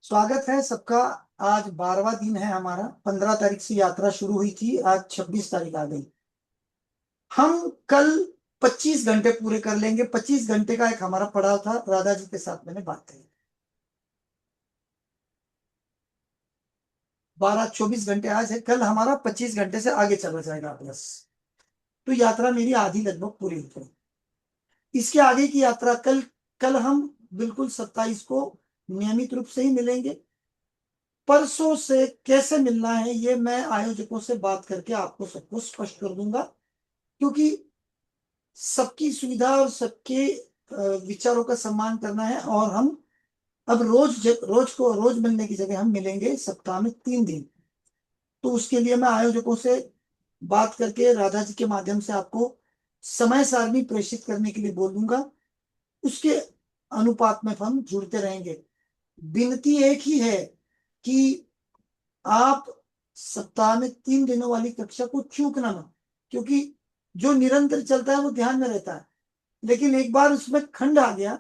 स्वागत है सबका। आज 12वां दिन है हमारा। 15 तारीख से यात्रा शुरू हुई थी, आज 26 तारीख आ गई। हम कल 25 घंटे पूरे कर लेंगे। 25 घंटे का एक हमारा पड़ाव था, राधा जी के साथ मैंने बात करी। 12 24 घंटे आज है, कल हमारा 25 घंटे से आगे चला जाएगा प्लस। तो यात्रा मेरी आधी लगभग पूरी हो गई। इसके आगे की यात्रा कल। कल हम बिल्कुल 27 को नियमित रूप से ही मिलेंगे। परसों से कैसे मिलना है ये मैं आयोजकों से बात करके आपको सबको स्पष्ट कर दूंगा, क्योंकि सबकी सुविधा और सबके विचारों का सम्मान करना है। और हम अब रोज मिलने की जगह हम मिलेंगे सप्ताह में 3 दिन। तो उसके लिए मैं आयोजकों से बात करके राधा जी के माध्यम से आपको समय सारणी प्रेषित करने के लिए बोल दूंगा। उसके अनुपात में हम जुड़ते रहेंगे। विनती एक ही है कि आप सप्ताह में 3 दिनों वाली कक्षा को चूकना मत, क्योंकि जो निरंतर चलता है वो ध्यान में रहता है। लेकिन एक बार उसमें खंड आ गया,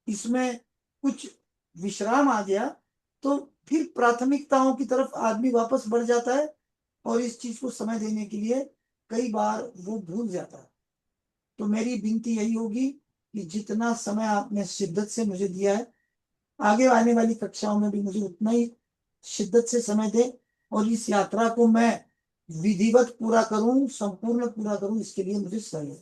इसमें कुछ विश्राम आ गया, तो फिर प्राथमिकताओं की तरफ आदमी वापस बढ़ जाता है और इस चीज को समय देने के लिए कई बार वो भूल जाता है। तो मेरी विनती यही होगी कि जितना समय आपने शिद्दत से मुझे दिया है, आगे आने वाली कक्षाओं में भी मुझे उतना ही शिद्दत से समय दें, और इस यात्रा को मैं विधिवत पूरा करूं, संपूर्ण पूरा करूं, इसके लिए मुझे सहयोग।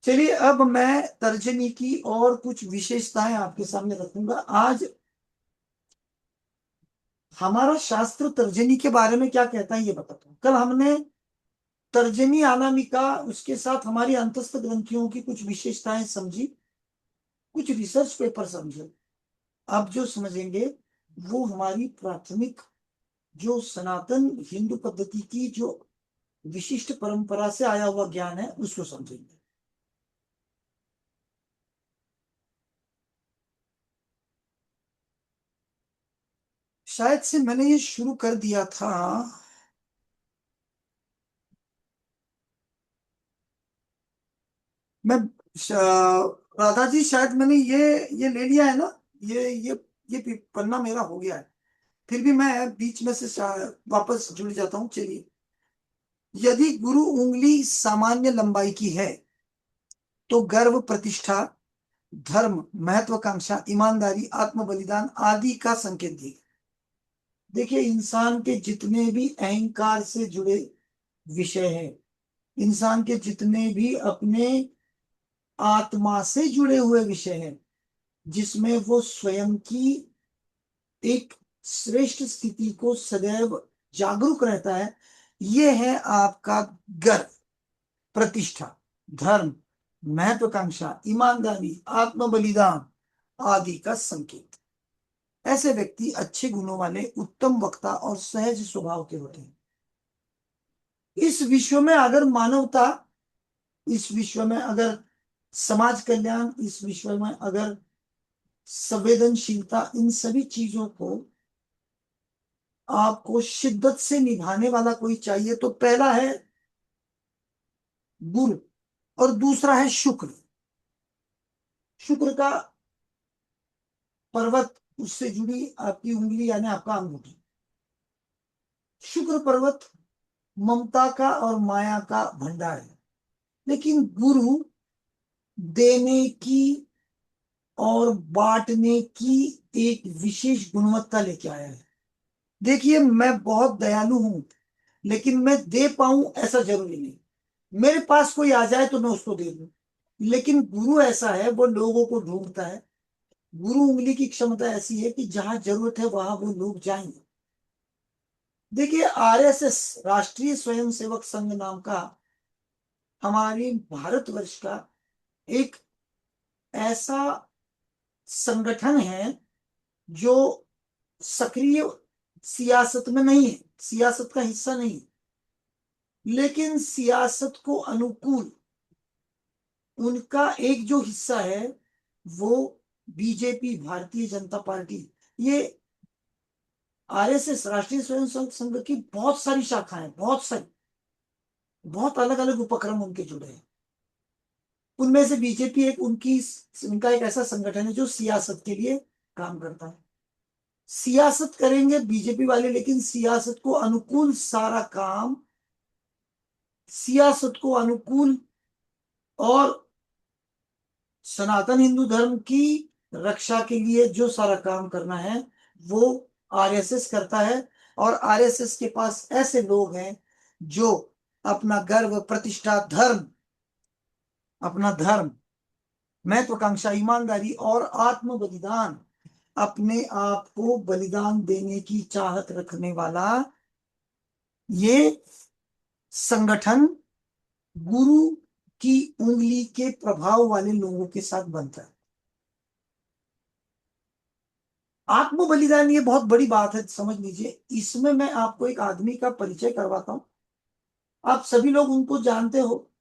चलिए, अब मैं तर्जनी की और कुछ विशेषताएं आपके सामने रखूंगा। आज हमारा शास्त्र तर्जनी के बारे में क्या कहता है ये बताता हूँ। कल हमने तर्जनी अनामिका, उसके साथ हमारी अंतस्थ ग्रंथियों की कुछ विशेषताएं समझी, कुछ रिसर्च पेपर समझे। अब जो समझेंगे वो हमारी प्राथमिक, जो सनातन हिंदू पद्धति की जो विशिष्ट परंपरा से आया हुआ ज्ञान है उसको समझेंगे। शायद से मैंने ये शुरू कर दिया था। मैं राधा जी, शायद मैंने ये ले लिया है ना। ये पन्ना मेरा हो गया है। फिर भी मैं बीच में से वापस जुड़ जाता हूँ। चलिए। यदि गुरु उंगली सामान्य लंबाई की है तो गर्व, प्रतिष्ठा, धर्म, महत्वाकांक्षा, ईमानदारी, आत्म बलिदान आदि का संकेत दी। देखिए, इंसान के जितने भी अहंकार से जुड़े विषय हैं, इंसान के जितने भी अपने आत्मा से जुड़े हुए विषय हैं, जिसमें वो स्वयं की एक श्रेष्ठ स्थिति को सदैव जागरूक रहता है, ये है आपका गर्व, प्रतिष्ठा, धर्म, महत्वाकांक्षा, ईमानदारी, आत्म बलिदान आदि का संकेत। ऐसे व्यक्ति अच्छे गुणों वाले, उत्तम वक्ता और सहज स्वभाव के होते हैं। इस विश्व में अगर मानवता, इस विश्व में अगर समाज कल्याण, इस विश्व में अगर संवेदनशीलता, इन सभी चीजों को आपको शिद्दत से निभाने वाला कोई चाहिए, तो पहला है गुरु और दूसरा है शुक्र। शुक्र का पर्वत, उससे जुड़ी आपकी उंगली यानी आपका अंगूठी। शुक्र पर्वत ममता का और माया का भंडार है। लेकिन गुरु देने की और बांटने की एक विशेष गुणवत्ता लेके आया है। देखिए, मैं बहुत दयालु हूं, लेकिन मैं दे पाऊं ऐसा जरूरी नहीं। मेरे पास कोई आ जाए तो मैं उसको दे दूं। लेकिन गुरु ऐसा है, वो लोगों को ढूंढता है। गुरु उंगली की क्षमता ऐसी है कि जहां जरूरत है वहां वो लोग जाएंगे। देखिए, आरएसएस, राष्ट्रीय स्वयंसेवक संघ नाम का हमारे भारतवर्ष का एक ऐसा संगठन है जो सक्रिय सियासत में नहीं है, सियासत का हिस्सा नहीं है, लेकिन सियासत को अनुकूल उनका एक जो हिस्सा है वो बीजेपी, भारतीय जनता पार्टी। ये आरएसएस, राष्ट्रीय स्वयंसेवक संघ की बहुत सारी शाखाएं, बहुत सारी, बहुत अलग अलग उपक्रम उनके जुड़े हैं। उनमें से बीजेपी एक उनका एक ऐसा संगठन है जो सियासत के लिए काम करता है। सियासत करेंगे बीजेपी वाले, लेकिन सियासत को अनुकूल सारा काम, सियासत को अनुकूल और सनातन हिंदू धर्म की रक्षा के लिए जो सारा काम करना है वो आरएसएस करता है। और आरएसएस के पास ऐसे लोग हैं जो अपना गर्व, प्रतिष्ठा, धर्म, अपना धर्म, महत्वाकांक्षा, ईमानदारी और आत्म बलिदान, अपने आप को बलिदान देने की चाहत रखने वाला ये संगठन गुरु की उंगली के प्रभाव वाले लोगों के साथ बनता है। आत्म बलिदान ये बहुत बड़ी बात है, समझ लीजिए। इसमें मैं आपको एक आदमी का परिचय करवाता हूं। आप सभी लोग उनको जानते हो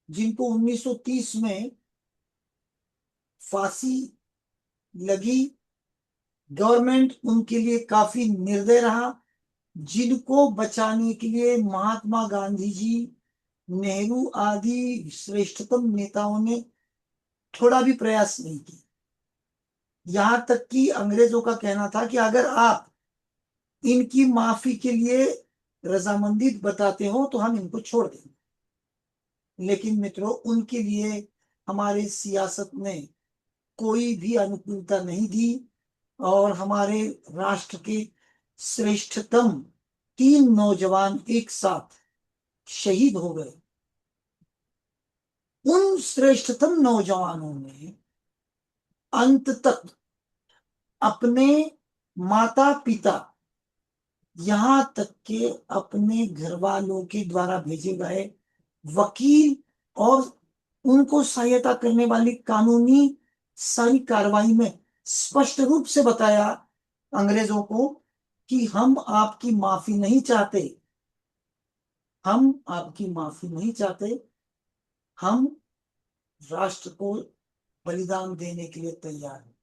जिनको 1930 में फांसी लगी। गवर्नमेंट उनके लिए काफी निर्दय रहा। जिनको बचाने के लिए महात्मा गांधी जी, नेहरू आदि श्रेष्ठतम नेताओं ने थोड़ा भी प्रयास नहीं किया। यहां तक कि अंग्रेजों का कहना था कि अगर आप इनकी माफी के लिए रजामंदी बताते हो तो हम इनको छोड़ देंगे। लेकिन मित्रों, उनके लिए हमारे सियासत ने कोई भी अनुकूलता नहीं दी और हमारे राष्ट्र के श्रेष्ठतम 3 नौजवान एक साथ शहीद हो गए। उन श्रेष्ठतम नौजवानों ने अंत तक अपने माता पिता, यहां तक के अपने घर वालों के द्वारा भेजे गए वकील और उनको सहायता करने वाली कानूनी सारी कार्रवाई में स्पष्ट रूप से बताया अंग्रेजों को कि हम आपकी माफी नहीं चाहते, हम आपकी माफी नहीं चाहते, हम राष्ट्र को बलिदान देने के लिए तैयार हैं।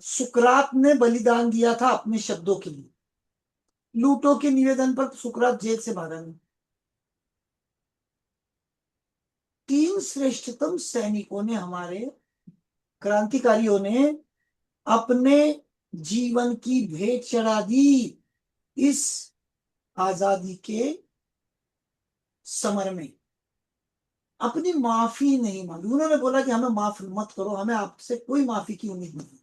सुकरात ने बलिदान दिया था अपने शब्दों के लिए। प्लूटो के निवेदन पर सुकरात जेल से भागा नहीं। 3 श्रेष्ठतम सैनिकों ने, हमारे क्रांतिकारियों ने अपने जीवन की भेंट चढ़ा दी इस आजादी के समर में। अपनी माफी नहीं मांगी। उन्होंने बोला कि हमें माफ मत करो, हमें आपसे कोई माफी की उम्मीद नहीं।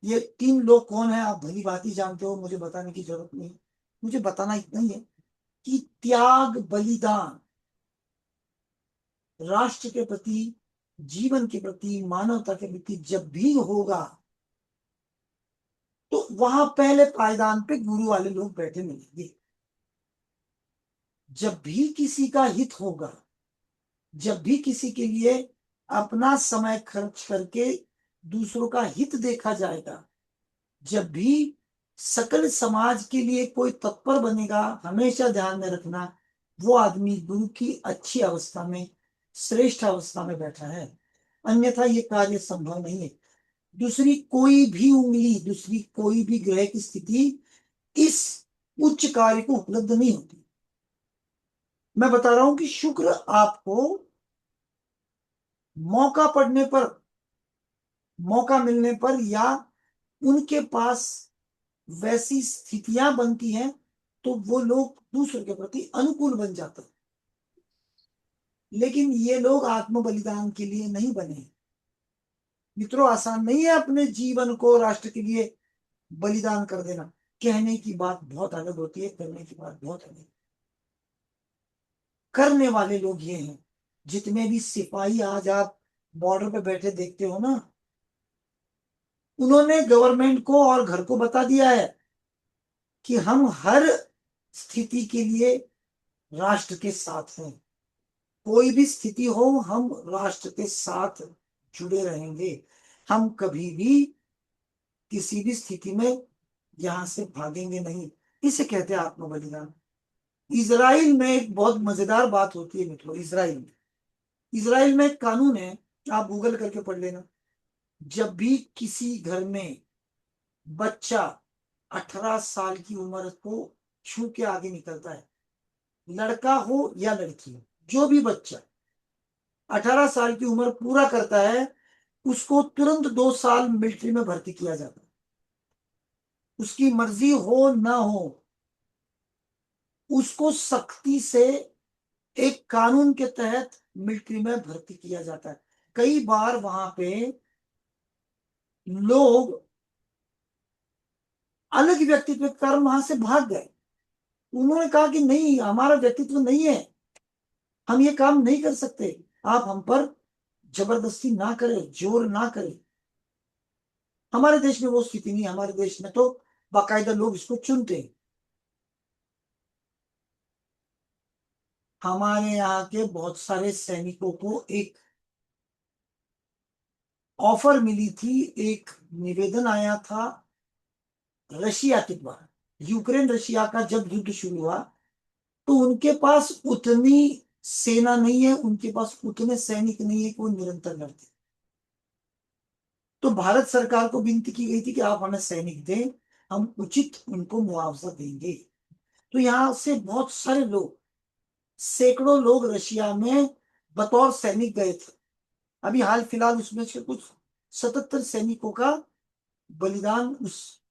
ये 3 लोग कौन है आप भली भांति जानते हो, मुझे बताने की जरूरत नहीं। मुझे बताना इतना ही है कि त्याग, बलिदान राष्ट्र के प्रति, जीवन के प्रति, मानवता के प्रति जब भी होगा तो वहां पहले पायदान पे गुरु वाले लोग बैठे मिलेंगे। जब भी किसी का हित होगा, जब भी किसी के लिए अपना समय खर्च करके दूसरों का हित देखा जाएगा, जब भी सकल समाज के लिए कोई तत्पर बनेगा, हमेशा ध्यान में रखना वो आदमी गुरु की अच्छी अवस्था में, श्रेष्ठ अवस्था में बैठा है, अन्यथा ये कार्य संभव नहीं है। दूसरी कोई भी उंगली, दूसरी कोई भी ग्रह की स्थिति इस उच्च कार्य को उपलब्ध नहीं होती। मैं बता रहा हूं कि शुक्र आपको मौका पड़ने पर, मौका मिलने पर, या उनके पास वैसी स्थितियां बनती हैं तो वो लोग दूसरों के प्रति अनुकूल बन जाते हैं। लेकिन ये लोग आत्म बलिदान के लिए नहीं बने। मित्रों, आसान नहीं है अपने जीवन को राष्ट्र के लिए बलिदान कर देना। कहने की बात बहुत अलग होती है, करने की बात बहुत अलग। करने वाले लोग ये हैं। जितने भी सिपाही आज आप बॉर्डर पे बैठे देखते हो ना, उन्होंने गवर्नमेंट को और घर को बता दिया है कि हम हर स्थिति के लिए राष्ट्र के साथ हैं। कोई भी स्थिति हो, हम राष्ट्र के साथ जुड़े रहेंगे। हम कभी भी किसी भी स्थिति में यहां से भागेंगे नहीं। इसे कहते हैं आत्म बलिदान। इसराइल में एक बहुत मजेदार बात होती है मित्रों। इसराइल में एक कानून है, आप गूगल करके पढ़ लेना। जब भी किसी घर में बच्चा 18 साल की उम्र को छू के आगे निकलता है, लड़का हो या लड़की हो, जो भी बच्चा 18 साल की उम्र पूरा करता है, उसको तुरंत 2 साल मिलिट्री में भर्ती किया जाता है। उसकी मर्जी हो ना हो, उसको सख्ती से एक कानून के तहत मिलिट्री में भर्ती किया जाता है। कई बार वहां पे लोग अलग व्यक्तित्व के कारण वहां से भाग गए। उन्होंने कहा कि नहीं, हमारा व्यक्तित्व नहीं है, हम ये काम नहीं कर सकते, आप हम पर जबरदस्ती ना करें, जोर ना करें। हमारे देश में वो स्थिति नहीं है। हमारे देश में तो बाकायदा लोग इसको चुनते हैं। हमारे यहाँ के बहुत सारे सैनिकों को एक ऑफर मिली थी, एक निवेदन आया था रशिया के द्वारा। यूक्रेन रशिया का जब युद्ध शुरू हुआ, तो उनके पास उतनी सेना नहीं है, उनके पास उतने सैनिक नहीं है कि वो निरंतर लड़ते। तो भारत सरकार को विनती की गई थी कि आप हमें सैनिक दें, हम उचित उनको मुआवजा देंगे। तो यहां से बहुत सारे लोग, सैकड़ों लोग रशिया में बतौर सैनिक गए थे। अभी हाल फिलहाल उसमें से कुछ 77 सैनिकों का बलिदान उस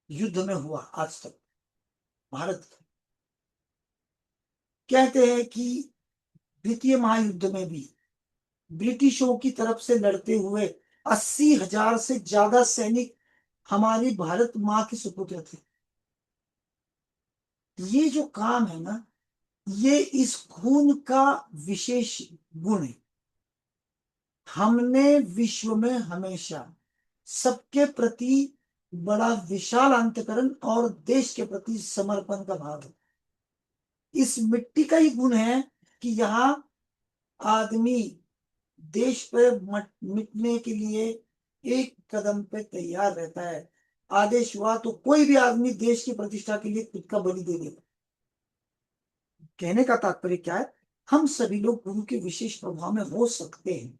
युद्ध में हुआ आज तक। भारत कहते हैं कि द्वितीय महायुद्ध में भी ब्रिटिशों की तरफ से लड़ते हुए 80,000 से ज्यादा सैनिक हमारी भारत माँ के सुपुत्र थे। ये जो काम है ना, ये इस खून का विशेष गुण है। हमने विश्व में हमेशा सबके प्रति बड़ा विशाल अंतकरण और देश के प्रति समर्पण का भाव है। इस मिट्टी का ही गुण है कि यहाँ आदमी देश पे मिटने के लिए एक कदम पे तैयार रहता है। आदेश हुआ तो कोई भी आदमी देश की प्रतिष्ठा के लिए खुद का बलि दे देगा। कहने का तात्पर्य क्या है? हम सभी लोग गुरु के विशेष प्रभाव में हो सकते हैं।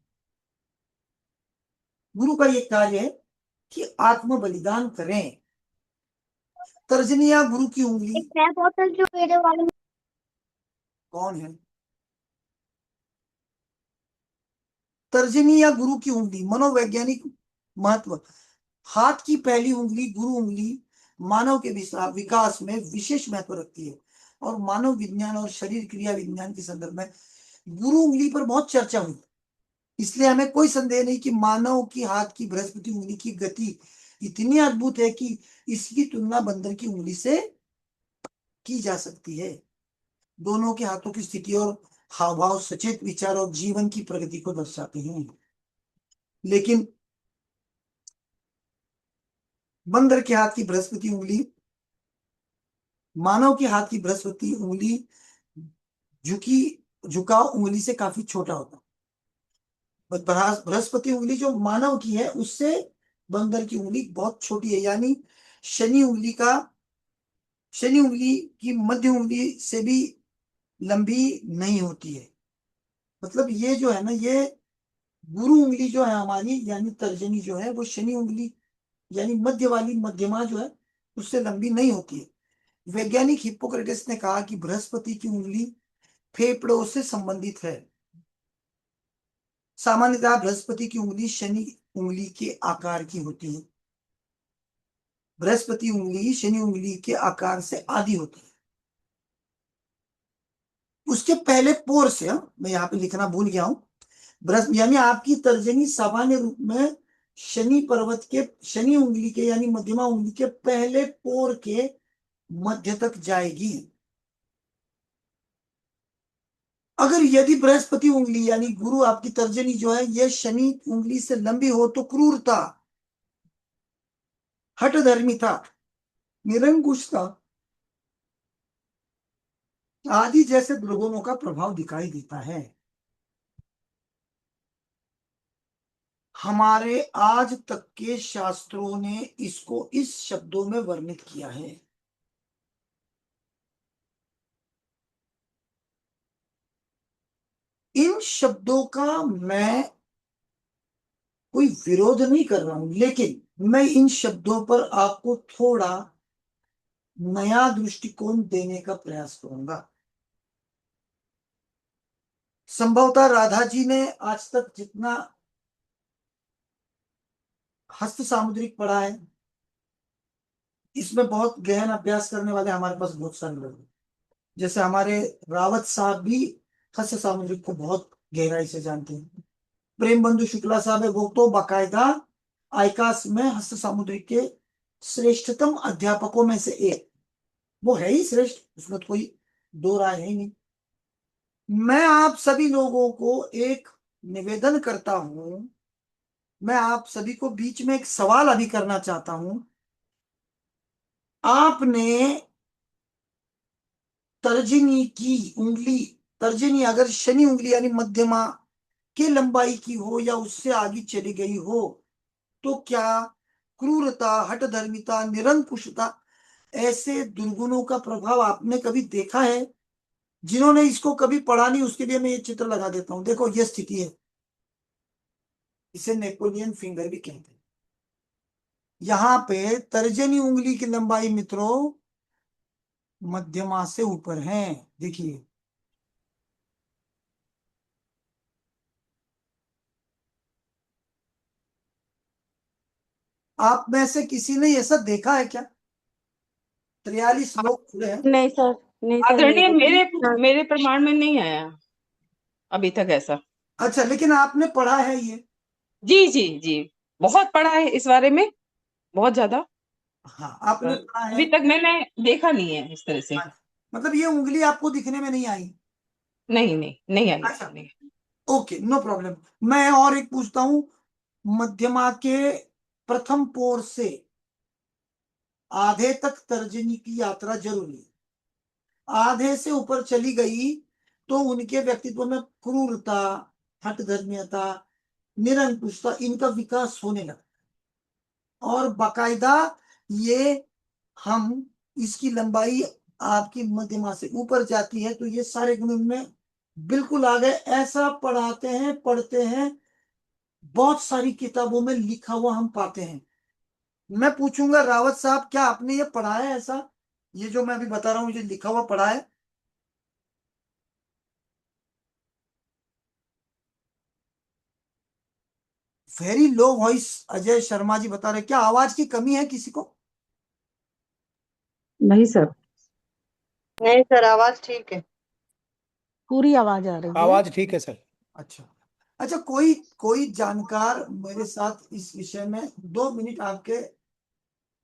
गुरु का ये कार्य है कि आत्म बलिदान करें। तर्जनी या गुरु की उंगली। एक नया बोतल जो मेरे वाले में। कौन है? तर्जनी या गुरु की उंगली, मनोवैज्ञानिक महत्व। हाथ की पहली उंगली गुरु उंगली मानव के विकास में विशेष महत्व रखती है, और मानव विज्ञान और शरीर क्रिया विज्ञान के संदर्भ में गुरु उंगली पर बहुत चर्चा हुई। इसलिए हमें कोई संदेह नहीं कि मानव की हाथ की बृहस्पति उंगली की गति इतनी अद्भुत है कि इसकी तुलना बंदर की उंगली से की जा सकती है। दोनों के हाथों की स्थिति और हाव भाव सचेत विचार और जीवन की प्रगति को दर्शाते हैं। लेकिन बंदर के हाथ की बृहस्पति उंगली, मानव के हाथ की बृहस्पति उंगली झुकी झुकाव उंगली से काफी छोटा होता है। बृहस्पति उंगली जो मानव की है उससे बंदर की उंगली बहुत छोटी है। यानी शनि उंगली का शनि उंगली की मध्य उंगली से भी लंबी नहीं होती है। मतलब ये जो है ना, ये गुरु उंगली जो है हमारी, यानी तर्जनी जो है, वो शनि उंगली यानी मध्य वाली मध्यमा जो है उससे लंबी नहीं होती है। वैज्ञानिक हिप्पोक्रेटिस ने कहा कि बृहस्पति की उंगली फेफड़ों से संबंधित है। सामान्यतः बृहस्पति की उंगली शनि उंगली के आकार की होती है। बृहस्पति उंगली शनि उंगली के आकार से आधी होती है। उसके पहले पोर से, मैं यहाँ पे लिखना भूल गया हूं, बृहस्पति यानी आपकी तर्जनी सामान्य रूप में शनि पर्वत के शनि उंगली के यानी मध्यमा उंगली के पहले पोर के मध्य तक जाएगी। अगर यदि बृहस्पति उंगली यानी गुरु आपकी तर्जनी जो है यह शनि उंगली से लंबी हो तो क्रूरता, हठधर्मिता, निरंकुशता आदि जैसे दुर्गुणों का प्रभाव दिखाई देता है। हमारे आज तक के शास्त्रों ने इसको इस शब्दों में वर्णित किया है। इन शब्दों का मैं कोई विरोध नहीं कर रहा हूं, लेकिन मैं इन शब्दों पर आपको थोड़ा नया दृष्टिकोण देने का प्रयास करूंगा। संभवतः राधा जी ने आज तक जितना हस्त सामुद्रिक पढ़ा है, इसमें बहुत गहन अभ्यास करने वाले हमारे पास बहुत सारे लोग हैं। जैसे हमारे रावत साहब भी हस्त सामुद्रिक को बहुत गहराई से जानते हैं। प्रेम बंधु शुक्ला साहब है, वो तो बाकायदा आईकास में हस्त सामुद्रिक के श्रेष्ठतम अध्यापकों में से एक। वो है ही श्रेष्ठ, उसमें तो कोई दो राय है ही नहीं। मैं आप सभी लोगों को एक निवेदन करता हूं, मैं आप सभी को बीच में एक सवाल अभी करना चाहता हूं। आपने तर्जनी की उंगली, तर्जनी अगर शनि उंगली यानी मध्यमा की लंबाई की हो या उससे आगे चली गई हो, तो क्या क्रूरता, हठधर्मिता, निरंकुशता, ऐसे दुर्गुणों का प्रभाव आपने कभी देखा है? जिन्होंने इसको कभी पढ़ा नहीं उसके लिए मैं ये चित्र लगा देता हूं। देखो ये स्थिति है, इसे नेपोलियन फिंगर भी कहते हैं। यहां पे तर्जनी उंगली की लंबाई मित्रों मध्यमा से ऊपर है, देखिए। आप में से किसी ने ऐसा देखा है क्या? 43 लोग खुले हैं। नहीं सर, नहीं सर, आदरणीय, नहीं मेरे हाँ। मेरे प्रमाण में नहीं आया अभी तक ऐसा। अच्छा, लेकिन आपने पढ़ा है ये? जी जी जी, बहुत पढ़ा है इस बारे में, बहुत ज्यादा। हाँ, आपने पर पढ़ा है। अभी तक मैंने देखा नहीं है इस तरह से। हाँ, मतलब ये उंगली आपको दिखने में नहीं आई? नहीं नहीं, नहीं आई, अच्छा, नहीं। Okay, no problem. मैं और एक पूछता हूं। मध्यमा के प्रथम पोर से आधे तक तर्जनी की यात्रा जरूरी है। आधे से ऊपर चली गई तो उनके व्यक्तित्व में क्रूरता, हठधर्मियता, निरंकुशता, इनका विकास होने लगता है। और बाकायदा ये, हम इसकी लंबाई आपकी मध्यमा से ऊपर जाती है तो ये सारे गुण उनमें बिल्कुल आ गए। ऐसा पढ़ाते हैं, पढ़ते हैं, बहुत सारी किताबों में लिखा हुआ हम पाते हैं। मैं पूछूंगा रावत साहब, क्या आपने ये पढ़ा है ऐसा? ये जो मैं अभी बता रहा हूँ ये लिखा हुआ पढ़ा है? Very low voice, Ajay Sharma ji बता रहे, क्या आवाज की कमी है किसी को? नहीं सर, नहीं सर, आवाज ठीक है। पूरी आवाज आ रही है। आवाज ठीक है सर। अच्छा, अच्छा, कोई कोई जानकार मेरे साथ इस विषय में 2 मिनट आपके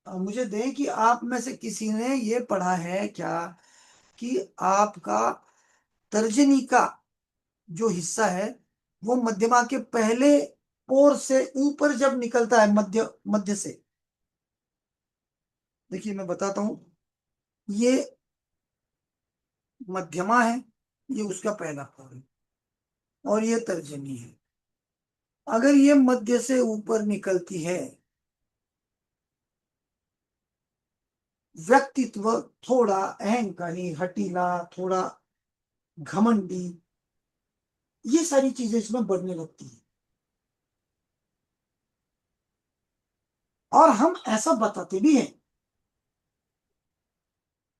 मुझे दें कि आप में से किसी ने ये पढ़ा है क्या कि आपका तर्जनी का जो हिस्सा है वो मध्यमा के पहले पोर से ऊपर जब निकलता है, मध्य मध्य से, देखिए मैं बताता हूं, ये मध्यमा है, ये उसका पहला पोर है, और ये तर्जनी है। अगर ये मध्य से ऊपर निकलती है, व्यक्तित्व थोड़ा अहंकारी, हटीला, थोड़ा घमंडी, ये सारी चीजें इसमें बढ़ने लगती है। और हम ऐसा बताते भी हैं,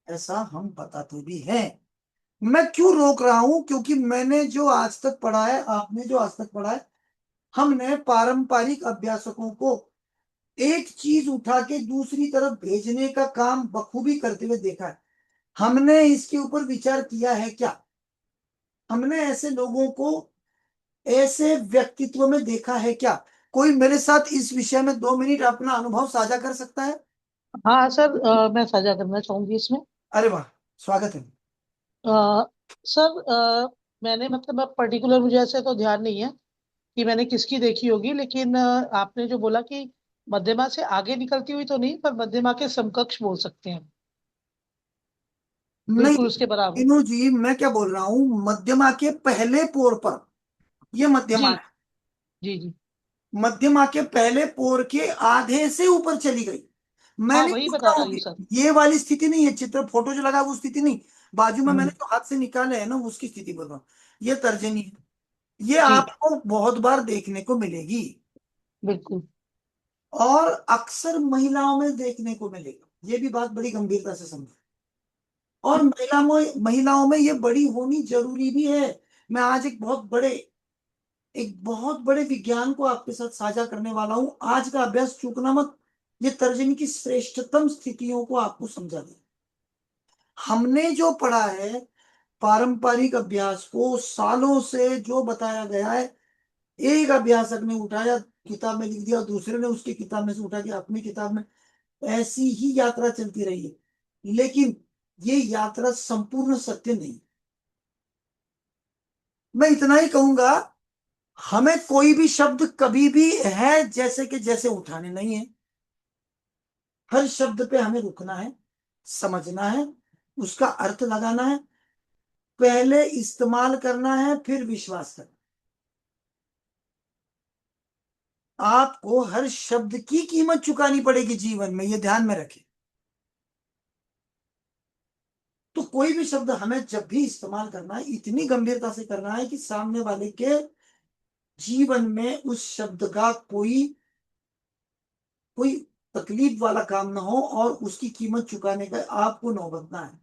ऐसा हम बताते भी हैं। मैं क्यों रोक रहा हूं? क्योंकि मैंने जो आज तक पढ़ा है, आपने जो आज तक पढ़ा है, हमने पारंपरिक अभ्यासकों को एक चीज उठा के दूसरी तरफ भेजने का काम बखूबी करते हुए देखा है। हमने इसके ऊपर विचार किया है क्या? हमने ऐसे लोगों को ऐसे व्यक्तित्व में देखा है क्या? कोई मेरे साथ इस विषय में 2 मिनट अपना अनुभव साझा कर सकता है? हाँ सर, मैं साझा करना चाहूंगी इसमें। अरे वाह, स्वागत है। अ, सर, मैंने मतलब अब पर्टिकुलर मुझे ऐसे तो ध्यान नहीं है कि मैंने किसकी देखी होगी, लेकिन आपने जो बोला कि मध्यमा से आगे निकलती हुई तो नहीं, पर मध्यमा के समकक्ष बोल सकते हैं, नहीं, बिल्कुल उसके बराबर। इनु जी, मैं क्या बोल रहा हूं, मध्यमा के पहले पोर पर, ये मध्यमा जी है, जी जी। मध्यमा के पहले पोर के आधे से ऊपर चली गई। मैं हाँ, नहीं वही पूछ बता रहा हूँ रही हूँ कि सर। ये वाली स्थिति नहीं है, चित्र फोटो जो लगा है वो स्थिति नहीं, बाजू में मैंने हम्म। जो हाथ से निकाले है ना उसकी स्थिति बोल रहा हूँ। ये तर्जनी है, ये जी, आपको बहुत बार देखने को मिलेगी, बिल्कुल। और अक्सर महिलाओं में देखने को मिलेगा। ये भी बात बड़ी गंभीरता से समझो। और महिलाओं में ये बड़ी होनी जरूरी भी है, मैं आज एक बहुत बड़े विज्ञान को आपके साथ साझा करने वाला हूं। आज का अभ्यास चूकना मत। ये तर्जनी की श्रेष्ठतम स्थितियों को आपको समझा दे। हमने जो पढ़ा है पारंपरिक अभ्यास को सालों से जो बताया गया है, एक अभ्यासक ने उठाया किताब में लिख दिया, दूसरे ने उसकी किताब में से उठा के अपनी किताब में, ऐसी ही यात्रा चलती रही है। लेकिन ये यात्रा संपूर्ण सत्य नहीं। मैं इतना ही कहूंगा, हमें कोई भी शब्द कभी भी है जैसे कि जैसे उठाने नहीं है। हर शब्द पे हमें रुकना है, समझना है, उसका अर्थ लगाना है, पहले इस्तेमाल करना है, फिर विश्वास करना। आपको हर शब्द की कीमत चुकानी पड़ेगी जीवन में, ये ध्यान में रखें। तो कोई भी शब्द हमें जब भी इस्तेमाल करना है, इतनी गंभीरता से करना है कि सामने वाले के जीवन में उस शब्द का कोई कोई तकलीफ वाला काम ना हो और उसकी कीमत चुकाने का आपको नौबत ना है।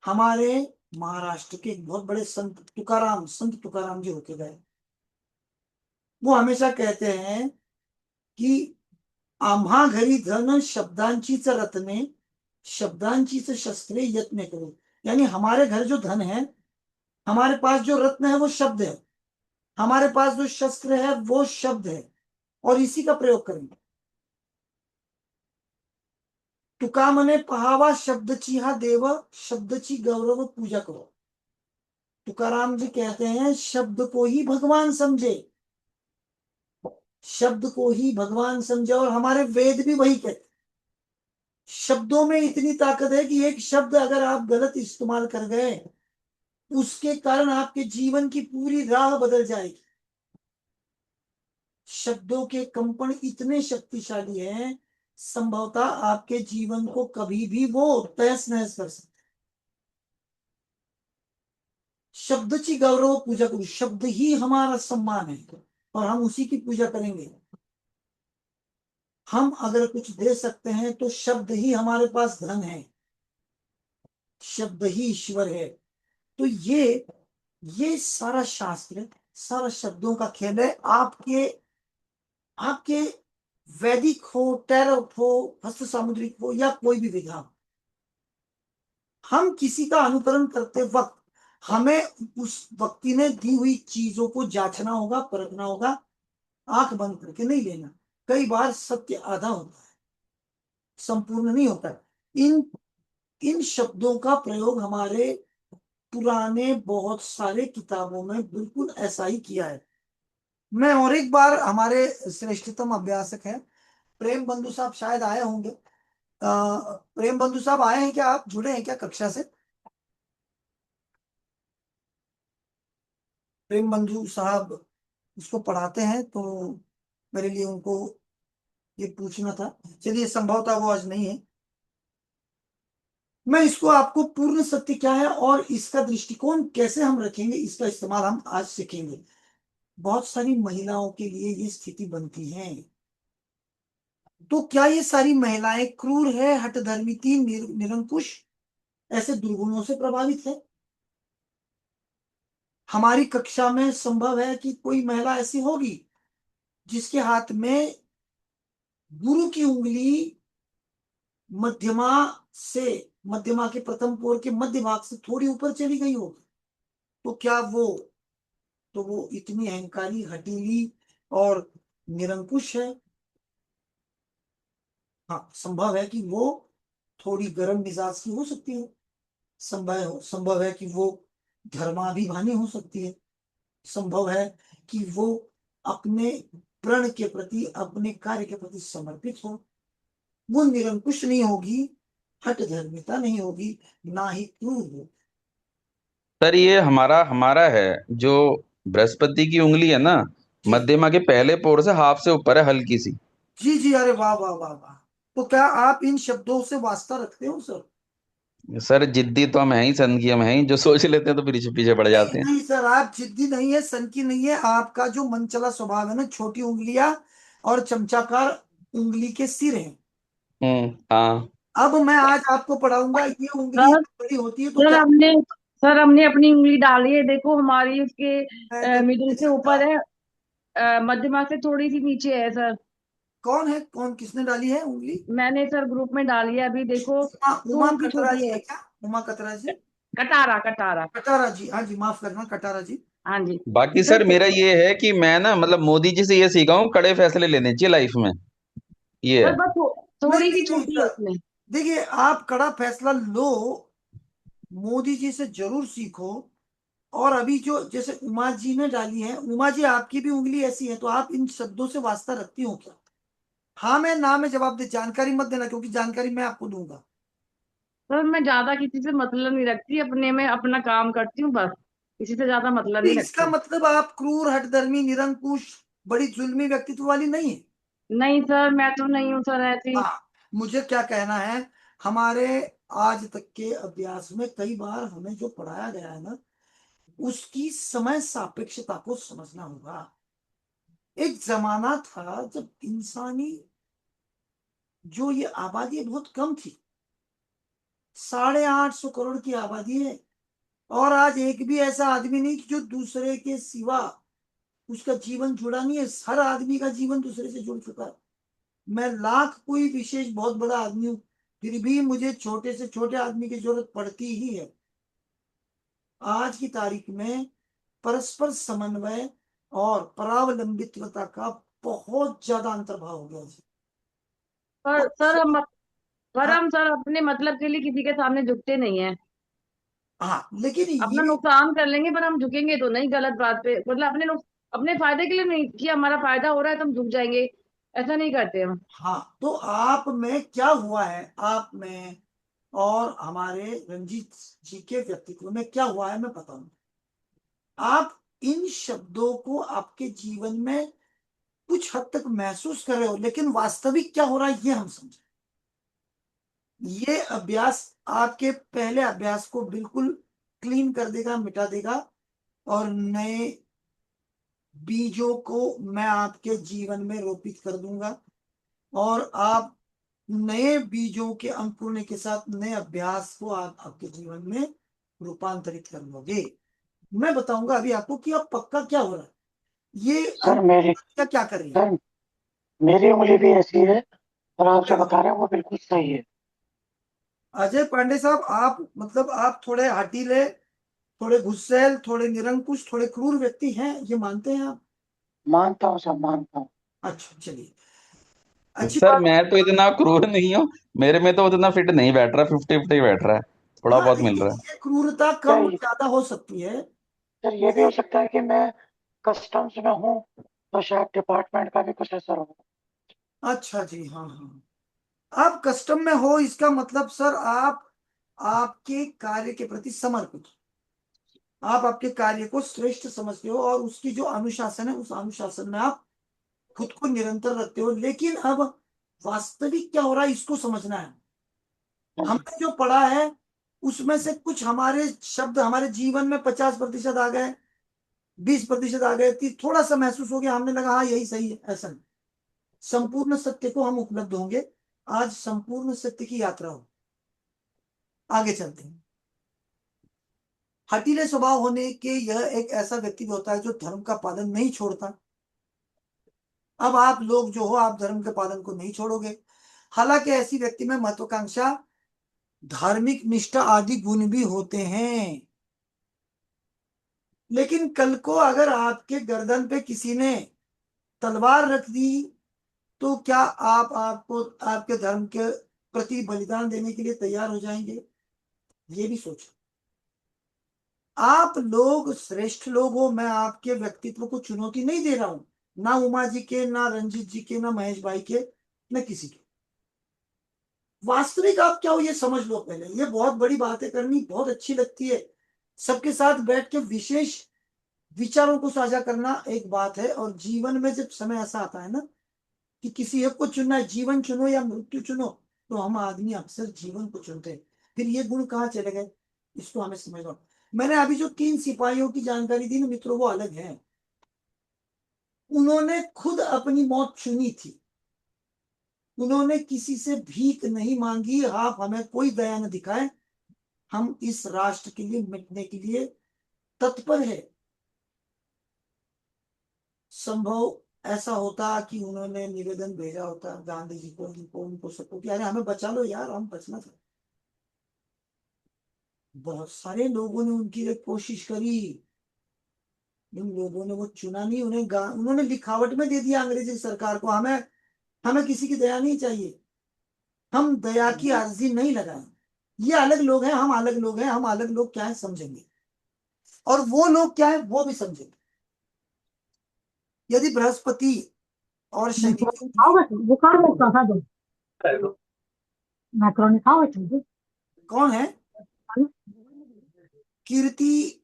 हमारे महाराष्ट्र के एक बहुत बड़े संत तुकाराम जी होके गए। वो हमेशा कहते हैं कि आम्हा घरी धन शब्दांचीच रत्ने, शब्दांचीच शस्त्रे यत्न करो। यानी हमारे घर जो धन है, हमारे पास जो रत्न है वो शब्द है, हमारे पास जो शस्त्र है वो शब्द है, और इसी का प्रयोग करेंगे। तुका मने पहावा शब्दची हा देव, शब्दची गौरव पूजा करो। तुकाराम जी कहते हैं शब्द को ही भगवान समझे, शब्द को ही भगवान समझे। और हमारे वेद भी वही कहते हैं। शब्दों में इतनी ताकत है कि एक शब्द अगर आप गलत इस्तेमाल कर गए, उसके कारण आपके जीवन की पूरी राह बदल जाएगी। शब्दों के कंपन इतने शक्तिशाली हैं, संभवतः आपके जीवन को कभी भी वो तहस नहस कर सकते। शब्द की गौरव पूजा करो। शब्द ही हमारा सम्मान है और हम उसी की पूजा करेंगे। हम अगर कुछ दे सकते हैं तो शब्द ही हमारे पास धन है, शब्द ही ईश्वर है। तो ये सारा शास्त्र, सारा शब्दों का खेल है। आपके आपके वैदिक हो, टैरोट हो, हस्त सामुद्रिक हो, या कोई भी विधा हो, हम किसी का अनुकरण करते वक्त हमें उस व्यक्ति ने दी हुई चीजों को जांचना होगा, परखना होगा। आंख बंद करके नहीं लेना। कई बार सत्य आधा होता है, संपूर्ण नहीं होता है। इन इन शब्दों का प्रयोग हमारे पुराने बहुत सारे किताबों में बिल्कुल ऐसा ही किया है। मैं और एक बार, हमारे श्रेष्ठतम अभ्यासक है प्रेम बंधु साहब, शायद आए होंगे। प्रेम बंधु साहब आए हैं क्या? आप जुड़े हैं क्या कक्षा से? प्रेम बंधु साहब उसको पढ़ाते हैं, तो मेरे लिए उनको ये पूछना था। चलिए, संभवतः वो आज नहीं है। मैं इसको आपको पूर्ण सत्य क्या है और इसका दृष्टिकोण कैसे हम रखेंगे, इसका इस्तेमाल हम आज सीखेंगे। बहुत सारी महिलाओं के लिए ये स्थिति बनती है। तो क्या ये सारी महिलाएं क्रूर है, हठधर्मी थी, निरंकुश, ऐसे दुर्गुणों से प्रभावित है? हमारी कक्षा में संभव है कि कोई महिला ऐसी होगी जिसके हाथ में गुरु की उंगली मध्यमा से, मध्यमा के प्रथम पोर के मध्य भाग से थोड़ी ऊपर चली गई होगी। तो क्या वो इतनी अहंकारी, हठीली और निरंकुश है? हाँ, संभव है कि वो थोड़ी गर्म मिजाज की हो सकती है। संभव है कि वो धर्माभिमानी हो सकती है। संभव है कि वो अपने प्रण के प्रति, अपने कार्य के प्रति समर्पित हो। वो निरंकुश नहीं होगी, हठ धर्मिता नहीं होगी, ना ही क्रूर हो। सर ये हमारा हमारा है जो बृहस्पति की उंगली है ना, जी मध्यमा के पहले पोर से हाफ से ऊपर है, हल्की सी। जी जी, अरे वाह वाह वाह वाह। तो क्या आप इन शब्दों से वास्ता रखते हो सर? सर जिद्दी तो हम है ही, संत की हम है ही, जो सोच लेते हैं तो फिर पीछे पीछे पड़ नहीं जाते हैं। नहीं सर, आप जिद्दी नहीं है, सनकी नहीं है। आपका जो मन चला स्वभाव है ना, छोटी उंगलियां और चमचाकार उंगली के सिर हैं। हाँ। अब मैं आज आपको पढ़ाऊंगा, ये उंगली सर बड़ी होती है तो सर क्या। हमने सर हमने अपनी उंगली डाली है, देखो हमारी उसके मैं तो मिडिल नहीं से सकता। ऊपर है, मध्यमा से थोड़ी सी नीचे है सर। कौन है, कौन, किसने डाली है उंगली? मैंने सर ग्रुप में डाली है, अभी देखो उमा, दो उमा इंची कटरा छोटी जी है है। क्या? उमा कटरा जी? कटारा कटारा। कटारा जी, हाँ जी, माफ करना, कटारा जी। हाँ जी बाकी सर। सर मेरा ये है कि मैं ना मतलब मोदी जी से ये सीखा हूँ, कड़े फैसले लेने चाहिए लाइफ में, ये सर है। बस नहीं थोड़ी सी नहीं नहीं छोटी है सर, उसमें। देखिए आप कड़ा फैसला लो, मोदी जी से जरूर सीखो। और अभी जो जैसे उमा जी ने डाली है, उमा जी आपकी भी उंगली ऐसी है, तो आप इन शब्दों से वास्ता रखती हो क्या? हाँ मैं ना में जवाब दे, जानकारी मत देना, क्योंकि जानकारी मैं आपको दूंगा। सर मैं ज्यादा किसी से मतलब नहीं रखती, अपने में अपना काम करती हूँ बस, किसी से ज्यादा मतलब नहीं इसका रखती। मतलब आप क्रूर, हठधर्मी, निरंकुश, बड़ी जुल्मी व्यक्तित्व वाली नहीं है। नहीं सर, मैं तो नहीं हूँ सर ऐसी। हाँ, मुझे क्या कहना है, हमारे आज तक के अभ्यास में कई बार हमें जो पढ़ाया गया है ना, उसकी समय सापेक्षता को समझना होगा। एक जमाना था जब इंसानी जो ये आबादी है बहुत कम थी, 850 करोड़ की आबादी है, और आज एक भी ऐसा आदमी नहीं कि जो दूसरे के सिवा उसका जीवन जुड़ा नहीं है। हर आदमी का जीवन दूसरे से जुड़ चुका है। मैं लाख कोई विशेष बहुत बड़ा आदमी हूं, फिर भी मुझे छोटे से छोटे आदमी की जरूरत पड़ती ही है। आज की तारीख में परस्पर समन्वय और परावलंबित्वता का बहुत ज्यादा अंतर्भाव हो गया जी। पर और सर पर हाँ, हम सर अपने मतलब के लिए किसी के सामने झुकते नहीं है। हाँ लेकिन अपना ये, नुकसान कर लेंगे पर हम झुकेंगे तो नहीं, गलत बात पे, मतलब अपने फायदे के लिए नहीं, कि हमारा फायदा हो रहा है तो हम झुक जाएंगे, ऐसा नहीं करते हम। हाँ तो आप में क्या हुआ है, आप में और हमारे रंजीत जी के व्यक्तित्व में क्या हुआ है मैं बताऊं। आप इन शब्दों को आपके जीवन में कुछ हद तक महसूस कर रहे हो, लेकिन वास्तविक क्या हो रहा है ये हम समझे। ये अभ्यास आपके पहले अभ्यास को बिल्कुल क्लीन कर देगा, मिटा देगा, और नए बीजों को मैं आपके जीवन में रोपित कर दूंगा, और आप नए बीजों के अंकुरने के साथ नए अभ्यास को आप आपके जीवन में रूपांतरित कर लोगे। मैं बताऊंगा अभी आपको कि अब पक्का क्या हो रहा है, ये सर मेरी क्या क्या कर रही है। सर मेरी उंगली भी ऐसी है और आप जो बता रहे हैं वो बिल्कुल सही है। अजय पांडे साहब, आप मतलब आप थोड़े हठीले, थोड़े गुस्सैल, थोड़े निरंकुश, थोड़े क्रूर व्यक्ति हैं, ये मानते हैं आप? मानता हूँ सर, मानता हूँ। अच्छा चलिए, अच्छी सर बात। मैं तो इतना क्रूर नहीं हूँ, मेरे में तो उतना फिट नहीं बैठ रहा, 50-50 बैठ रहा है, थोड़ा हाँ बहुत मिल देखिए, रहा है। ये क्रूरता क्या कम ज्यादा हो सकती है। सर ये भी हो सकता है कि मैं कस्टम्स में हूँ तो शायद डिपार्टमेंट का भी कुछ असर हो। अच्छा जी, हाँ हाँ, आप कस्टम में हो, इसका मतलब सर आप आपके कार्य के प्रति समर्पित हो। आप आपके कार्य को श्रेष्ठ समझते हो, और उसकी जो अनुशासन है, उस अनुशासन में आप खुद को निरंतर रखते हो। लेकिन अब वास्तविक क्या हो रहा है इसको समझना है। हाँ जी। हमने जो पढ़ा है उसमें से कुछ हमारे शब्द हमारे जीवन में 50% आ गए, 20% आ गए, थोड़ा सा महसूस हो गया, हमने लगा हाँ यही सही है, ऐसा नहीं। संपूर्ण सत्य को हम उपलब्ध होंगे। आज संपूर्ण सत्य की यात्रा हो, आगे चलते हैं। हठीले स्वभाव होने के यह एक ऐसा व्यक्ति होता है जो धर्म का पालन नहीं छोड़ता। अब आप लोग जो हो, आप धर्म के पालन को नहीं छोड़ोगे। हालांकि ऐसी व्यक्ति में महत्वाकांक्षा, धार्मिक निष्ठा आदि गुण भी होते हैं। लेकिन कल को अगर आपके गर्दन पे किसी ने तलवार रख दी, तो क्या आप आपको आपके धर्म के प्रति बलिदान देने के लिए तैयार हो जाएंगे? ये भी सोचो। आप लोग श्रेष्ठ लोग हो, मैं आपके व्यक्तित्व को चुनौती नहीं दे रहा हूं, ना उमा जी के, ना रंजीत जी के, ना महेश भाई के, न किसी के। वास्तविक आप क्या हो ये समझ लो पहले। ये बहुत बड़ी बातें करनी बहुत अच्छी लगती है, सबके साथ बैठ के विशेष विचारों को साझा करना एक बात है, और जीवन में जब समय ऐसा आता है ना कि किसी एक को चुनना है, जीवन चुनो या मृत्यु चुनो, तो हम आदमी अक्सर जीवन को चुनते हैं। फिर ये गुण कहाँ चले गए, इसको हमें समझना। मैंने अभी जो 3 सिपाहियों की जानकारी दी ना मित्रों, वो अलग है। उन्होंने खुद अपनी मौत चुनी थी, उन्होंने किसी से भीख नहीं मांगी। आप हमें कोई दया न दिखाए, हम इस राष्ट्र के लिए मिटने के लिए तत्पर है। संभव ऐसा होता कि उन्होंने निवेदन भेजा होता गांधी जी को, उनको सबको कि अरे हमें बचा लो यार, हम बचना था। बहुत सारे लोगों ने उनकी लिए कोशिश करी, उन लोगों ने वो चुना नहीं, उन्होंने लिखावट में दे दिया अंग्रेजी सरकार को, हमें हमें किसी की दया नहीं चाहिए, हम दया की अर्जी नहीं लगाए। ये अलग लोग हैं, हम अलग लोग हैं, हम अलग लोग क्या है समझेंगे, और वो लोग क्या है वो भी समझेंगे। यदि बृहस्पति और शनि बुखार में कहा दो मैक्रोनी खाओ कौन है? कीर्ति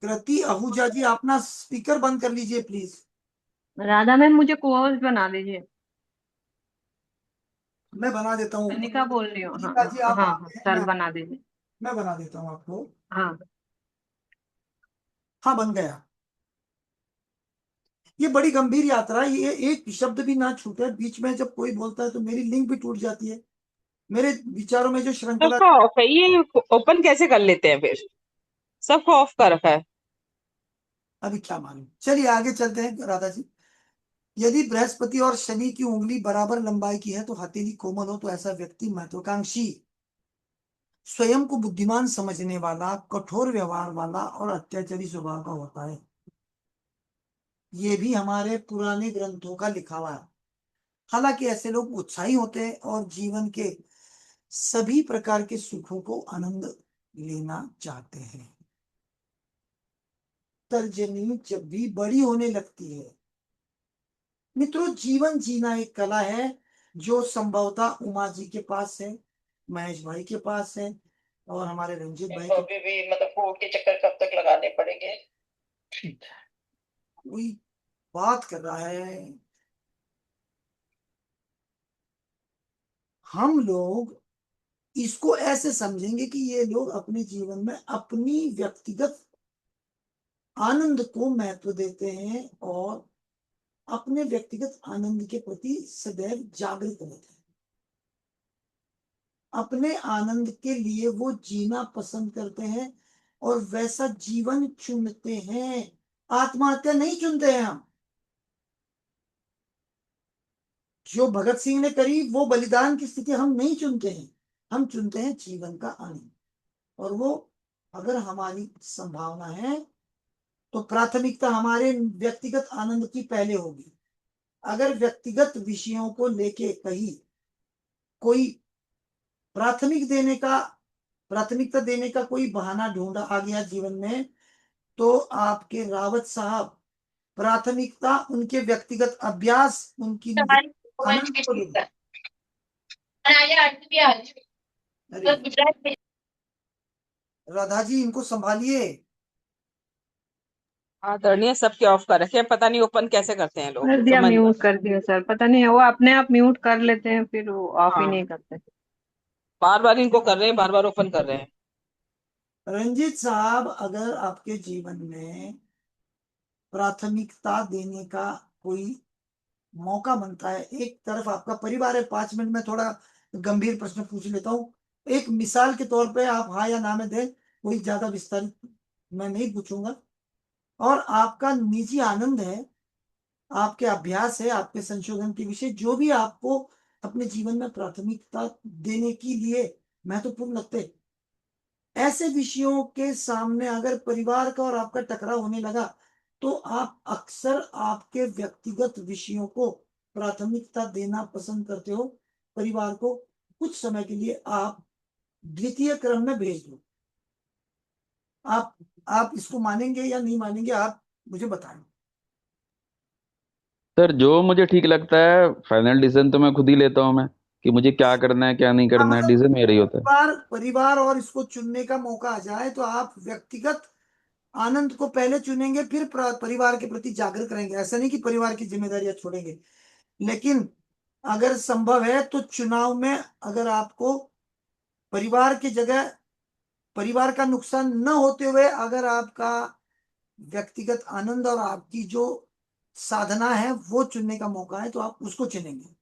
कृति आहूजा जी, अपना स्पीकर बंद कर लीजिए प्लीज। राधा मैम मुझे को-होस्ट बना दीजिए। मैं बना देता हूँ। कनिका बोल रही हूँ। हाँ गीता जी आप हाँ आगे हैं, चल बना दीजिए। मैं बना देता हूँ आपको। हाँ हाँ बन गया। ये बड़ी गंभीर यात्रा है, ये एक शब्द भी ना छूटे बीच में, जब कोई बोलता है तो मेरी लिंक भी टूट जाती है, मेरे विचारों में जो श्रृंखला। सबका ऑफ है, ये ओपन कैसे कर लेते हैं फिर? सबको ऑफ कर रखा है। अभी क्या मालूम, चलिए आगे चलते हैं राधा जी। यदि बृहस्पति और शनि की उंगली बराबर लंबाई की है तो हथेली कोमल हो तो ऐसा व्यक्ति महत्वाकांक्षी, स्वयं को बुद्धिमान समझने वाला, कठोर व्यवहार वाला और अत्याचारी स्वभाव का होता है। ये भी हमारे पुराने ग्रंथों का लिखा हुआ है। हालांकि ऐसे लोग उत्साही होते हैं और जीवन के सभी प्रकार के सुखों को आनंद लेना चाहते हैं। तर्जनी जब भी बड़ी होने लगती है, मित्रों जीवन जीना एक कला है जो संभवतः उमा जी के पास है, महेश भाई के पास है, और हमारे रंजीत भाई के अभी भी मतलब कोर्ट के चक्कर कब तक लगाने पड़ेंगे? कोई बात कर रहा है। हम लोग इसको ऐसे समझेंगे कि ये लोग अपने जीवन में अपनी व्यक्तिगत आनंद को महत्व देते हैं और अपने व्यक्तिगत आनंद के प्रति सदैव जागृत रहते हैं। अपने आनंद के लिए वो जीना पसंद करते हैं और वैसा जीवन चुनते हैं। आत्महत्या नहीं चुनते हैं हम। जो भगत सिंह ने करी वो बलिदान की स्थिति हम नहीं चुनते हैं, हम चुनते हैं जीवन का आनंद। और वो अगर हमारी संभावना है तो प्राथमिकता हमारे व्यक्तिगत आनंद की पहले होगी। अगर व्यक्तिगत विषयों को लेके कहीं कोई प्राथमिकता देने का कोई बहाना ढूंढा आ गया जीवन में, तो आपके रावत साहब प्राथमिकता उनके व्यक्तिगत अभ्यास, उनकी आनंद को देंगे। अरे राधा जी इनको संभालिए। आदरणीय सबके ऑफ कर रखे हैं, पता नहीं ओपन कैसे करते हैं लोग, कर दिया, समझ नहीं म्यूट कर दिया सर। पता नहीं वो अपने आप म्यूट कर लेते हैं फिर वो ऑफ ही हाँ नहीं करते। बार बार इनको कर रहे हैं, बार बार ओपन कर रहे हैं। रंजीत साहब अगर आपके जीवन में प्राथमिकता देने का कोई मौका बनता है, एक तरफ आपका परिवार है, 5 मिनट में थोड़ा गंभीर प्रश्न पूछ लेता हूँ, एक मिसाल के तौर पे आप हाँ या ना में दें, कोई ज्यादा विस्तारित मैं नहीं पूछूंगा, और आपका निजी आनंद है, आपके अभ्यास है, आपके संशोधन के विषय जो भी आपको अपने जीवन में प्राथमिकता देने के लिए महत्वपूर्ण लगते हैं, ऐसे विषयों के सामने अगर परिवार का और आपका टकराव होने लगा तो आप अक्सर आपके व्यक्तिगत विषयों को प्राथमिकता देना पसंद करते हो। परिवार को कुछ समय के लिए आप द्वितीय क्रम में भेज दो। आप इसको मानेंगे या नहीं मानेंगे, आप मुझे बताएं। सर जो मुझे ठीक लगता है फाइनल डिसीजन तो मैं खुद ही लेता हूँ, मैं कि मुझे क्या करना है क्या नहीं करना है, मतलब डिसीजन मेरा ही होता है। परिवार और इसको चुनने का मौका आ जाए तो आप व्यक्तिगत आनंद को पहले चुनेंगे, फिर परिवार के प्रति जागरूक रहेंगे। ऐसा नहीं कि परिवार की जिम्मेदारियां छोड़ेंगे, लेकिन अगर संभव है तो चुनाव में अगर आपको परिवार की जगह परिवार का नुकसान न होते हुए अगर आपका व्यक्तिगत आनंद और आपकी जो साधना है वो चुनने का मौका है तो आप उसको चुनेंगे।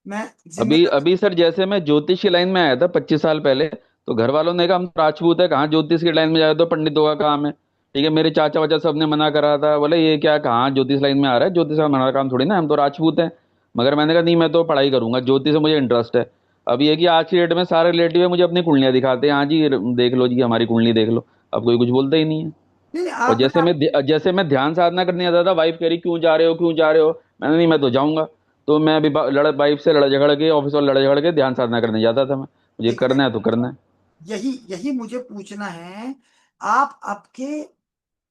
मैं अभी जिम्मेदार अभी सर जैसे मैं ज्योतिष की लाइन में आया था 25 साल पहले, तो घर वालों ने कहा हम तो राजपूत है, कहाँ ज्योतिष की लाइन में जाए, तो पंडितों का काम है। ठीक है, मेरे चाचा वाचा सबने मना करा था, बोले ये क्या, कहाँ ज्योतिष लाइन में आ रहा है, ज्योतिष का हमारा काम थोड़ी ना, हम तो राजपूत हैं। मगर मैंने कहा नहीं, मैं तो पढ़ाई करूंगा, ज्योतिष से मुझे इंटरेस्ट है। अब ये कि आज की डेट में सारे रिलेटिव है मुझे अपनी कुंडलियां दिखाते हैं, हाँ जी देख लो जी हमारी कुंडली देख लो, अब कोई कुछ बोलता ही नहीं है। नहीं नहीं, और जैसे मैं ध्यान साधना करने आता था, वाइफ कह रही क्यों जा रहे हो क्यों जा रहे हो, मैंने नहीं मैं तो जाऊंगा। तो मैं अभी वाइफ से लड़ झगड़ के, ऑफिस वाले लड़ झगड़ के ध्यान साधना करने जाता था मैं, मुझे करना है तो करना है। यही यही मुझे पूछना है। आप आपके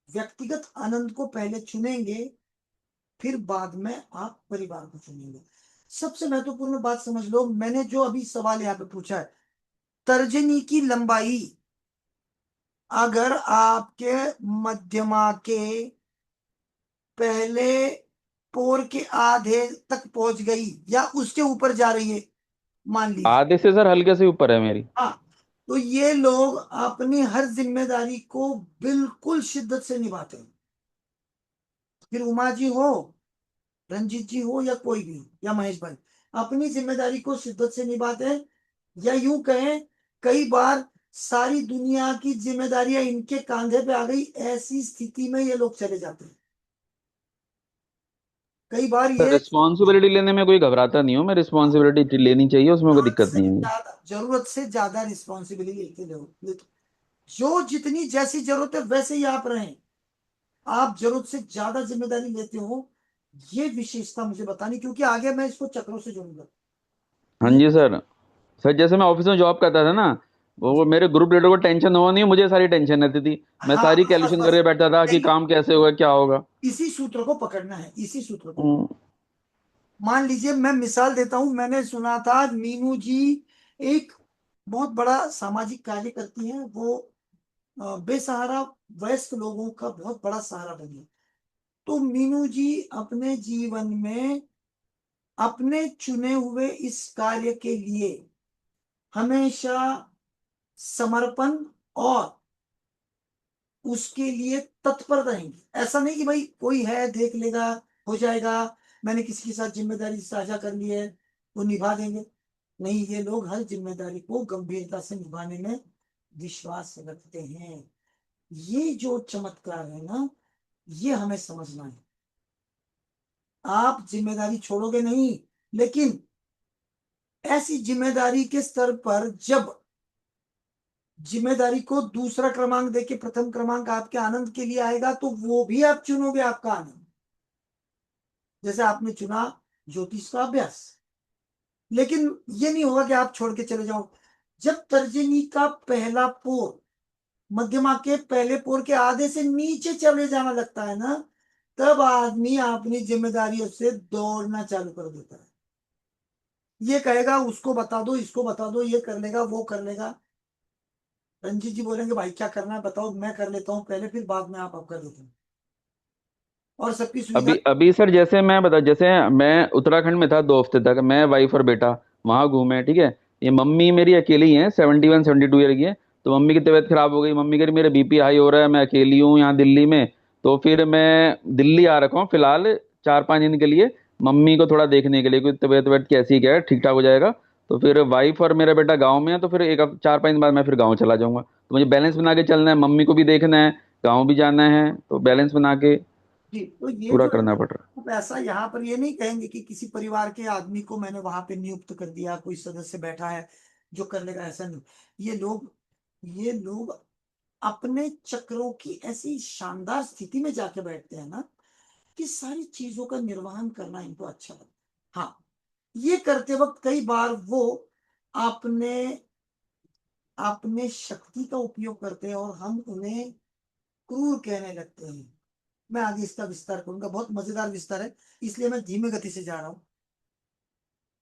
व्यक्तिगत आनंद को पहले चुनेंगे, फिर बाद में आप परिवार को चुनेंगे। सबसे महत्वपूर्ण बात समझ लो, मैंने जो अभी सवाल यहाँ पे पूछा है, तर्जनी की लंबाई अगर आपके मध्यमा के पहले पोर के आधे तक पहुंच गई या उसके ऊपर जा रही है, मान लीजिए, आधे से सर हल्के से ऊपर है मेरी। हाँ, तो ये लोग अपनी हर जिम्मेदारी को बिल्कुल शिद्दत से निभाते हैं। फिर उमा जी हो, रंजीत जी हो, या कोई भी, या महेश भाई, अपनी जिम्मेदारी को शिद्दत से निभाते हैं। या यूं कहें, कई बार सारी दुनिया की जिम्मेदारियां इनके कांधे पे आ गई, ऐसी स्थिति में ये लोग चले जाते हैं। कई बार सर ये रिस्पॉन्सिबिलिटी लेने में कोई घबराता नहीं हो, मैं रिस्पॉन्सिबिलिटी लेनी चाहिए, उसमें कोई दिक्कत नहीं है। जरूरत से ज्यादा रिस्पॉन्सिबिलिटी लेते रहो। जो जितनी जैसी जरूरत है वैसे ही आप रहें। आप जरूरत से ज्यादा जिम्मेदारी लेते हो, ये विशेषता मुझे बतानी, क्योंकि आगे मैं इसको चक्रों से जोड़ूंगा। हाँ जी सर। सर जैसे मैं ऑफिस में जॉब करता था ना, वो मेरे ग्रुप लीडर को टेंशन हुआ नहीं, मुझे सारी टेंशन रहती थी। मैं हाँ, सारी बस कैलकुलेशन बस, करके बैठा था कि यही, काम कैसे होगा क्या होगा। इसी सूत्र को पकड़ना है, इसी सूत्र को। हम्म। मान लीजिए, मैं मिसाल देता हूं, मैंने सुना था मीनू जी एक बहुत बड़ा सामाजिक कार्य करती हैं। वो बेसहारा वयस्क लोगों का बहुत बड़ा सहारा बनी है। तो मीनू जी अपने जीवन में अपने चुने हुए इस कार्य के लिए हमेशा समर्पण और उसके लिए तत्पर रहेंगे। ऐसा नहीं कि भाई कोई है देख लेगा, हो जाएगा, मैंने किसी के साथ जिम्मेदारी साझा कर ली है, वो निभा देंगे। नहीं, ये लोग हर जिम्मेदारी को गंभीरता से निभाने में विश्वास रखते हैं। ये जो चमत्कार है ना, ये हमें समझना है। आप जिम्मेदारी छोड़ोगे नहीं, लेकिन ऐसी जिम्मेदारी के स्तर पर जब जिम्मेदारी को दूसरा क्रमांक देके प्रथम क्रमांक आपके आनंद के लिए आएगा, तो वो भी आप चुनोगे आपका आनंद। जैसे आपने चुना ज्योतिष का अभ्यास, लेकिन ये नहीं होगा कि आप छोड़ के चले जाओ। जब तर्जनी का पहला पोर मध्यमा के पहले पोर के आधे से नीचे चले जाना लगता है ना, तब आदमी अपनी जिम्मेदारियों से दौड़ना चालू कर देता है। ये कहेगा उसको बता दो, इसको बता दो, ये कर लेगा वो कर लेगा। रंजीत जी बोलेंगे भाई क्या करना है बताओ, मैं कर लेता हूँ पहले, फिर बाद में आप कर देते हैं। और सबकी सुविधा। अभी अभी सर जैसे मैं उत्तराखंड में था 2 हफ्ते तक, मैं वाइफ और बेटा वहां घूमे। ठीक है, ये मम्मी मेरी अकेली है, 71-72 ईयर की है। तो मम्मी की तबीयत खराब हो गई, मम्मी कह रही मेरा बीपी हाई हो रहा है, मैं अकेली हूँ यहाँ दिल्ली में। तो फिर मैं दिल्ली आ रखा हूँ फिलहाल 4-5 दिन के लिए, मम्मी को थोड़ा देखने के लिए, क्योंकि तबीयत कैसी क्या है, ठीक ठाक हो जाएगा। तो फिर वाइफ और मेरा बेटा गाँव में है, तो फिर 4-5 दिन बाद मैं फिर गाँव चला जाऊंगा। तो मुझे बैलेंस बना के चलना है, मम्मी को भी देखना है, गाँव भी जाना है, तो बैलेंस बना के जी, तो ये पूरा जो है करना ना, पड़ रहा है। आप ऐसा यहाँ पर ये नहीं कहेंगे कि किसी परिवार के आदमी को मैंने वहां पे नियुक्त कर दिया, कोई सदस्य बैठा है जो कर लेगा, ऐसा नहीं। ये लोग अपने चक्रों की ऐसी शानदार स्थिति में जाके बैठते हैं ना, कि सारी चीजों का निर्वहन करना इनको अच्छा लगता है। हाँ, ये करते वक्त कई बार वो अपने अपने शक्ति का उपयोग करते हैं और हम उन्हें क्रूर कहने लगते हैं। मैं आगे इसका विस्तार करूंगा, बहुत मजेदार विस्तार है, इसलिए मैं धीमे गति से जा रहा हूं।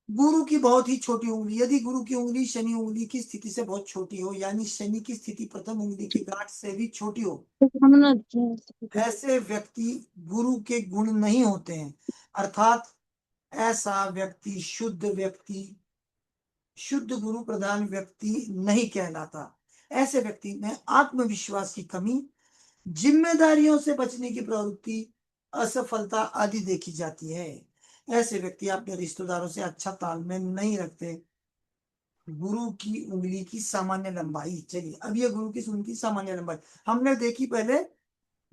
गुरु की बहुत ही छोटी उंगली, यदि गुरु की उंगली शनि उंगली की स्थिति से बहुत छोटी हो, यानी शनि की स्थिति प्रथम उंगली की गांठ से भी छोटी हो, ऐसे व्यक्ति गुरु के गुण नहीं होते हैं। अर्थात ऐसा व्यक्ति शुद्ध गुरु प्रधान व्यक्ति नहीं कहलाता। ऐसे व्यक्ति में आत्मविश्वास की कमी, जिम्मेदारियों से बचने की प्रवृत्ति, असफलता आदि देखी जाती है। ऐसे व्यक्ति अपने रिश्तेदारों से अच्छा तालमेल नहीं रखते। गुरु की उंगली की सामान्य लंबाई। चलिए अब ये गुरु की उंगली की सामान्य लंबाई हमने देखी, पहले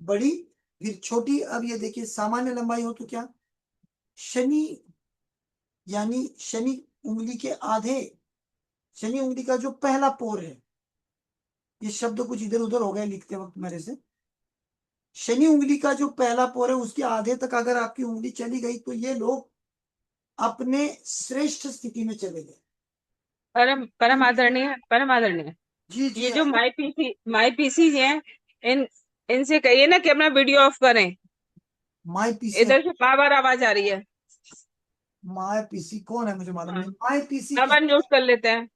बड़ी फिर छोटी, अब ये देखिए सामान्य लंबाई हो तो क्या, शनि यानी शनि उंगली के आधे, शनि उंगली का जो पहला पोर है, ये शब्द कुछ इधर उधर हो गया लिखते वक्त मेरे से, शनि उंगली का जो पहला पोर है उसके आधे तक अगर आपकी उंगली चली गई तो ये लोग अपने श्रेष्ठ स्थिति में चले गए। परम आदरणीय जी ये जी जो माई पीसी हैं, इनसे कहिए ना कि अपना वीडियो ऑफ करें। माई पीसी, इधर से बार आवाज आ रही है। माई पीसी कौन है मुझे मालूम हाँ, नहीं। माई पीसी अब म्यूट कर लेते हैं।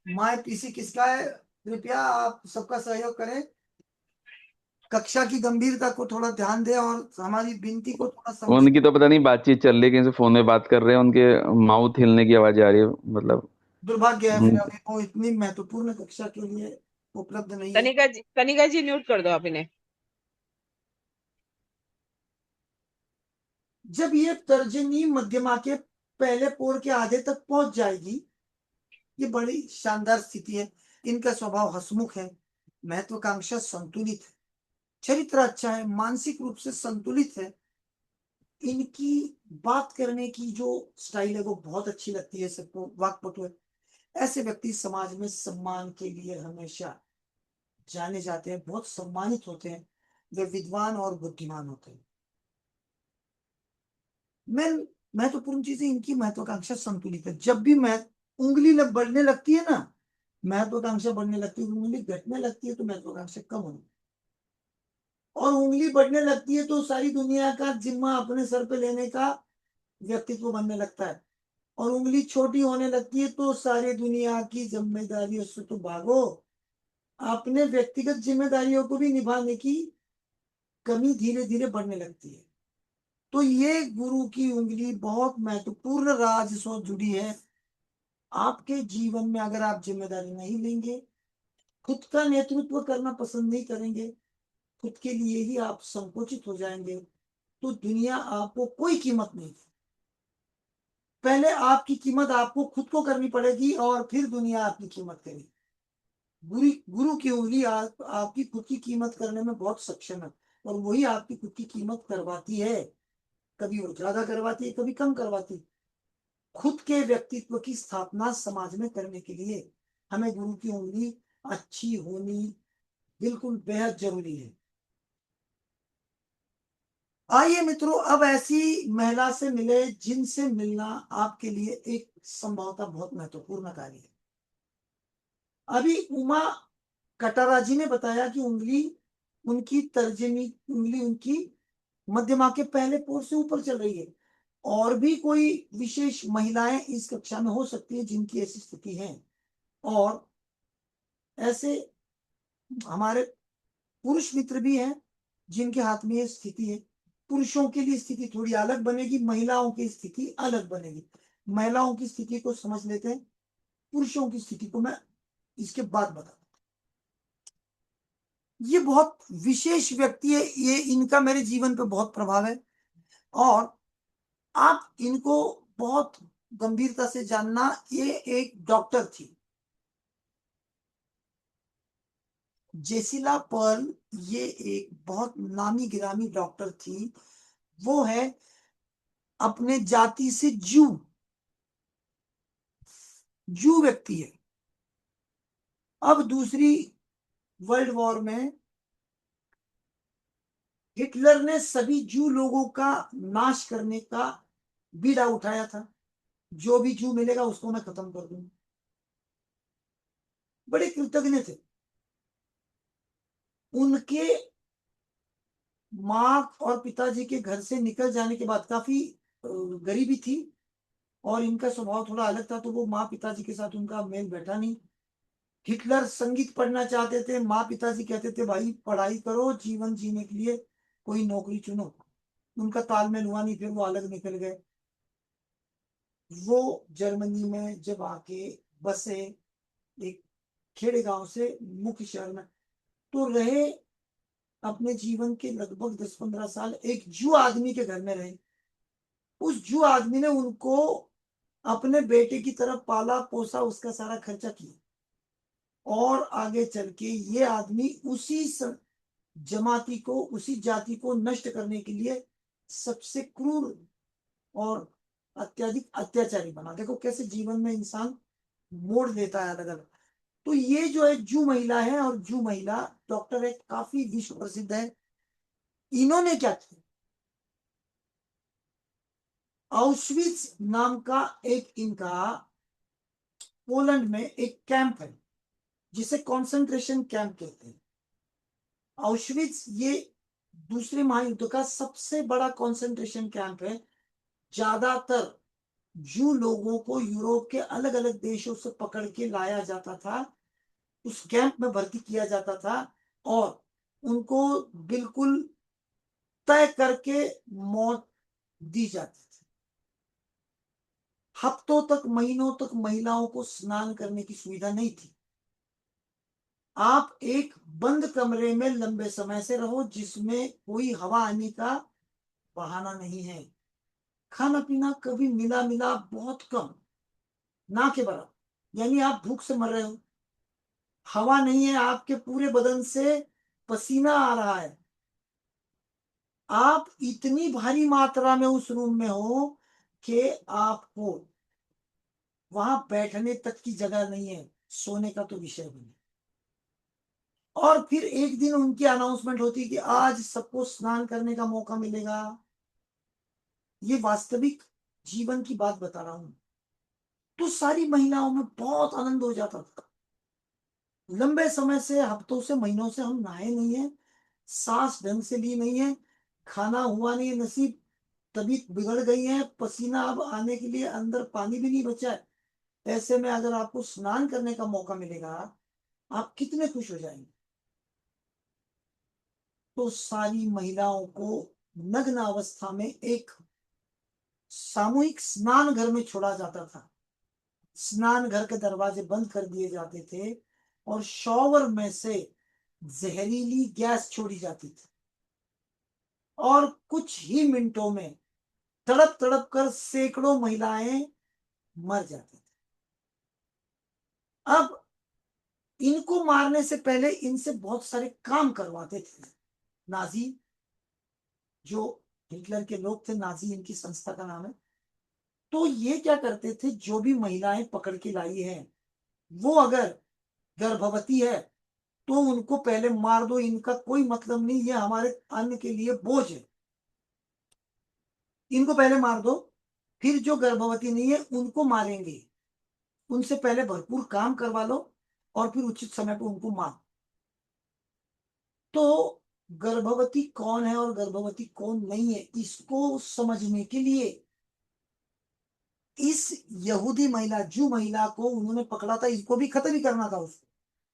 माई पीसी किसका है? कृपया आप सबका सहयोग करें, कक्षा की गंभीरता को थोड़ा ध्यान दें और हमारी विनती को थोड़ा समझ। उनकी तो पता नहीं बातचीत चल रही है, कहीं से फोन में बात कर रहे हैं, उनके माउथ हिलने की आवाज आ रही है, मतलब दुर्भाग्य है फिर अभी वो इतनी महत्वपूर्ण कक्षा के लिए उपलब्ध नहीं है। कनिका जी म्यूट कर दो आप इन्हें। जब ये तर्जनी मध्यमा के पहले पोर के आधे तक पहुंच जाएगी, ये बड़ी शानदार स्थिति है। इनका स्वभाव हंसमुख है, महत्वाकांक्षा संतुलित है, चरित्र अच्छा है, मानसिक रूप से संतुलित है। इनकी बात करने की जो स्टाइल है वो बहुत अच्छी लगती है सबको, वाक्पटु है। ऐसे व्यक्ति समाज में सम्मान के लिए हमेशा जाने जाते हैं, बहुत सम्मानित होते हैं, वे विद्वान और बुद्धिमान होते हैं। मैं महत्वपूर्ण चीजें इनकी महत्वाकांक्षा संतुलित है। जब भी मैं उंगली बढ़ने लगती है ना, महत्वाकांक्षा बढ़ने लगती है, उंगली घटने लगती है तो महत्वाकांक्षा कम होती है। और उंगली बढ़ने लगती है तो सारी दुनिया का जिम्मा अपने सर पे लेने का व्यक्तित्व बनने लगता है। और उंगली छोटी होने लगती है तो सारी दुनिया की जिम्मेदारियों से तो भागो, अपने व्यक्तिगत जिम्मेदारियों को भी निभाने की कमी धीरे धीरे बढ़ने लगती है। तो ये गुरु की उंगली बहुत महत्वपूर्ण राज से जुड़ी है। आपके जीवन में अगर आप जिम्मेदारी नहीं लेंगे, खुद का नेतृत्व करना पसंद नहीं करेंगे, खुद के लिए ही आप संकुचित हो जाएंगे, तो दुनिया आपको कोई कीमत नहीं देगी। पहले आपकी कीमत आपको खुद को करनी पड़ेगी और फिर दुनिया आपकी कीमत करेगी। गुरु की उंगली आपकी खुद की कीमत करने में बहुत सक्षम है और वही आपकी खुद की कीमत करवाती है। कभी वो ज्यादा करवाती है, कभी कम करवाती है। खुद के व्यक्तित्व की स्थापना समाज में करने के लिए हमें गुरु की उंगली अच्छी होनी बिल्कुल बेहद जरूरी है। आइए मित्रों, अब ऐसी महिला से मिले जिनसे मिलना आपके लिए एक संभवतः बहुत महत्वपूर्ण कार्य है। अभी उमा कटारा जी ने बताया कि उंगली उनकी तर्जनी उंगली उनकी मध्यमा के पहले पोर से ऊपर चल रही है। और भी कोई विशेष महिलाएं इस कक्षा में हो सकती है जिनकी ऐसी स्थिति है, और ऐसे हमारे पुरुष मित्र भी हैं जिनके हाथ में ये स्थिति है। पुरुषों के लिए स्थिति थोड़ी अलग बनेगी, महिलाओं की स्थिति अलग बनेगी। महिलाओं की स्थिति को समझ लेते हैं, पुरुषों की स्थिति को मैं इसके बाद बताता हूं। ये बहुत विशेष व्यक्ति है, ये इनका मेरे जीवन पे बहुत प्रभाव है और आप इनको बहुत गंभीरता से जानना। ये एक डॉक्टर थी, जेसिला पर्ल। ये एक बहुत नामी गिरामी डॉक्टर थी। वो है अपने जाति से जू व्यक्ति है। अब दूसरी वर्ल्ड वॉर में हिटलर ने सभी जू लोगों का नाश करने का बीड़ा उठाया था। जो भी जू मिलेगा उसको मैं खत्म कर दूंगा। बड़े कृतज्ञ थे। उनके माँ और पिताजी के घर से निकल जाने के बाद काफी गरीबी थी और इनका स्वभाव थोड़ा अलग था, तो वो माँ पिताजी के साथ उनका मेल बैठा नहीं। हिटलर संगीत पढ़ना चाहते थे, माँ पिताजी कहते थे भाई पढ़ाई करो, जीवन जीने के लिए कोई नौकरी चुनो। उनका तालमेल हुआ नहीं, फिर वो अलग निकल गए। वो जर्मनी में जब आके बसे एक खेड़े गांव से मुख्य शहर में, तो रहे अपने जीवन के लगभग 10-15 साल एक जू आदमी के घर में रहे। उस जू आदमी ने उनको अपने बेटे की तरफ पाला पोसा, उसका सारा खर्चा किया, और आगे चल के ये आदमी उसी जमाती को, उसी जाति को नष्ट करने के लिए सबसे क्रूर और अत्यधिक अत्याचारी बना। देखो कैसे जीवन में इंसान मोड़ लेता है अलग अलग। तो ये जो है जू महिला है, और जू महिला डॉक्टर है, काफी विश्व प्रसिद्ध है। इन्होंने क्या किया, आउशविट्ज नाम का एक इनका पोलैंड में एक कैंप है, जिसे कॉन्सेंट्रेशन कैंप कहते हैं। आउशविट्ज ये दूसरे महायुद्ध का सबसे बड़ा कॉन्सेंट्रेशन कैंप है। ज्यादातर जू लोगों को यूरोप के अलग अलग देशों से पकड़ के लाया जाता था, उस कैंप में भर्ती किया जाता था, और उनको बिल्कुल तय करके मौत दी जाती थी। हफ्तों तक, महीनों तक महिलाओं को स्नान करने की सुविधा नहीं थी। आप एक बंद कमरे में लंबे समय से रहो, जिसमें कोई हवा आने का बहाना नहीं है। खाना पीना कभी मिला मिला बहुत कम, ना के बराबर, यानी आप भूख से मर रहे हो। हवा नहीं है, आपके पूरे बदन से पसीना आ रहा है। आप इतनी भारी मात्रा में उस रूम में हो कि आपको वहां बैठने तक की जगह नहीं है, सोने का तो विषय भी नहीं। और फिर एक दिन उनकी अनाउंसमेंट होती कि आज सबको स्नान करने का मौका मिलेगा। ये वास्तविक जीवन की बात बता रहा हूं। तो सारी महिलाओं में बहुत आनंद हो जाता था। लंबे समय से, हफ्तों से, महीनों से हम नहाए नहीं है, सांस ढंग से ली नहीं है, खाना हुआ नहीं है नसीब, तबीयत बिगड़ गई है, पसीना अब आने के लिए अंदर पानी भी नहीं बचा है। ऐसे में अगर आपको स्नान करने का मौका मिलेगा, आप कितने खुश हो जाएंगे। तो सारी महिलाओं को नग्न अवस्था में एक सामूहिक स्नान घर में छोड़ा जाता था। स्नान घर के दरवाजे बंद कर दिए जाते थे, और शॉवर में से जहरीली गैस छोड़ी जाती थी, और कुछ ही मिनटों में तड़प तड़प कर सैकड़ों महिलाएं मर जाती थी। अब इनको मारने से पहले इनसे बहुत सारे काम करवाते थे नाजी, जो हिटलर के लोग थे। नाजी इनकी संस्था का नाम है। तो ये क्या करते थे, जो भी महिलाएं पकड़ के लाई है, वो अगर गर्भवती है तो उनको पहले मार दो, इनका कोई मतलब नहीं, ये हमारे अन्न के लिए बोझ है, इनको पहले मार दो। फिर जो गर्भवती नहीं है उनको मारेंगे, उनसे पहले भरपूर काम करवा लो, और फिर उचित समय पर उनको मार। तो गर्भवती कौन है और गर्भवती कौन नहीं है, इसको समझने के लिए इस यहूदी महिला, जू महिला को उन्होंने पकड़ा था, इसको भी खत्म ही करना था उसको।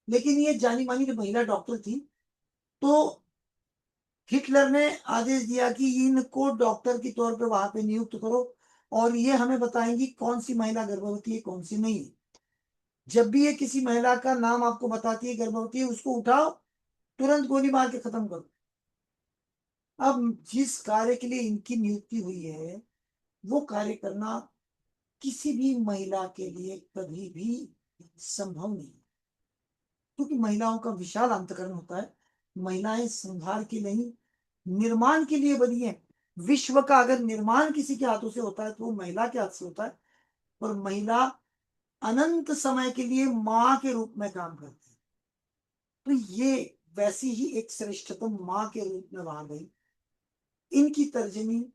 लेकिन ये जानी मानी जो महिला डॉक्टर थी, तो हिटलर ने आदेश दिया कि इनको डॉक्टर के तौर पे वहां पे नियुक्त करो, और ये हमें बताएंगी कौन सी महिला गर्भवती है, कौन सी नहीं है। जब भी ये किसी महिला का नाम आपको बताती है गर्भवती है, उसको उठाओ, तुरंत गोली मार के खत्म करो। अब जिस कार्य के लिए इनकी नियुक्ति हुई है, वो कार्य करना किसी भी महिला के लिए कभी भी संभव नहीं, क्योंकि महिलाओं का विशाल अंतकरण होता है। महिलाएं संहार के नहीं, निर्माण के लिए बनी है। विश्व का अगर निर्माण किसी के हाथों से होता है तो वो महिला के हाथ से होता है। और महिला अनंत समय के लिए माँ के रूप में काम करती है। तो ये वैसी ही एक श्रेष्ठतम माँ के रूप में वहां गई। इनकी तर्जनी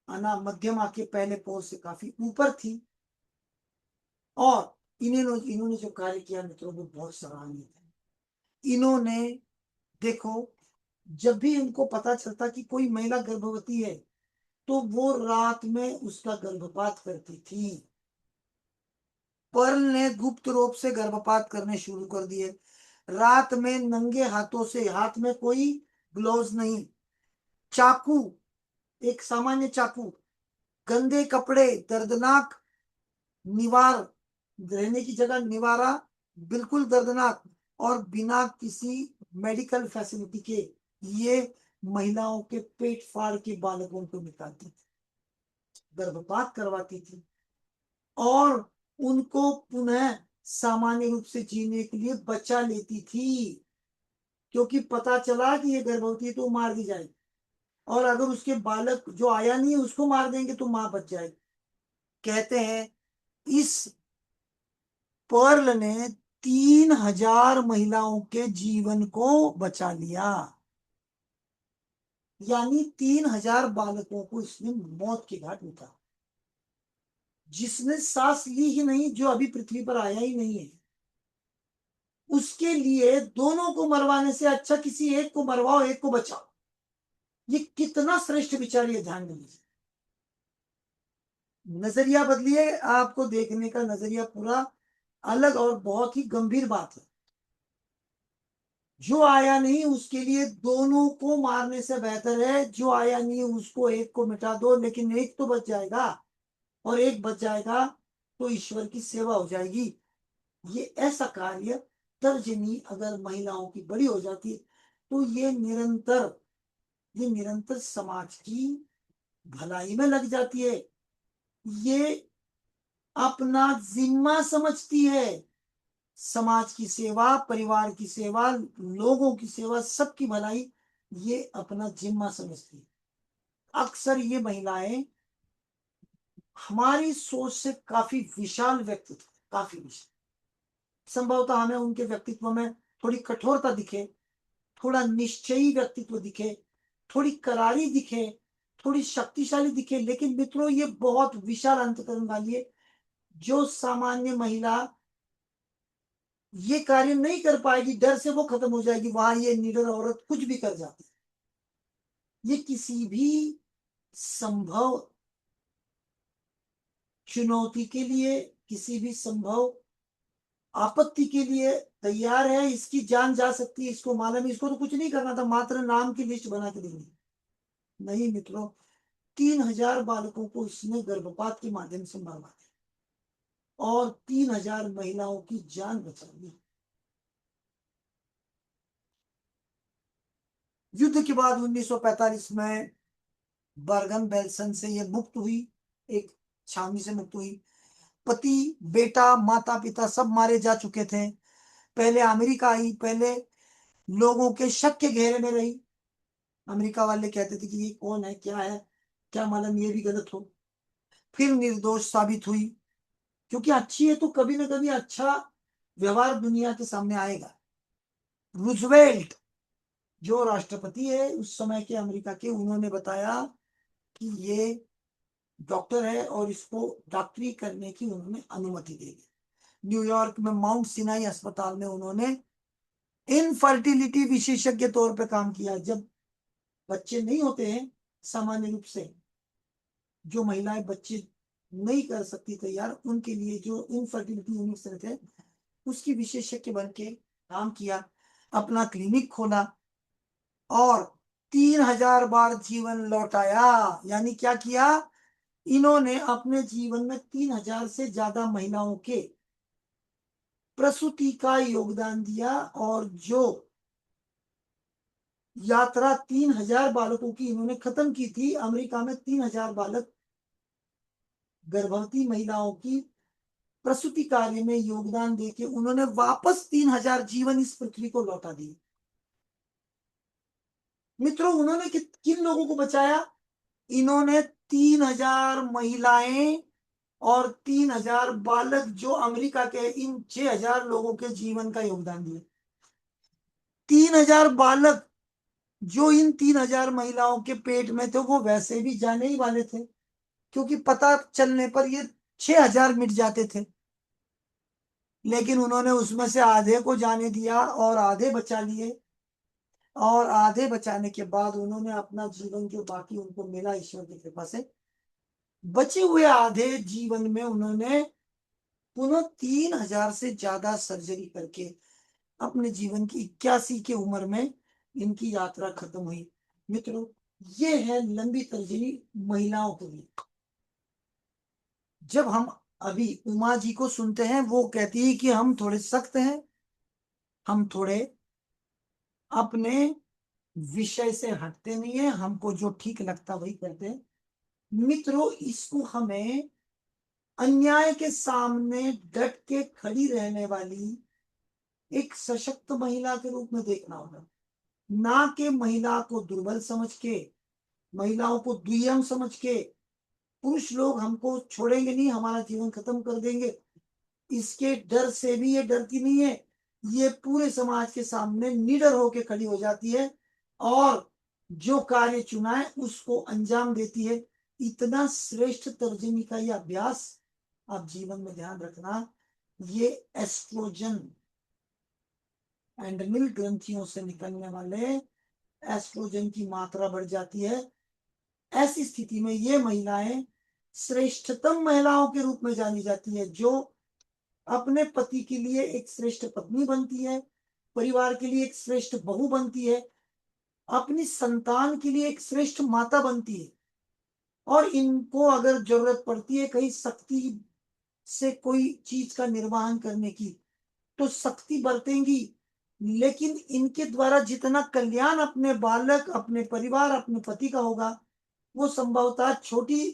मध्यमा के पहले पोर से काफी ऊपर थी, और इन्होंने जो कार्य किया मित्रों, वो बहुत सराहनीय है। इन्होंने, देखो, जब भी इनको पता चलता कि कोई महिला गर्भवती है, तो वो रात में उसका गर्भपात करती थी। पर्ल ने गुप्त रूप से गर्भपात करने शुरू कर दिए। रात में नंगे हाथों से, हाथ में कोई ग्लोव्स नहीं, चाकू, एक सामान्य चाकू, गंदे कपड़े, दर्दनाक निवार, रहने की जगह निवारा, बिल्कुल दर्दनाक, और बिना किसी मेडिकल फैसिलिटी के ये महिलाओं के पेट फाड़ के बालकों को निकालती थी, गर्भपात करवाती थी। और उनको पुनः सामान्य रूप से जीने के लिए बचा लेती थी, क्योंकि पता चला कि ये गर्भवती है तो मार दी जाएगी, और अगर उसके बालक जो आया नहीं है उसको मार देंगे तो मां बच जाएगी। कहते हैं इस पर्ल ने 3000 महिलाओं के जीवन को बचा लिया, यानी 3000 बालकों को इसने मौत के घाट उतारा। जिसने सांस ली ही नहीं, जो अभी पृथ्वी पर आया ही नहीं है, उसके लिए दोनों को मरवाने से अच्छा किसी एक को मरवाओ, एक को बचाओ। ये कितना श्रेष्ठ विचार, ये ध्यान में लीजिए। नजरिया बदलिए, आपको देखने का नजरिया पूरा अलग और बहुत ही गंभीर बात है। जो आया नहीं उसके लिए दोनों को मारने से बेहतर है जो आया नहीं उसको एक को मिटा दो, लेकिन एक तो बच जाएगा, और एक बच जाएगा तो ईश्वर की सेवा हो जाएगी। ये ऐसा कार्य तर्जनी अगर महिलाओं की बड़ी हो जाती है तो ये निरंतर समाज की भलाई में लग जाती है। ये अपना जिम्मा समझती है, समाज की सेवा, परिवार की सेवा, लोगों की सेवा, सबकी भलाई ये अपना जिम्मा समझती है। अक्सर ये महिलाएं हमारी सोच से काफी विशाल व्यक्तित्व, काफी विशाल, संभवतः हमें उनके व्यक्तित्व में थोड़ी कठोरता दिखे, थोड़ा निश्चयी व्यक्तित्व दिखे, थोड़ी करारी दिखे, थोड़ी शक्तिशाली दिखे, लेकिन मित्रों ये बहुत विशाल अंतकरण वाली है। जो सामान्य महिला ये कार्य नहीं कर पाएगी, डर से वो खत्म हो जाएगी, वहां ये निडर औरत कुछ भी कर जाती है। ये किसी भी संभव चुनौती के लिए, किसी भी संभव आपत्ति के लिए तैयार है। इसकी जान जा सकती है, इसको मालूम है, इसको तो कुछ नहीं करना था, मात्र नाम की लिस्ट बना के देंगे। नहीं मित्रों, 3000 बालकों को इसने गर्भपात के माध्यम से मरवा दिया और 3000 महिलाओं की जान बचा ली। युद्ध के बाद 1945 में बर्गन बेल्सन से ये मुक्त हुई, एक छावनी से मुक्त हुई। पति, बेटा, माता पिता सब मारे जा चुके थे। पहले अमेरिका आई, पहले लोगों के शक के घेरे में रही। अमेरिका वाले कहते थे कि ये कौन है, क्या मालूम ये भी गलत हो। फिर निर्दोष साबित हुई, क्योंकि अच्छी है तो कभी ना कभी अच्छा व्यवहार दुनिया के सामने आएगा। रूजवेल्ट जो राष्ट्रपति है उस समय के अमेरिका के, उन्होंने बताया कि ये डॉक्टर है और इसको डॉक्टरी करने की उन्होंने अनुमति दे दी। न्यूयॉर्क में माउंट सिनाई अस्पताल में उन्होंने इनफर्टिलिटी विशेषज्ञ तौर पे काम किया। जब बच्चे नहीं होते हैं सामान्य रूप से, जो महिलाएं बच्चे नहीं कर सकती तैयार, उनके लिए जो इनफर्टिलिटी यूनिट्स रहते हैं उसकी विशेषज्ञ बन के काम किया, अपना क्लिनिक खोला और 3000 बार जीवन लौटाया। यानी क्या किया इन्होंने, अपने जीवन में 3000 से ज्यादा महिलाओं के प्रसूति का योगदान दिया। और जो यात्रा 3000 बालकों की इन्होंने खत्म की थी, अमेरिका में 3000 बालक गर्भवती महिलाओं की प्रसूति कार्य में योगदान देके उन्होंने वापस 3000 जीवन इस पृथ्वी को लौटा दिए। मित्रों, उन्होंने किन लोगों को बचाया? इन्होंने 3000 महिलाएं और 3000 बालक जो अमेरिका के इन 6000 लोगों के जीवन का योगदान दिए। 3000 बालक जो इन 3000 महिलाओं के पेट में थे वो वैसे भी जाने ही वाले थे, क्योंकि पता चलने पर ये 6000 मिट जाते थे, लेकिन उन्होंने उसमें से आधे को जाने दिया और आधे बचा लिए। और आधे बचाने के बाद उन्होंने अपना जीवन जो बाकी उनको मिला ईश्वर की कृपा से, बचे हुए आधे जीवन में उन्होंने पुनः 3000 से ज्यादा सर्जरी करके अपने जीवन की 81 की उम्र में इनकी यात्रा खत्म हुई। मित्रों, ये है लंबी तर्जनी महिलाओं के लिए। जब हम अभी उमा जी को सुनते हैं, वो कहती है कि हम थोड़े सख्त हैं, हम थोड़े अपने विषय से हटते नहीं है, हमको जो ठीक लगता वही करते हैं। मित्रों, इसको हमें अन्याय के सामने डट के खड़ी रहने वाली एक सशक्त महिला के रूप में देखना होगा, ना कि महिला को दुर्बल समझ के, महिलाओं को दुय्यम समझ के, पुरुष लोग हमको छोड़ेंगे नहीं, हमारा जीवन खत्म कर देंगे, इसके डर से भी ये डरती नहीं है। ये पूरे समाज के सामने निडर होके खड़ी हो जाती है और जो कार्य चुना है उसको अंजाम देती है। इतना श्रेष्ठ तर्जनी का ये अभ्यास आप जीवन में ध्यान रखना। ये एस्ट्रोजन एंडोनिल ग्रंथियों से निकलने वाले एस्ट्रोजन की मात्रा बढ़ जाती है। ऐसी स्थिति में ये महिलाएं श्रेष्ठतम महिलाओं के रूप में जानी जाती है, जो अपने पति के लिए एक श्रेष्ठ पत्नी बनती है, परिवार के लिए एक श्रेष्ठ बहू बनती है, अपनी संतान के लिए एक श्रेष्ठ माता बनती है। और इनको अगर जरूरत पड़ती है कहीं शक्ति से कोई चीज का निर्वहन करने की, तो शक्ति बरतेंगी, लेकिन इनके द्वारा जितना कल्याण अपने बालक, अपने परिवार, अपने पति का होगा, वो संभवतः छोटी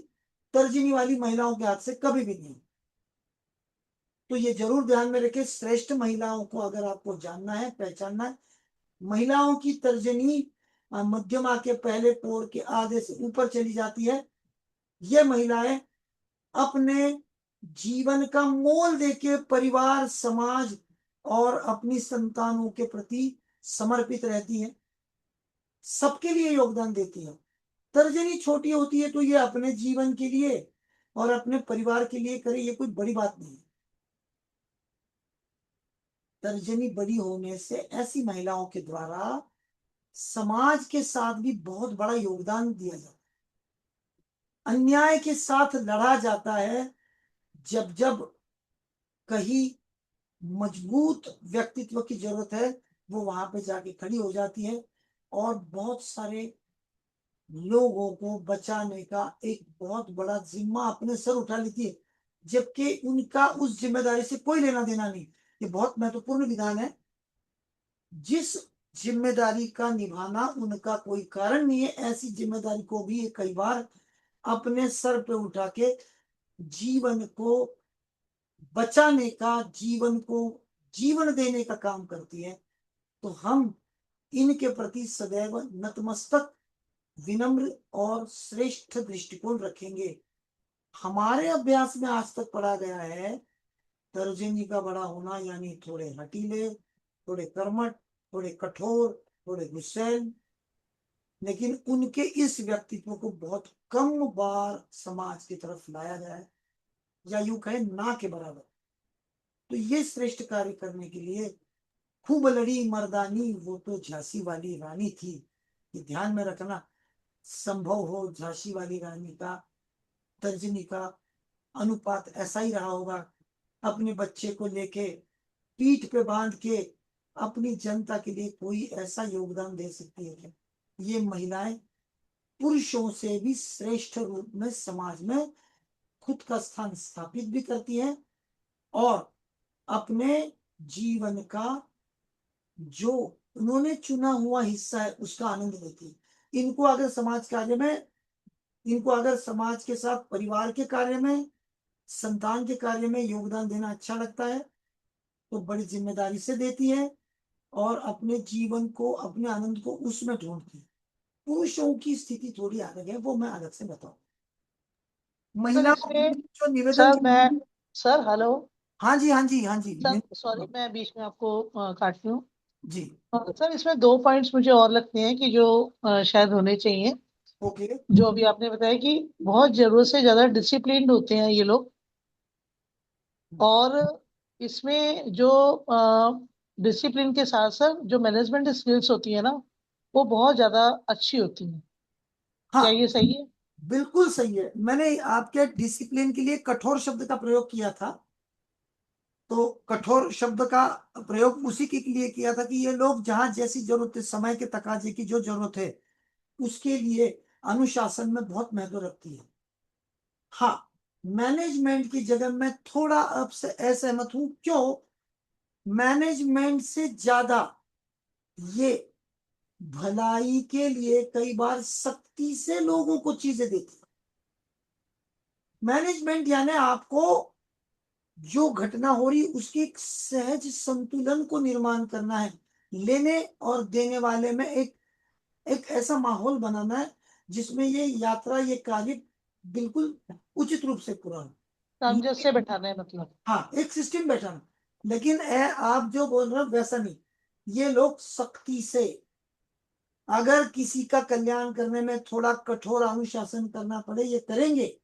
तर्जनी वाली महिलाओं के हाथ से कभी भी नहीं। तो ये जरूर ध्यान में रखें, श्रेष्ठ महिलाओं को अगर आपको जानना है, पहचानना है, महिलाओं की तर्जनी मध्यमा के पहले पोर के आधे से ऊपर चली जाती है। ये महिलाएं अपने जीवन का मोल देके परिवार, समाज और अपनी संतानों के प्रति समर्पित रहती है, सबके लिए योगदान देती है। तर्जनी छोटी होती है तो ये अपने जीवन के लिए और अपने परिवार के लिए करे, ये कोई बड़ी बात नहीं है। तर्जनी बड़ी होने से ऐसी महिलाओं के द्वारा समाज के साथ भी बहुत बड़ा योगदान दिया जाता है। अन्याय के साथ लड़ा जाता है। जब जब कहीं मजबूत व्यक्तित्व की जरूरत है, वो वहां पे जाके खड़ी हो जाती है और बहुत सारे लोगों को बचाने का एक बहुत बड़ा जिम्मा अपने सर उठा लेती है, जबकि उनका उस जिम्मेदारी से कोई लेना देना नहीं। ये बहुत महत्वपूर्ण विधान है। जिस जिम्मेदारी का निभाना उनका कोई कारण नहीं है, ऐसी जिम्मेदारी को भी ये कई बार अपने सर पे उठा के जीवन को बचाने का, जीवन को जीवन देने का काम करती है। तो हम इनके प्रति सदैव नतमस्तक, विनम्र और श्रेष्ठ दृष्टिकोण रखेंगे। हमारे अभ्यास में आज तक पढ़ा गया है तर्जनी का बड़ा होना यानी थोड़े हटीले, थोड़े कर्मठ, थोड़े कठोर, थोड़े गुस्सैल, लेकिन उनके इस व्यक्तित्व को बहुत कम बार समाज की तरफ लाया गया है, या यूं कहे ना के बराबर। तो ये श्रेष्ठ कार्य करने के लिए खूब लड़ी मर्दानी वो तो झांसी वाली रानी थी। ये ध्यान में रखना, संभव हो झांसी वाली रानी का तर्जनी का अनुपात ऐसा ही रहा होगा। अपने बच्चे को लेके पीठ पे बांध के अपनी जनता के लिए कोई ऐसा योगदान दे सकती है। ये महिलाएं पुरुषों से भी श्रेष्ठ रूप में समाज में खुद का स्थान स्थापित भी करती हैं और अपने जीवन का जो उन्होंने चुना हुआ हिस्सा है उसका आनंद लेती है। इनको अगर समाज कार्य में, इनको अगर समाज के साथ परिवार के कार्य में, संतान के कार्य में योगदान देना अच्छा लगता है तो बड़ी जिम्मेदारी से देती है और अपने जीवन को, अपने आनंद को उसमें ढूंढती है। पुरुषों की स्थिति थोड़ी अलग है, वो मैं अलग से बताऊं। सर महिला इसमें जो निवेदन सर हेलो हाँ जी, हाँ जी, हाँ जी, सर, सॉरी मैं बीच में आपको काट रही हूँ जी, सर। इसमें दो पॉइंट्स मुझे और लगते हैं कि जो शायद होने चाहिए। ओके, जो अभी आपने बताया कि बहुत जरूरत से ज्यादा डिसिप्लिन्ड होते हैं ये लोग, और इसमें जो डिसिप्लिन के साथ साथ जो मैनेजमेंट स्किल्स होती है ना, वो बहुत ज्यादा अच्छी होती हैं। क्या हाँ ये सही है? बिल्कुल सही है। मैंने आपके डिसिप्लिन के लिए कठोर शब्द का प्रयोग किया था, तो कठोर शब्द का प्रयोग उसी के लिए किया था कि ये लोग जहां जैसी जरूरत है, समय के तकाजे की जो जरूरत है उसके लिए अनुशासन में बहुत महत्व रखती है। हाँ, मैनेजमेंट की जगह मैं थोड़ा आपसे असहमत हूं। क्यों? मैनेजमेंट से ज्यादा ये भलाई के लिए कई बार सख्ती से लोगों को चीजें देती है। मैनेजमेंट यानी आपको जो घटना हो रही उसकी एक सहज संतुलन को निर्माण करना है, लेने और देने वाले में एक ऐसा माहौल बनाना है जिसमें ये यात्रा, ये कार्य बिल्कुल उचित रूप से पूरा हो। सामंजस्य बैठाना है मतलब। हाँ, एक सिस्टम बैठाना। लेकिन आप जो बोल रहे हो वैसा नहीं, ये लोग सख्ती से, अगर किसी का कल्याण करने में थोड़ा कठोर अनुशासन करना पड़े ये करेंगे,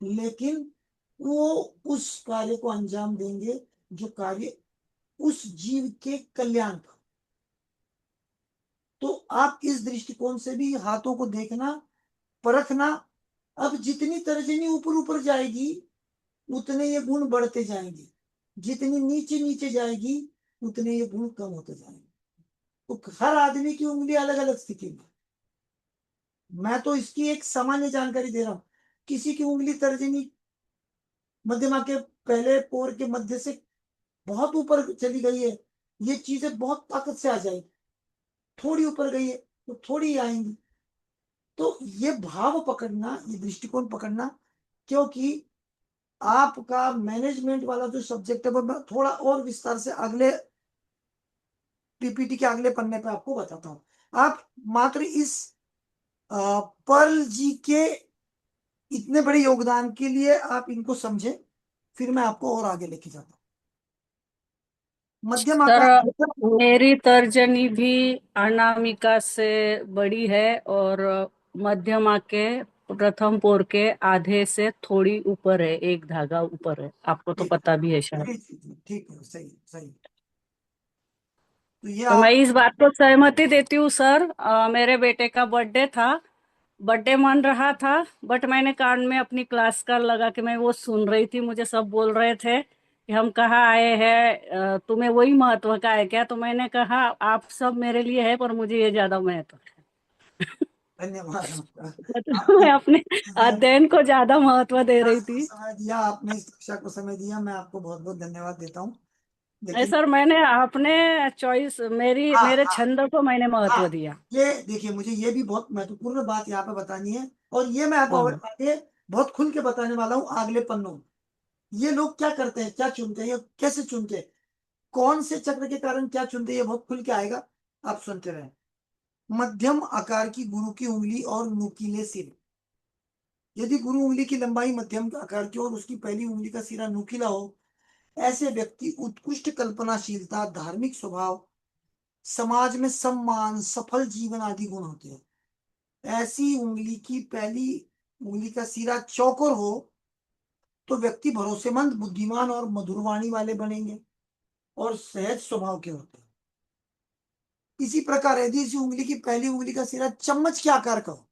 लेकिन वो उस कार्य को अंजाम देंगे जो कार्य उस जीव के कल्याण का। तो आप इस दृष्टिकोण से भी हाथों को देखना, परखना। अब जितनी तर्जनी ऊपर ऊपर जाएगी उतने ये गुण बढ़ते जाएंगे, जितनी नीचे नीचे जाएगी उतने ये गुण कम होते जाएंगे। तो हर आदमी की उंगली अलग अलग स्थिति में। मैं तो इसकी एक सामान्य जानकारी दे रहा हूं। किसी की उंगली तर्जनी मध्यमा के पहले पोर के मध्य से बहुत ऊपर चली गई है, ये चीजें बहुत ताकत से आ जाएगी। थोड़ी ऊपर गई है तो थोड़ी आएंगी। तो ये भाव पकड़ना, ये दृष्टिकोण पकड़ना, क्योंकि आपका मैनेजमेंट वाला जो सब्जेक्ट है वो मैं थोड़ा और विस्तार से अगले पीपीटी के अगले पन्ने पे आपको बताता हूं। आप मात्र इस पर्ल जी के इतने बड़े योगदान के लिए आप इनको समझे, फिर मैं आपको और आगे लेके जाता हूँ। मध्यम सर आकार, मेरी तर्जनी भी अनामिका से बड़ी है और मध्यमा के प्रथम पोर के आधे से थोड़ी ऊपर है, एक धागा ऊपर है, आपको तो पता भी है शायद। ठीक है, सही सही। तो ये तो मैं आप, इस बात को सहमति देती हूँ सर। मेरे बेटे का बर्थडे था, बर्थडे मन रहा था, बट मैंने कान में अपनी क्लास का लगा के मैं वो सुन रही थी। मुझे सब बोल रहे थे कि हम कहाँ आए हैं, तुम्हें वही महत्व का है क्या? तो मैंने कहा आप सब मेरे लिए है पर मुझे ये ज्यादा महत्व है। धन्यवाद आपका। मतलब आपने मैं अपने अध्ययन को ज्यादा महत्व दे रही थी। समय दिया, आपने इस कक्षा को समय दिया, मैं आपको बहुत बहुत धन्यवाद देता हूँ। नहीं लेकिन सर, मैंने अपने चॉइस, हाँ मेरे हाँ छंद को मैंने हाँ, महत्व दिया। ये देखिए, मुझे ये भी बहुत महत्वपूर्ण बात यहाँ पे बतानी है, और ये मैं आपको हाँ आगे बहुत खुल के बताने वाला हूँ अगले पन्नों में। ये लोग क्या करते हैं, क्या चुनते हैं, ये कैसे चुनते हैं, कौन से चक्र के कारण क्या चुनते हैं, ये बहुत खुल के आएगा, आप सुनते रहें। मध्यम आकार की गुरु की उंगली और नुकीले सिर। यदि गुरु उंगली की लंबाई मध्यम आकार की और उसकी पहली उंगली का सिरा नुकीला हो, ऐसे व्यक्ति उत्कृष्ट कल्पनाशीलता, धार्मिक स्वभाव, समाज में सम्मान, सफल जीवन आदि गुण होते हैं। ऐसी उंगली की पहली उंगली का सिरा चौकोर हो तो व्यक्ति भरोसेमंद, बुद्धिमान और मधुरवाणी वाले बनेंगे और सहज स्वभाव के होते हैं। इसी प्रकार यदि इसी उंगली की पहली उंगली का सिरा चम्मच के आकार का हो,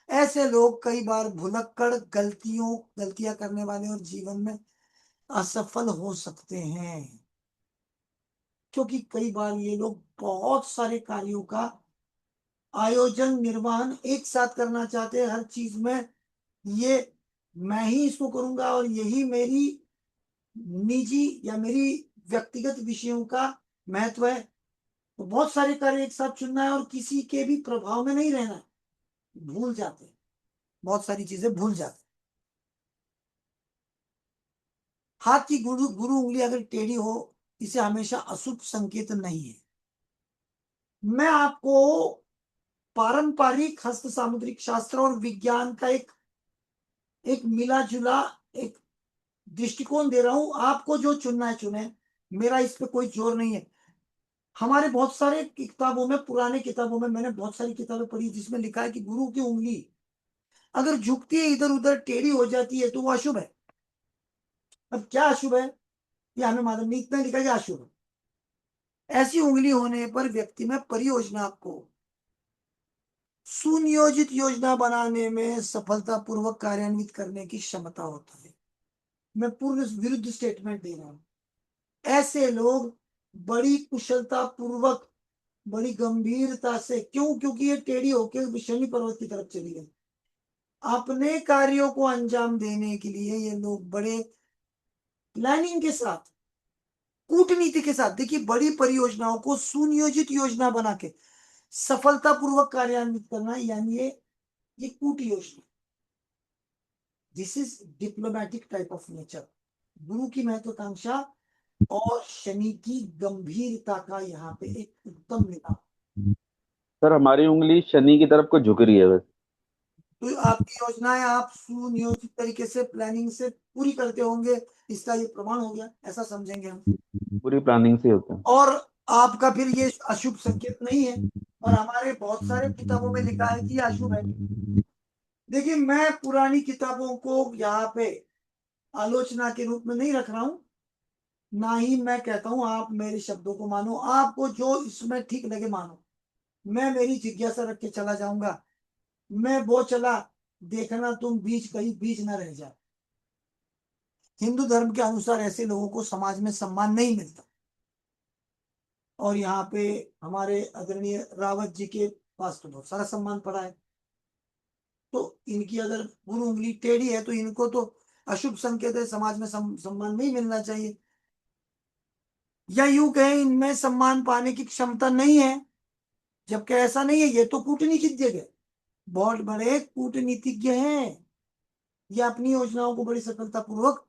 ऐसे लोग कई बार भुलक्कड़, गलतियां करने वाले और जीवन में असफल हो सकते हैं। क्योंकि कई बार ये लोग बहुत सारे कार्यों का आयोजन, निर्वहन एक साथ करना चाहते हैं। हर चीज में ये मैं ही इसको करूंगा और यही मेरी निजी या मेरी व्यक्तिगत विषयों का महत्व है। तो बहुत सारे कार्य एक साथ चुनना है और किसी के भी प्रभाव में नहीं रहना है। भूल जाते हैं, बहुत सारी चीजें भूल जाते हैं। हाथ की गुरु गुरु उंगली अगर टेढ़ी हो, इसे हमेशा अशुभ संकेत नहीं है। मैं आपको पारंपरिक हस्त सामुद्रिक शास्त्र और विज्ञान का एक एक मिला जुला एक दृष्टिकोण दे रहा हूं। आपको जो चुनना है चुने, मेरा इस पे कोई जोर नहीं है। हमारे बहुत सारे किताबों में, पुराने किताबों में, मैंने बहुत सारी किताबें पढ़ी जिसमें लिखा है कि गुरु की उंगली अगर झुकती है, इधर उधर टेढ़ी हो जाती है तो वो अशुभ है। अब क्या अशुभ है ये हमें मालूम नहीं, इतना लिखा कि अशुभ है। ऐसी उंगली होने पर व्यक्ति में परियोजना को सुनियोजित योजना बनाने में सफलता पूर्वक कार्यान्वित करने की क्षमता होता है। मैं पूर्ण विरुद्ध स्टेटमेंट दे रहा हूं। ऐसे लोग बड़ी कुशलता पूर्वक, बड़ी गंभीरता से, क्योंकि ये टेढ़ी होकर शनि पर्वत की तरफ चली गई, अपने कार्यों को अंजाम देने के लिए ये लोग बड़े प्लानिंग के साथ, कूटनीति के साथ, देखिए, बड़ी परियोजनाओं को सुनियोजित योजना बना के सफलतापूर्वक कार्यान्वित करना, यानी ये कूट योजना। This is diplomatic type of nature. गुरु की महत्वाकांक्षा और शनि की गंभीरता का यहाँ पे एक उत्तम मिलाप। सर हमारी उंगली शनि की तरफ को झुक रही है बस। तो आपकी योजनाएं आप सुनियोजित तरीके से प्लानिंग से पूरी करते होंगे, इसका ये प्रमाण हो गया, ऐसा समझेंगे हम। पूरी प्लानिंग से होता है। और आपका फिर ये अशुभ संकेत नहीं है, और हमारे बहुत सारे किताबों में लिखा है कि ये अशुभ है। देखिए, मैं पुरानी किताबों को यहाँ पे आलोचना के रूप में नहीं रख रहा हूं, ना ही मैं कहता हूं आप मेरे शब्दों को मानो, आपको जो इसमें ठीक लगे मानो। मैं मेरी जिज्ञासा रख के चला जाऊंगा। मैं वो चला, देखना तुम बीच कहीं बीच ना रह जाए। हिंदू धर्म के अनुसार ऐसे लोगों को समाज में सम्मान नहीं मिलता, और यहाँ पे हमारे आदरणीय रावत जी के पास तो बहुत सारा सम्मान पड़ा है। तो इनकी अगर गुरु उंगली टेढ़ी है तो इनको तो अशुभ संकेत है, समाज में सम्मान नहीं मिलना चाहिए, या यूं कहें इनमें सम्मान पाने की क्षमता नहीं है। जबकि ऐसा नहीं है, ये तो कूटनीतिज्ञ है, बहुत बड़े कूटनीतिज्ञ हैं। ये अपनी योजनाओं को बड़ी सफलतापूर्वक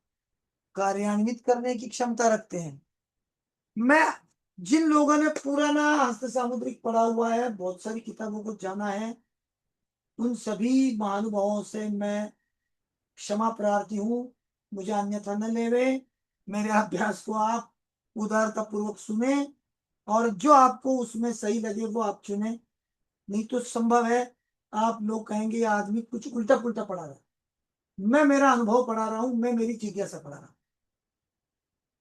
कार्यान्वित करने की क्षमता रखते हैं। मैं जिन लोगों ने पुराना हस्त सामुद्रिक पढ़ा हुआ है, बहुत सारी किताबों को जाना है, उन सभी महानुभावों से मैं क्षमा प्रार्थी हूं, मुझे अन्यथा न लेवे। मेरे अभ्यास को आप उदारता पूर्वक सुने, और जो आपको उसमें सही लगे वो आप चुने। नहीं तो संभव है आप लोग कहेंगे ये आदमी कुछ उल्टा पुल्टा पढ़ा रहा है। मैं मेरा अनुभव पढ़ा रहा हूं, मैं मेरी जिज्ञासा पढ़ा रहा हूं।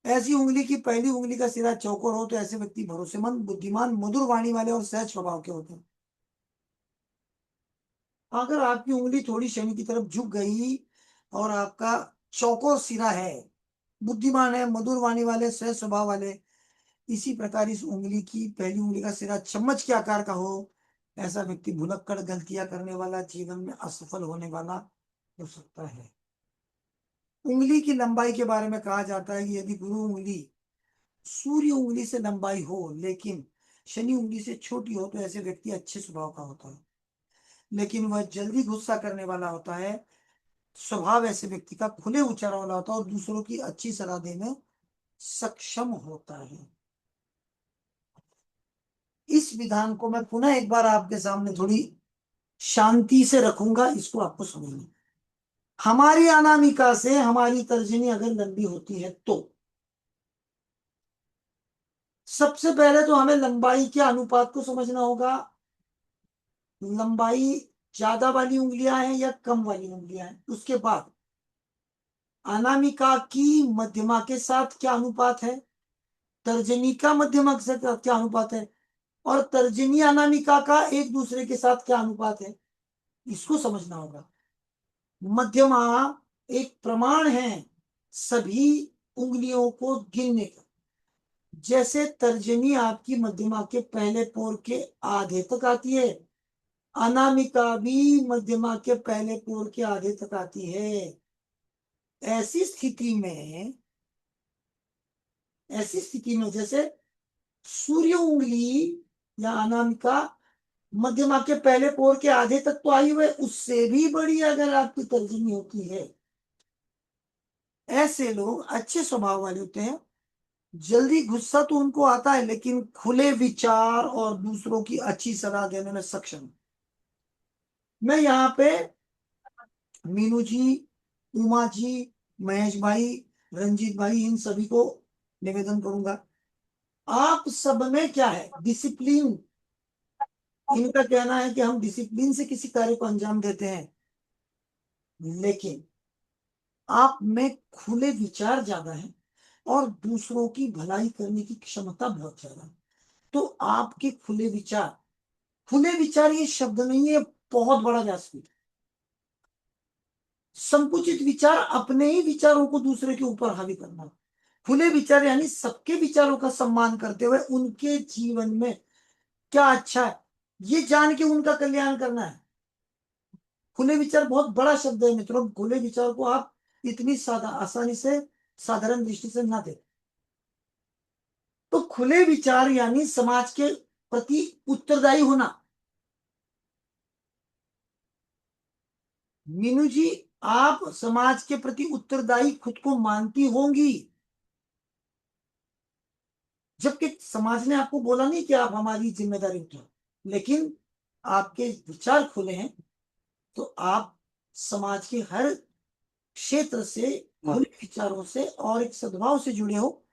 ऐसी उंगली की पहली उंगली का सिरा चौकोर हो तो ऐसे व्यक्ति भरोसेमंद, बुद्धिमान, मधुर वाणी वाले और सहज स्वभाव के होते हैं। अगर आपकी उंगली थोड़ी शनि की तरफ झुक गई और आपका चौकोर सिरा है, बुद्धिमान है, मधुर वाणी वाले, सहज स्वभाव वाले, इसी प्रकार इस उंगली की पहली उंगली का सिरा चम्मच के आकार का हो, ऐसा व्यक्ति भुलक्कड़ गलतियां करने वाला, जीवन में असफल होने वाला हो सकता है। उंगली की लंबाई के बारे में कहा जाता है कि यदि गुरु उंगली सूर्य उंगली से लंबाई हो लेकिन शनि उंगली से छोटी हो तो ऐसे व्यक्ति अच्छे स्वभाव का होता है, लेकिन वह जल्दी गुस्सा करने वाला होता है। स्वभाव ऐसे व्यक्ति का खुले उच्चार वाला होता है और दूसरों की अच्छी सलाह देने सक्षम होता है। इस विधान को मैं पुनः एक बार आपके सामने थोड़ी शांति से रखूंगा, इसको आपको समझना। हमारी अनामिका से हमारी तर्जनी अगर लंबी होती है तो सबसे पहले तो हमें लंबाई के अनुपात को समझना होगा। लंबाई ज्यादा वाली उंगलियां हैं या कम वाली उंगलियां हैं। उसके बाद अनामिका की मध्यमा के साथ क्या अनुपात है, तर्जनी का मध्यमा के साथ क्या अनुपात है, और तर्जनी अनामिका का एक दूसरे के साथ क्या अनुपात है, इसको समझना होगा। मध्यमा एक प्रमाण है सभी उंगलियों को गिनने का। जैसे तर्जनी आपकी मध्यमा के पहले पोर के आधे तक आती है, अनामिका भी मध्यमा के पहले पोर के आधे तक आती है। ऐसी स्थिति में जैसे सूर्य उंगली या अनामिका मध्यमा के पहले पोर के आधे तक तो आई हुए, उससे भी बड़ी अगर आपकी तर्जनी होती है, ऐसे लोग अच्छे स्वभाव वाले होते हैं। जल्दी गुस्सा तो उनको आता है लेकिन खुले विचार और दूसरों की अच्छी सलाह देने में सक्षम। मैं यहाँ पे मीनू जी, उमा जी, महेश भाई, रंजीत भाई, इन सभी को निवेदन करूंगा, आप सब में क्या है, डिसिप्लिन। इनका कहना है कि हम डिसिप्लिन से किसी कार्य को अंजाम देते हैं, लेकिन आप में खुले विचार ज्यादा है और दूसरों की भलाई करने की क्षमता बहुत ज्यादा है। तो आपके खुले विचार ये शब्द नहीं है, बहुत बड़ा व्यासपीठ। संकुचित विचार अपने ही विचारों को दूसरे के ऊपर हावी करना। खुले विचार यानी सबके विचारों का सम्मान करते हुए उनके जीवन में क्या अच्छा है ये जान के उनका कल्याण करना है। खुले विचार बहुत बड़ा शब्द है मित्रों। खुले विचार को आप इतनी आसानी से साधारण दृष्टि से ना देखें। तो खुले विचार यानी समाज के प्रति उत्तरदायी होना। मीनू जी आप समाज के प्रति उत्तरदायी खुद को मानती होंगी, जबकि समाज ने आपको बोला नहीं कि आप हमारी जिम्मेदारी उठाओ, लेकिन आपके विचार खुले हैं तो आप समाज के हर क्षेत्र से खुले विचारों से और एक सद्भाव से जुड़े हो,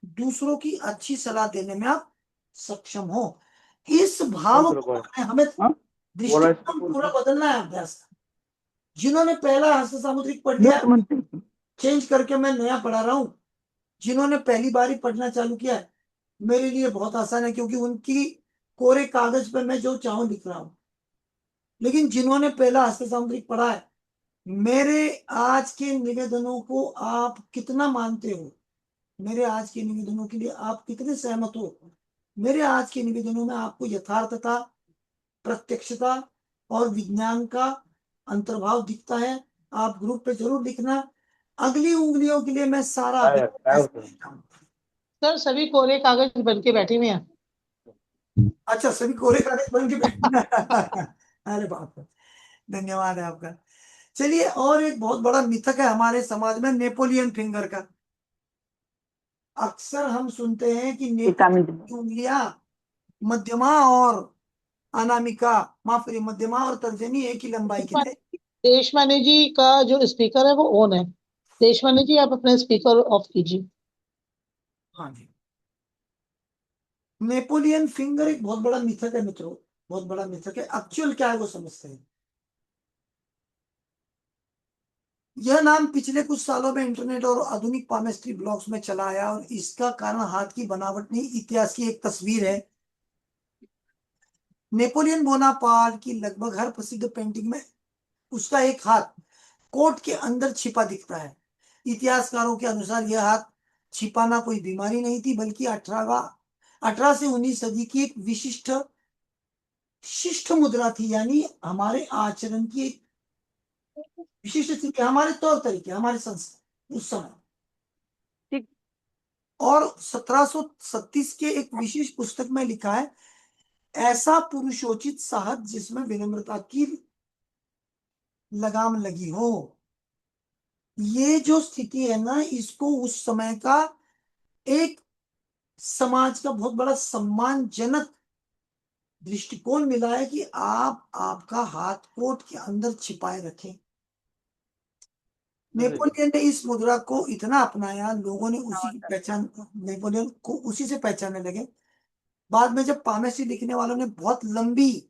दूसरों की अच्छी सलाह देने में आप सक्षम हो। इस भाव को हमें दृष्टिकोण पूरा बदलना है अभ्यास का। जिन्होंने पहला हस्त सामुद्रिक पढ़ लिया, चेंज करके मैं नया पढ़ा रहा हूं। जिन्होंने पहली बार ही पढ़ना चालू किया है, मेरे लिए बहुत आसान है, क्योंकि उनकी कोरे कागज पे मैं जो चाहूं लिख रहा हूं। लेकिन जिन्होंने पहला हस्त सामुद्रिक पढ़ा है, मेरे आज के निवेदनों को आप कितना मानते हो, मेरे आज के निवेदनों के लिए आप कितने सहमत हो, मेरे आज के निवेदनों में आपको यथार्थता, प्रत्यक्षता और विज्ञान का अंतर्भाव दिखता है, आप ग्रुप पे जरूर लिखना। अगली उंगलियों के लिए मैं सारा सर सभी कोरे कागज बन के बैठे हुए हैं। अच्छा, सभी कोरे कागज बन के बैठे अरे बाप रे, धन्यवाद है आपका। चलिए, और एक बहुत बड़ा मिथक है हमारे समाज में, नेपोलियन फिंगर का। अक्सर हम सुनते हैं कि नेपोलियन की उंगलियां मध्यमा और अनामिका, माफ करिए, मध्यमा और तर्जनी एक ही लंबाई के थे। देशमानी जी का जो स्पीकर है वो ऑन है। देशमानी जी, आप अपना स्पीकर ऑफ कीजिए। हाँ जी, नेपोलियन फिंगर एक बहुत बड़ा मिथक है मित्रों, बहुत बड़ा मिथक है। एक्चुअल क्या है वो समझते हैं। यह नाम पिछले कुछ सालों में इंटरनेट और आधुनिक पामेस्ट्री ब्लॉग्स में चला आया, और इसका कारण हाथ की बनावट नहीं, इतिहास की एक तस्वीर है। नेपोलियन बोनापार्ट की लगभग हर प्रसिद्ध पेंटिंग में उसका एक हाथ कोट के अंदर छिपा दिखता है। इतिहासकारों के अनुसार यह हाथ छिपाना कोई बीमारी नहीं थी, बल्कि 18 से 19 सदी की एक शिष्ट मुद्रा थी, यानी हमारे आचरण की एक विशिष्ट स्थिति, हमारे तौर तरीके, हमारे संस्कार उस समय। ठीक। और 1737 के एक विशेष पुस्तक में लिखा है, ऐसा पुरुषोचित साहस जिसमें विनम्रता की लगाम लगी हो। ये जो स्थिति है ना, इसको उस समय का एक समाज का बहुत बड़ा सम्मानजनक दृष्टिकोण मिला है कि आप आपका हाथ कोट के अंदर छिपाए रखें। नेपोलियन ने इस मुद्रा को इतना अपनाया, लोगों ने उसी की पहचान, नेपोलियन को उसी से पहचानने लगे। बाद में जब पामेस्ट्री लिखने वालों ने बहुत लंबी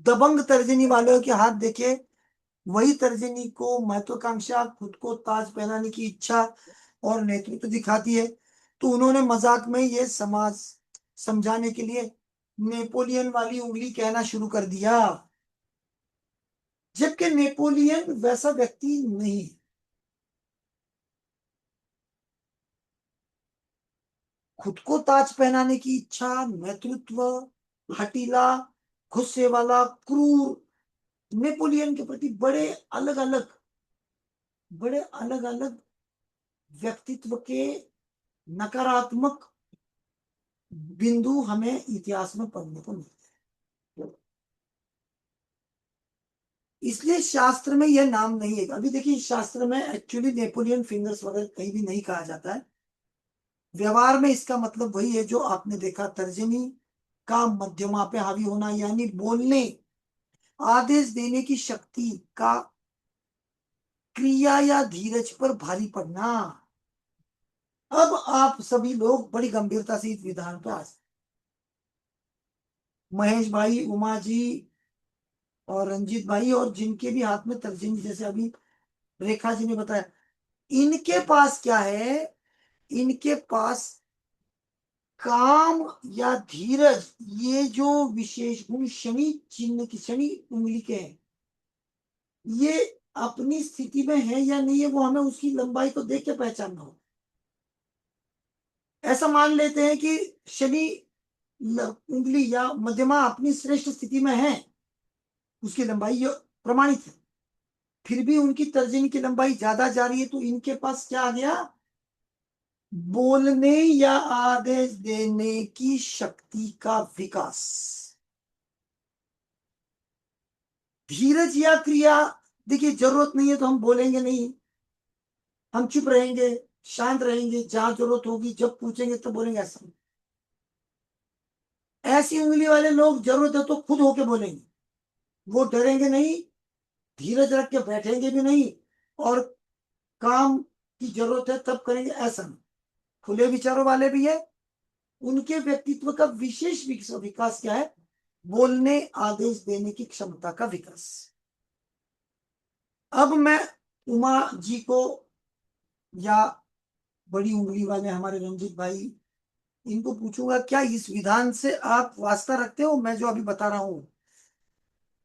दबंग तर्जनी वालों के हाथ देखे, वही तर्जनी को महत्वाकांक्षा, खुद को ताज पहनाने की इच्छा और नेतृत्व दिखाती है, तो उन्होंने मजाक में ये समाज समझाने के लिए नेपोलियन वाली उंगली कहना शुरू कर दिया, जबकि नेपोलियन वैसा व्यक्ति नहीं। खुद को ताज पहनाने की इच्छा, नेतृत्व, हटीला, गुस्से वाला, क्रूर, नेपोलियन के प्रति बड़े अलग अलग व्यक्तित्व के नकारात्मक बिंदु हमें इतिहास में पढ़ने को मिलते हैं। इसलिए शास्त्र में यह नाम नहीं है। अभी देखिए, शास्त्र में एक्चुअली नेपोलियन फिंगर्स वगैरह कहीं भी नहीं कहा जाता है। व्यवहार में इसका मतलब वही है जो आपने देखा, तर्जनी का मध्यमा पे हावी होना, यानी बोलने, आदेश देने की शक्ति का क्रिया या धीरज पर भारी पड़ना। अब आप सभी लोग बड़ी गंभीरता से इस विधान पर आ सकते। महेश भाई, उमा जी और रंजीत भाई, और जिनके भी हाथ में तर्जनी, जैसे अभी रेखा जी ने बताया, इनके पास क्या है, इनके पास काम या धीरज, ये जो विशेष गुण शनि चिन्ह की, शनि उंगली के हैं, ये अपनी स्थिति में है या नहीं है, वो हमें उसकी लंबाई को देख के पहचानना हो। ऐसा मान लेते हैं कि शनि उंगली या मध्यमा अपनी श्रेष्ठ स्थिति में है, उसकी लंबाई प्रमाणित है, फिर भी उनकी तर्जनी की लंबाई ज्यादा जा रही है, तो इनके पास क्या आ गया, बोलने या आदेश देने की शक्ति का विकास। धीरज या क्रिया देखिए जरूरत नहीं है तो हम बोलेंगे नहीं, हम चुप रहेंगे, शांत रहेंगे, जहां जरूरत होगी जब पूछेंगे तब बोलेंगे, ऐसा नहीं। ऐसी उंगली वाले लोग जरूरत है तो खुद होके बोलेंगे, वो डरेंगे नहीं, धीरज रख के बैठेंगे भी नहीं, और काम की जरूरत है तब करेंगे, ऐसा नहीं। खुले विचारों वाले भी है, उनके व्यक्तित्व का विशेष विकास क्या है? बोलने, आदेश देने की क्षमता का विकास। अब मैं उमा जी को या बड़ी उंगली वाले हमारे रंजीत भाई, इनको पूछूंगा, क्या इस विधान से आप वास्ता रखते हो? मैं जो अभी बता रहा हूं,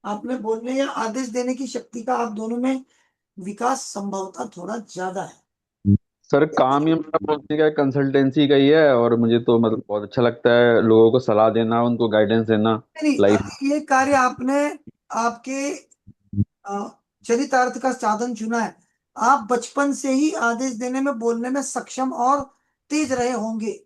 आपने बोलने या आदेश देने की शक्ति का आप दोनों में विकास संभवतः थोड़ा ज्यादा है। सर काम ही मेरा बोलने का कंसल्टेंसी का ही है, और मुझे तो मतलब बहुत अच्छा लगता है लोगों को सलाह देना, उनको गाइडेंस देना नहीं, लाइफ। अभी ये कार्य आपने आपके चरितार्थ का साधन चुना है। आप बचपन से ही आदेश देने में, बोलने में सक्षम और तेज रहे होंगे,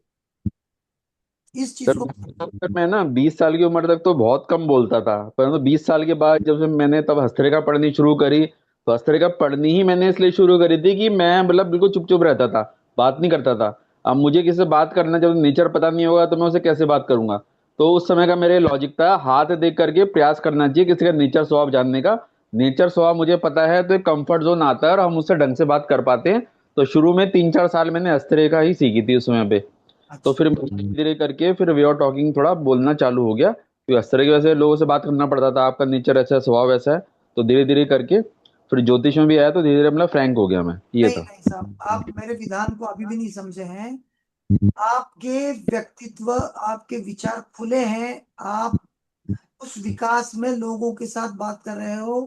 इस चीज सर को। सर मैं ना 20 साल की उम्र तक तो बहुत कम बोलता था, परंतु 20 साल के बाद जब से मैंने तब हस्तरेखा पढ़नी शुरू करी, तो हस्तरेखा पढ़नी ही मैंने इसलिए शुरू करी थी कि मैं मतलब बिल्कुल चुप चुप रहता था, बात नहीं करता था। अब मुझे किसी से बात करना, जब नेचर पता नहीं होगा तो मैं उसे कैसे बात करूंगा? तो उस समय का मेरे लॉजिक था, हाथ देख करके प्रयास करना चाहिए किसी का नेचर स्वभाव जानने का। नेचर स्वभाव मुझे पता है तो एक कंफर्ट जोन आता है और हम उससे ढंग से बात कर पाते हैं। तो शुरू में 3-4 साल मैंने हस्तरेखा ही सीखी थी उस समय पे। तो अच्छा, फिर धीरे धीरे करके फिर वे ऑफ टॉकिंग थोड़ा बोलना चालू हो गया, क्योंकि इस तरह की वजह से लोगों से बात करना पड़ता था, आपका नेचर ऐसा है, स्वभाव ऐसा है। तो धीरे धीरे करके फिर ज्योतिष में भी आया, तो धीरे धीरे मतलब फ्रैंक हो गया मैं, ये नहीं था। नहीं साहब, आप मेरे विधान को अभी भी नहीं समझे हैं। आपके व्यक्तित्व, आपके विचार खुले हैं, आप उस विकास में लोगों के साथ बात कर रहे हो।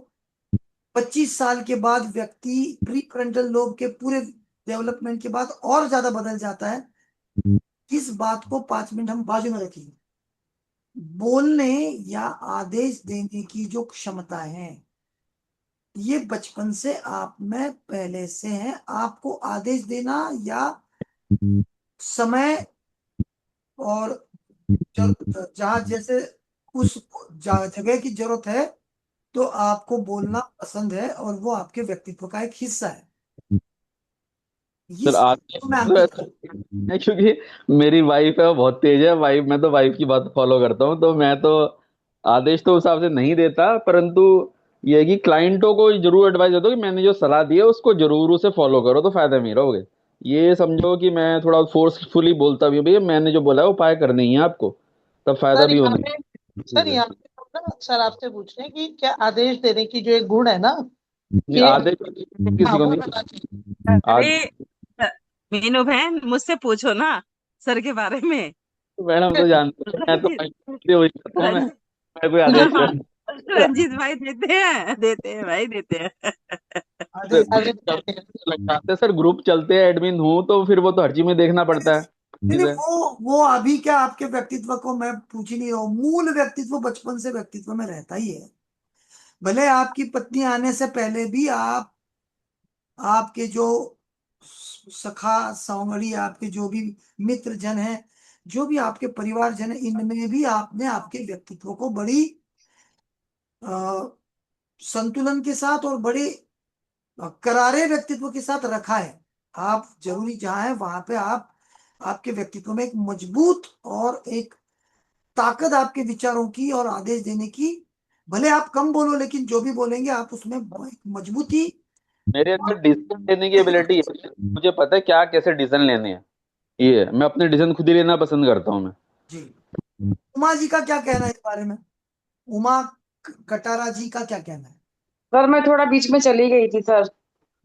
25 साल के बाद व्यक्ति प्री फ्रंटल लोब के पूरे डेवलपमेंट के बाद और ज्यादा बदल जाता है। इस बात को 5 मिनट हम बाजू में रखेंगे। बोलने या आदेश देने की जो क्षमता है, ये बचपन से आप में पहले से है। आपको आदेश देना या समय और जहाँ जैसे उस जगह की जरूरत है, तो आपको बोलना पसंद है, और वो आपके व्यक्तित्व का एक हिस्सा है। सर इस आज चीज को मैं तो अंकित ऐसा है, क्योंकि मेरी वाइफ है वो बहुत तेज है वाइफ, मैं तो वाइफ की बात फॉलो करता हूँ, तो मैं तो आदेश तो उस हिसाब से नहीं देता, परंतु ये है कि क्लाइंटों को जरूर एडवाइस देता हूँ कि मैंने जो सलाह दी है उसको जरूर उसे फॉलो करो, तो फायदा में ही रहोगे। ये समझो कि मैं थोड़ा फोर्सफुली बोलता भी हूँ, भैया मैंने जो बोला है वो उपाय करने ही है आपको, तब फायदा सर भी यहाँ होना पे ही। सर जी यहाँ पे हम ना सर आपसे पूछ रहे हैं कि क्या आदेश देने की जो एक गुण है ना, जी। ये आदेश किसी हाँ को वो नहीं। बता दीजिए। अरे मीनू बहन, मुझसे पूछो ना सर के बारे में। मैडम तो जानते हैं, मैं तो वही करता हूँ, मैं कोई आदेश हाँ, कर। रंजीत भाई देते हैं भाई, देते हैं। आदेश आदेश देते हैं। लगाते सर, ग्रुप चलते हैं, एडमिन हूँ तो फिर वो तो हर चीज में देखना पड़ता है। नहीं चीज नहीं, है। वो अभी क्या, आपके व्यक्तित्व को मैं पूछ ही नहीं रहा हूँ। मूल व्यक्तित्व बचपन से व्यक्तित्व में रहता ही है। भले आपकी पत्नी आने से पहले भी आप, आपके जो सखा सावड़ी, आपके जो भी मित्र जन है, जो भी आपके परिवार जन है, इनमें भी आपने आपके व्यक्तित्व को बड़ी अ, संतुलन के साथ और बड़े करारे व्यक्तित्व के साथ रखा है। आप जरूरी जहां है वहां पे आप, आपके व्यक्तित्व में एक मजबूत और एक ताकत आपके विचारों की और आदेश देने की। भले आप कम बोलो, लेकिन जो भी बोलेंगे आप उसमें एक मजबूती। मेरे अंदर डिसीजन लेने की एबिलिटी है, मुझे पता है क्या कैसे डिसीजन लेने हैं। ये है, मैं अपने डिसीजन खुद ही लेना पसंद करता हूँ मैं। जी, उमा जी का क्या कहना है इस बारे में? उमा कटारा जी का क्या कहना है? सर मैं थोड़ा बीच में चली गई थी सर।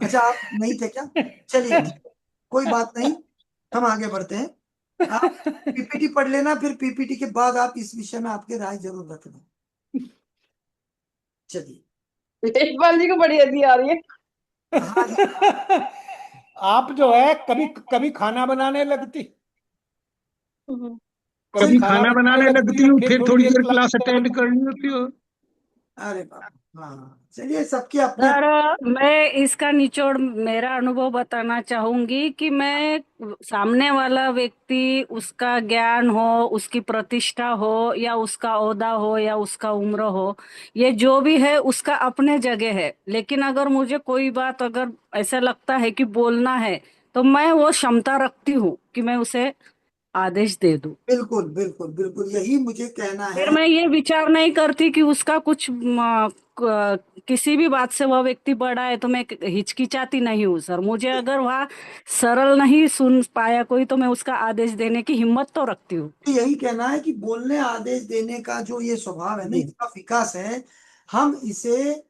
अच्छा, आप नहीं थे क्या? चलिए ठीक, कोई बात नहीं, हम आगे बढ़ते हैं। आप पीपीटी पढ़ लेना, फिर पीपीटी के बाद आप इस विषय में आपके राय जरूर रखना। चलिए। तेजपाल जी को बड़ी हंसी आ रही है। हाँ जी। आप जो है कभी कभी खाना बनाने लगती, सर, कभी खाना बनाने लगती हो, फिर थोड़ी देर क्लास अटेंड करनी होती हो। अरे बाप, हाँ चलिए, सबके अपने सर मैं इसका निचोड़ मेरा अनुभव बताना चाहूंगी कि मैं सामने वाला व्यक्ति उसका ज्ञान हो, उसकी प्रतिष्ठा हो, या उसका ओहदा हो, या उसका उम्र हो, ये जो भी है उसका अपने जगह है। लेकिन अगर मुझे कोई बात अगर ऐसा लगता है कि बोलना है, तो मैं वो क्षमता रखती हूँ कि मैं उसे आदेश दे दूं। बिल्कुल बिल्कुल बिल्कुल यही मुझे कहना फिर है। मैं ये विचार नहीं करती कि उसका कुछ किसी भी बात से वह व्यक्ति बड़ा है तो मैं हिचकिचाती नहीं हूँ सर। मुझे अगर वह सरल नहीं सुन पाया कोई, तो मैं उसका आदेश देने की हिम्मत तो रखती हूँ। तो यही कहना है कि बोलने आदेश देने का जो ये स्वभाव है ना, जी। इसका विकास है। हम इसे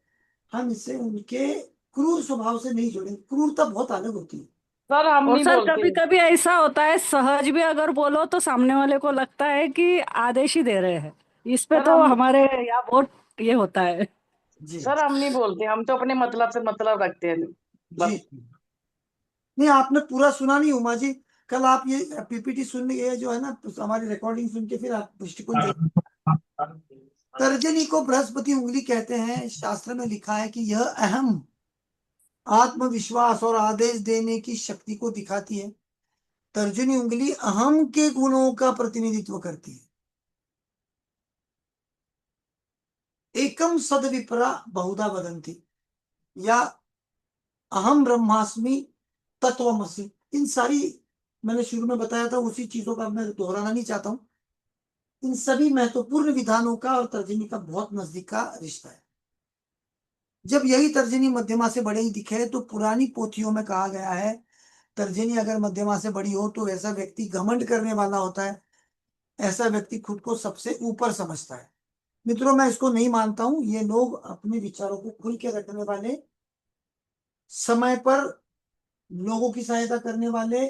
हम इसे उनके क्रूर स्वभाव से नहीं जोड़ेंगे, क्रूरता बहुत अलग होती है। सर हम और नहीं सर बोलते। कभी कभी ऐसा होता है, सहज भी अगर बोलो तो सामने वाले को लगता है कि आदेश ही दे रहे हैं। इस पे सर तो हम हमारे यहाँ बहुत ये होता है। जी सर हम नहीं बोलते, हम तो अपने मतलब से मतलब रखते हैं जी। बस। नहीं, आपने पूरा सुना नहीं उमा जी। कल आप ये पीपीटी सुन, ये जो है ना, हमारी रिकॉर्डिंग सुन के फिर आप दृष्टिकोण जाइए। तर्जनी को बृहस्पति उंगली कहते हैं। शास्त्र में लिखा है कि यह अहम, आत्मविश्वास और आदेश देने की शक्ति को दिखाती है। तर्जनी उंगली अहम के गुणों का प्रतिनिधित्व करती है। एकम सद विपरा बहुधा वदंती, या अहम ब्रह्मास्मि तत्वमसि, इन सारी मैंने शुरू में बताया था, उसी चीजों का मैं दोहराना नहीं चाहता हूं। इन सभी महत्वपूर्ण विधानों का और तर्जनी का बहुत नजदीक का रिश्ता है। जब यही तर्जनी मध्यमा से बड़ी दिखे तो पुरानी पोथियों में कहा गया है, तर्जनी अगर मध्यमा से बड़ी हो तो ऐसा व्यक्ति घमंड करने वाला होता है, ऐसा व्यक्ति खुद को सबसे ऊपर समझता है। मित्रों, मैं इसको नहीं मानता हूं। ये लोग अपने विचारों को खुल के रखने वाले, समय पर लोगों की सहायता करने वाले,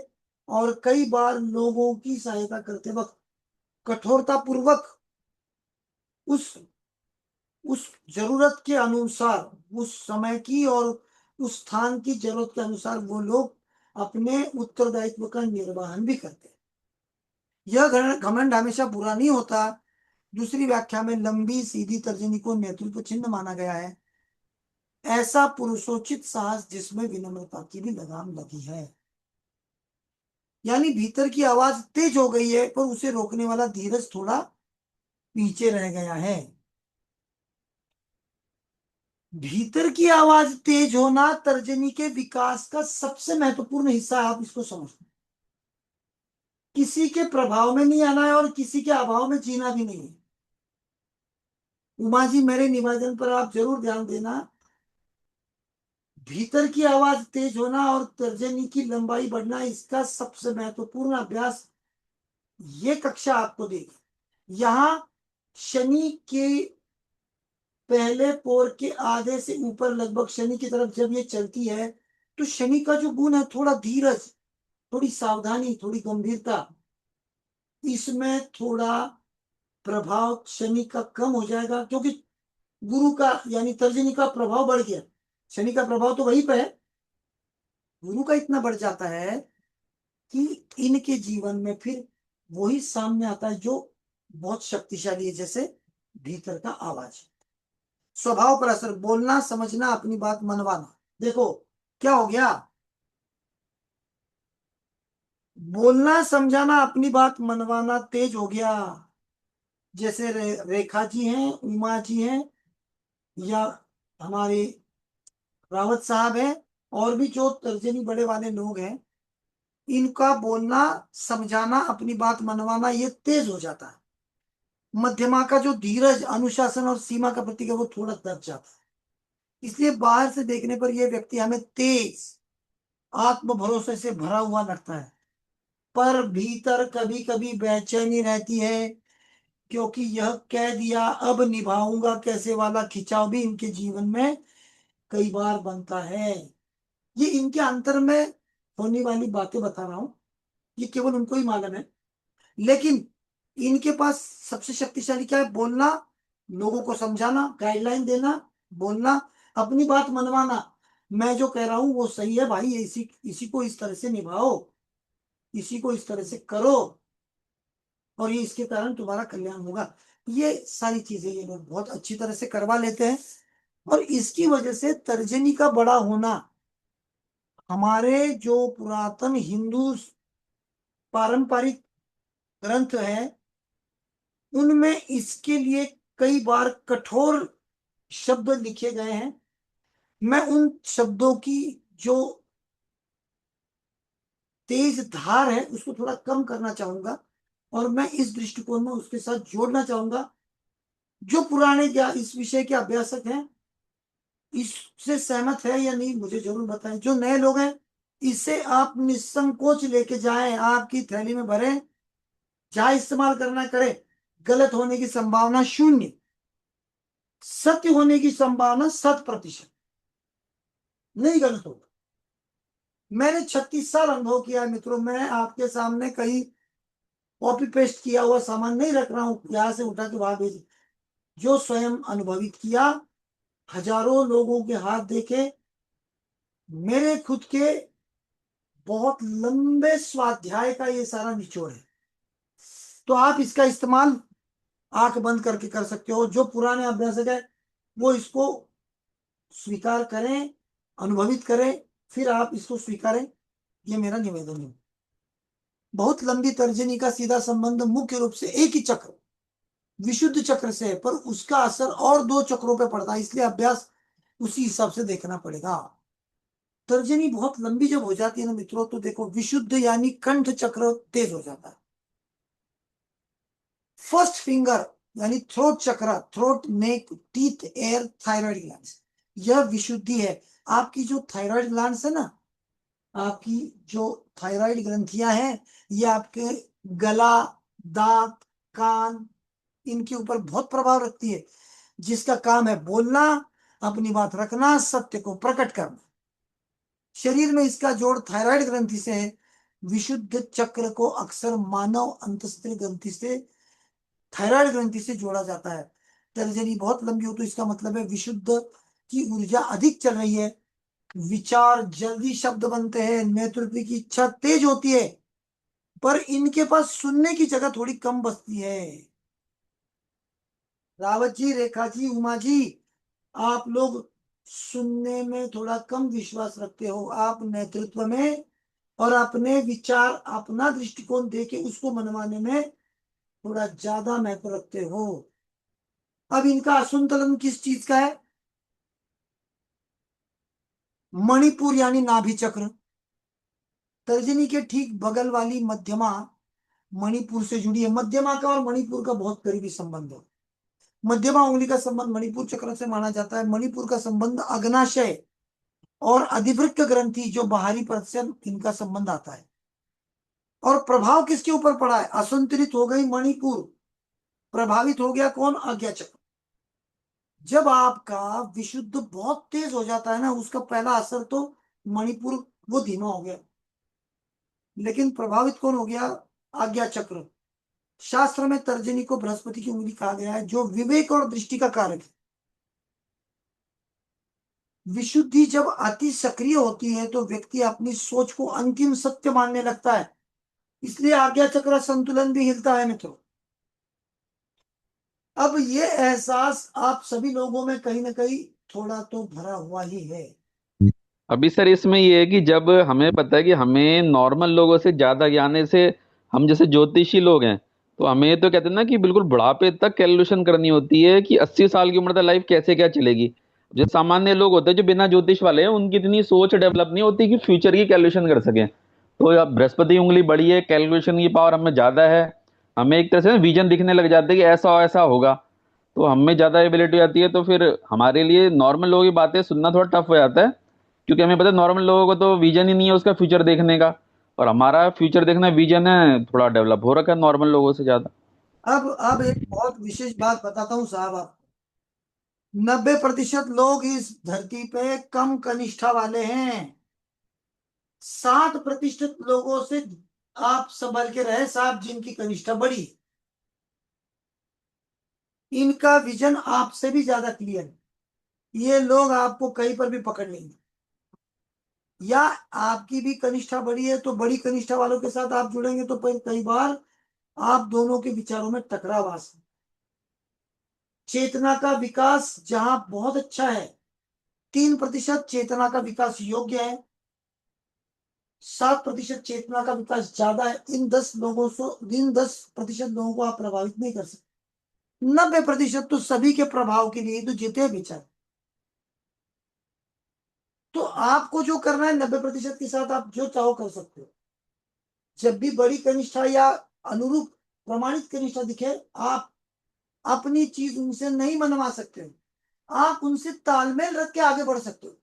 और कई बार लोगों की सहायता करते वक्त कठोरता पूर्वक उस उस जरूरत के अनुसार, उस समय की और उस स्थान की जरूरत के अनुसार वो लोग अपने उत्तरदायित्व का निर्वहन भी करते हैं। यह घमंड हमेशा बुरा नहीं होता। दूसरी व्याख्या में लंबी सीधी तर्जनी को नेतृत्व चिन्ह माना गया है। ऐसा पुरुषोचित साहस जिसमें विनम्रता की भी लगाम लगी है। यानी भीतर की आवाज तेज हो गई है, पर उसे रोकने वाला धीरज थोड़ा पीछे रह गया है। भीतर की आवाज तेज होना तर्जनी के विकास का सबसे महत्वपूर्ण हिस्सा है। आप इसको समझो, किसी के प्रभाव में नहीं आना है और किसी के अभाव में जीना भी नहीं है। उमा जी, मेरे निवेदन पर आप जरूर ध्यान देना। भीतर की आवाज तेज होना और तर्जनी की लंबाई बढ़ना, इसका सबसे महत्वपूर्ण अभ्यास ये कक्षा आपको देगी। यहां शनि के पहले पोर के आधे से ऊपर लगभग शनि की तरफ जब ये चलती है, तो शनि का जो गुण है, थोड़ा धीरज, थोड़ी सावधानी, थोड़ी गंभीरता, इसमें थोड़ा प्रभाव शनि का कम हो जाएगा, क्योंकि गुरु का यानी तर्जनी का प्रभाव बढ़ गया। शनि का प्रभाव तो वहीं पे है, गुरु का इतना बढ़ जाता है कि इनके जीवन में फिर वही सामने आता है जो बहुत शक्तिशाली है, जैसे भीतर का आवाज। स्वभाव पर असर, बोलना, समझना, अपनी बात मनवाना। देखो क्या हो गया, बोलना, समझाना, अपनी बात मनवाना तेज हो गया। जैसे रेखा जी हैं, उमा जी हैं, या हमारे रावत साहब हैं, और भी जो तर्जनी बड़े वाले लोग हैं, इनका बोलना, समझाना, अपनी बात मनवाना ये तेज हो जाता है। मध्यमा का जो धीरज, अनुशासन और सीमा का प्रतीक है, वो थोड़ा दब जाता है। इसलिए बाहर से देखने पर यह व्यक्ति हमें तेज, आत्म भरोसे से भरा हुआ लगता है, पर भीतर कभी कभी बेचैनी रहती है, क्योंकि यह कह दिया अब निभाऊंगा कैसे वाला खिंचाव भी इनके जीवन में कई बार बनता है। ये इनके अंतर में होने वाली बातें बता रहा हूं, ये केवल उनको ही मालूम है। लेकिन इनके पास सबसे शक्तिशाली क्या है? बोलना, लोगों को समझाना, गाइडलाइन देना, बोलना, अपनी बात मनवाना। मैं जो कह रहा हूं वो सही है भाई, इसी इसी को इस तरह से निभाओ, इसी को इस तरह से करो। और ये इसके कारण तुम्हारा कल्याण होगा। ये सारी चीजें ये लोग बहुत अच्छी तरह से करवा लेते हैं, और इसकी वजह से तर्जनी का बड़ा होना, हमारे जो पुरातन हिंदू पारंपरिक ग्रंथ है उनमें इसके लिए कई बार कठोर शब्द लिखे गए हैं। मैं उन शब्दों की जो तेज धार है उसको थोड़ा कम करना चाहूंगा, और मैं इस दृष्टिकोण में उसके साथ जोड़ना चाहूंगा। जो पुराने या इस विषय के अभ्यासक हैं इससे सहमत है या नहीं मुझे जरूर बताएं। जो नए लोग हैं इसे आप निसंकोच लेके जाएं, आपकी थैली में भरें, जहां इस्तेमाल करना करें। गलत होने की संभावना 0, सत्य होने की संभावना 100%, नहीं गलत होगा। मैंने 36 साल अनुभव किया है मित्रों। मैं आपके सामने कहीं कॉपी पेस्ट किया हुआ सामान नहीं रख रहा हूं, यहां से उठा के वहां भेज। जो स्वयं अनुभवित किया, हजारों लोगों के हाथ देखे, मेरे खुद के बहुत लंबे स्वाध्याय का ये सारा निचोड़ है। तो आप इसका इस्तेमाल आंख बंद करके कर सकते हो। जो पुराने अभ्यासक है वो इसको स्वीकार करें, अनुभवित करें, फिर आप इसको स्वीकारें, ये मेरा निवेदन है। बहुत लंबी तर्जनी का सीधा संबंध मुख्य रूप से एक ही चक्र, विशुद्ध चक्र से है, पर उसका असर और 2 चक्रों पे पड़ता है, इसलिए अभ्यास उसी हिसाब से देखना पड़ेगा। तर्जनी बहुत लंबी जब हो जाती है ना मित्रों, तो देखो विशुद्ध यानी कंठ चक्र तेज हो जाता है। फर्स्ट फिंगर यानी थ्रोट चक्र, थ्रोट, नेक, टीथ, एयर, थायराइड ग्लैंड्स, यह विशुद्धि है। आपकी जो थायराइड ग्लैंड्स है ना, आपकी जो थायराइड ग्रंथियां हैं, ये आपके गला, दांत, कान, इनके ऊपर बहुत प्रभाव रखती है, जिसका काम है बोलना, अपनी बात रखना, सत्य को प्रकट करना। शरीर में इसका जोड़ थायराइड ग्रंथि से है। विशुद्ध चक्र को अक्सर मानव अंतस्त्र ग्रंथि से, थायराइड ग्रंथि से जोड़ा जाता है। तर्जनी बहुत लंबी हो तो इसका मतलब है विशुद्ध की ऊर्जा अधिक चल रही है, विचार जल्दी शब्द बनते हैं, नेतृत्व की इच्छा तेज होती है, पर इनके पास सुनने की जगह थोड़ी कम बचती है। रावत जी, रेखा जी, उमा जी, आप लोग सुनने में थोड़ा कम विश्वास रखते हो, आप नेतृत्व में और अपने विचार, अपना दृष्टिकोण देके उसको मनवाने में थोड़ा ज्यादा महत्व रखते हो। अब इनका असंतुलन किस चीज का है? मणिपुर यानी नाभि चक्र। तर्जनी के ठीक बगल वाली मध्यमा मणिपुर से जुड़ी है। मध्यमा का और मणिपुर का बहुत करीबी संबंध है। मध्यमा उंगली का संबंध मणिपुर चक्र से माना जाता है। मणिपुर का संबंध अग्नाशय और अधिवृक्क ग्रंथि जो बाहरी परत से, इनका संबंध आता है। और प्रभाव किसके ऊपर पड़ा है? असंतुलित हो गई मणिपुर, प्रभावित हो गया कौन? आज्ञा चक्र। जब आपका विशुद्ध बहुत तेज हो जाता है ना, उसका पहला असर तो मणिपुर वो धीमा हो गया, लेकिन प्रभावित कौन हो गया? आज्ञा चक्र। शास्त्र में तर्जनी को बृहस्पति की उंगली कहा गया है, जो विवेक और दृष्टि का कारक है। विशुद्धि जब अति सक्रिय होती है तो व्यक्ति अपनी सोच को अंतिम सत्य मानने लगता है, इसलिए आज्ञा चक्र संतुलन भी हिलता है मित्रों। अब ये एहसास आप सभी लोगों में कहीं ना कहीं थोड़ा तो भरा हुआ ही है। अभी सर इसमें ये है कि जब हमें पता है कि हमें नॉर्मल लोगों से ज्यादा ज्ञान है, से हम जैसे ज्योतिषी लोग हैं, तो हमें तो कहते हैं ना कि बिल्कुल बुढ़ापे तक कैलकुलेशन करनी होती है कि 80 साल की उम्र तक लाइफ कैसे क्या चलेगी। जो सामान्य लोग होते हैं जो बिना ज्योतिष वाले हैं, उनकी इतनी सोच डेवलप नहीं होती कि फ्यूचर की कैलकुलेशन कर सकें। तो अब बृहस्पति उंगली बड़ी है, कैलकुलेशन की पावर हमें ज्यादा है, हमें एक तरह से विजन दिखने लग जाते हैं कि ऐसा ऐसा होगा, तो हमें ज्यादा एबिलिटी आती है। तो फिर हमारे लिए नॉर्मल लोगों की बातें सुनना थोड़ा टफ हो जाता है, क्योंकि हमें पता है नॉर्मल लोगों को तो विजन ही नहीं है उसका फ्यूचर देखने का, और हमारा फ्यूचर देखना विजन है थोड़ा डेवलप हो रखा है नॉर्मल लोगों से ज्यादा। अब एक बहुत विशेष बात बताता हूँ साहब आपको। 90% लोग इस धरती पे कम कनिष्ठा वाले हैं। 60% लोगों से आप संभल के रहे साहब, जिनकी कनिष्ठा बड़ी है। इनका विजन आपसे भी ज्यादा क्लियर है। ये लोग आपको कहीं पर भी पकड़ लेंगे। या आपकी भी कनिष्ठा बड़ी है तो बड़ी कनिष्ठा वालों के साथ आप जुड़ेंगे तो फिर कई बार आप दोनों के विचारों में टकराव आ सकता है। चेतना का विकास जहां बहुत अच्छा है, 3% चेतना का विकास योग्य है, 7% चेतना का विकास ज्यादा है। इन 10% लोगों को आप प्रभावित नहीं कर सकते। 90% तो सभी के प्रभाव के लिए तो जीते हैं बेचारे। तो आपको जो करना है, 90% के साथ आप जो चाहो कर सकते हो। जब भी बड़ी कनिष्ठा या अनुरूप प्रमाणित कनिष्ठा दिखे, आप अपनी चीज उनसे नहीं मनवा सकते हो, आप उनसे तालमेल रख के आगे बढ़ सकते हो।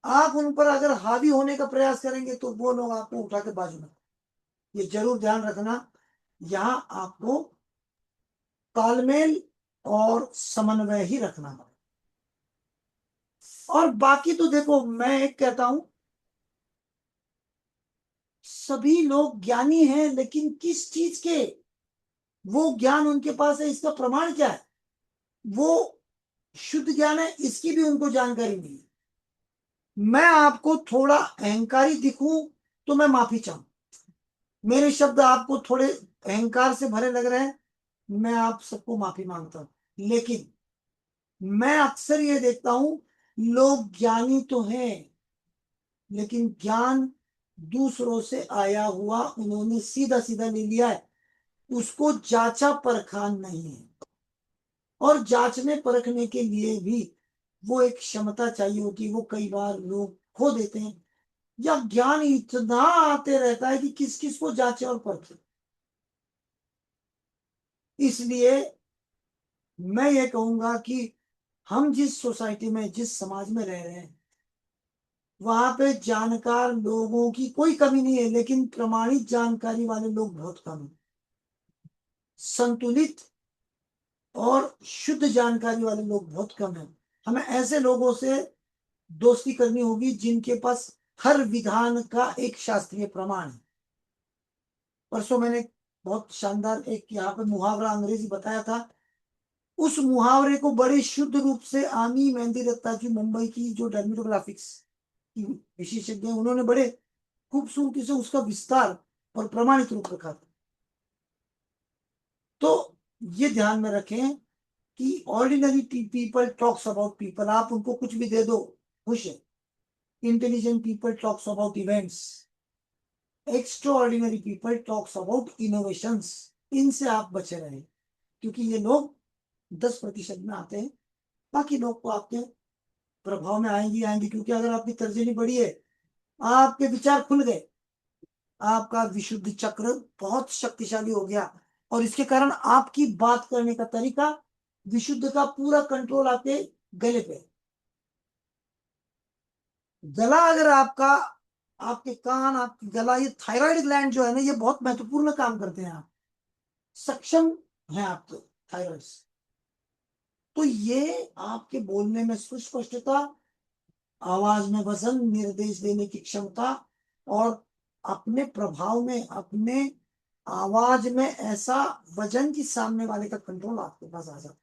आप उन पर अगर हावी होने का प्रयास करेंगे तो वो लोग आपको उठा के बाजू में, ये जरूर ध्यान रखना। यहां आपको तालमेल और समन्वय ही रखना है। और बाकी तो देखो, मैं एक कहता हूं, सभी लोग ज्ञानी हैं, लेकिन किस चीज के वो ज्ञान उनके पास है, इसका प्रमाण क्या है? वो शुद्ध ज्ञान है, इसकी भी उनको जानकारी नहीं है। मैं आपको थोड़ा अहंकारी दिखूं तो मैं माफी चाहूं, मेरे शब्द आपको थोड़े अहंकार से भरे लग रहे हैं, मैं आप सबको माफी मांगता हूं। लेकिन मैं अक्सर ये देखता हूं, लोग ज्ञानी तो हैं, लेकिन ज्ञान दूसरों से आया हुआ उन्होंने सीधा सीधा ले लिया है, उसको जांचा परखा नहीं है। और जांचने परखने के लिए भी वो एक क्षमता चाहिए होती है, वो कई बार लोग खो देते हैं, या ज्ञान इतना आते रहता है कि किस किस को जांचे और परखे। इसलिए मैं ये कहूंगा कि हम जिस सोसाइटी में, जिस समाज में रह रहे हैं, वहां पे जानकार लोगों की कोई कमी नहीं है, लेकिन प्रमाणित जानकारी वाले लोग बहुत कम हैं। संतुलित और शुद्ध जानकारी वाले लोग बहुत कम हैं। हमें ऐसे लोगों से दोस्ती करनी होगी जिनके पास हर विधान का एक शास्त्रीय प्रमाण है। परसों मैंने बहुत शानदार एक यहाँ पे मुहावरा अंग्रेजी बताया था, उस मुहावरे को बड़े शुद्ध रूप से आमी मेहंदी दत्ता जी, मुंबई की जो डर्मेटोग्राफिक्स की विशेषज्ञ हैं, उन्होंने बड़े खूबसूरती से उसका विस्तार और प्रमाणित रूप रखा था। तो ये ध्यान में रखें कि ordinary people talks about people, आप उनको कुछ भी दे दो, खुश है। Intelligent people talks about events, extra ordinary people talks about innovations. इनसे आप बचे रहें, क्योंकि ये लोग 10% में आते हैं, बाकी लोग तो आपके प्रभाव में आएंगे आएंगे। क्योंकि अगर आपकी तर्जनी बढ़ी है, आपके विचार खुल गए, आपका विशुद्ध चक्र बहुत शक्तिशाली हो गया, और इसके कारण आपकी बात करने का तरीका, विशुद्ध का पूरा कंट्रोल आपके गले पे। गला अगर आपका, आपके कान, आपकी गला, ये थायराइड ग्लैंड जो है ना, ये बहुत महत्वपूर्ण काम करते हैं। आप सक्षम है आपके थायराइड से, तो ये आपके बोलने में सुस्पष्टता, आवाज में वजन, निर्देश देने की क्षमता, और अपने प्रभाव में, अपने आवाज में ऐसा वजन कि सामने वाले का कंट्रोल आपके पास आ जाता है।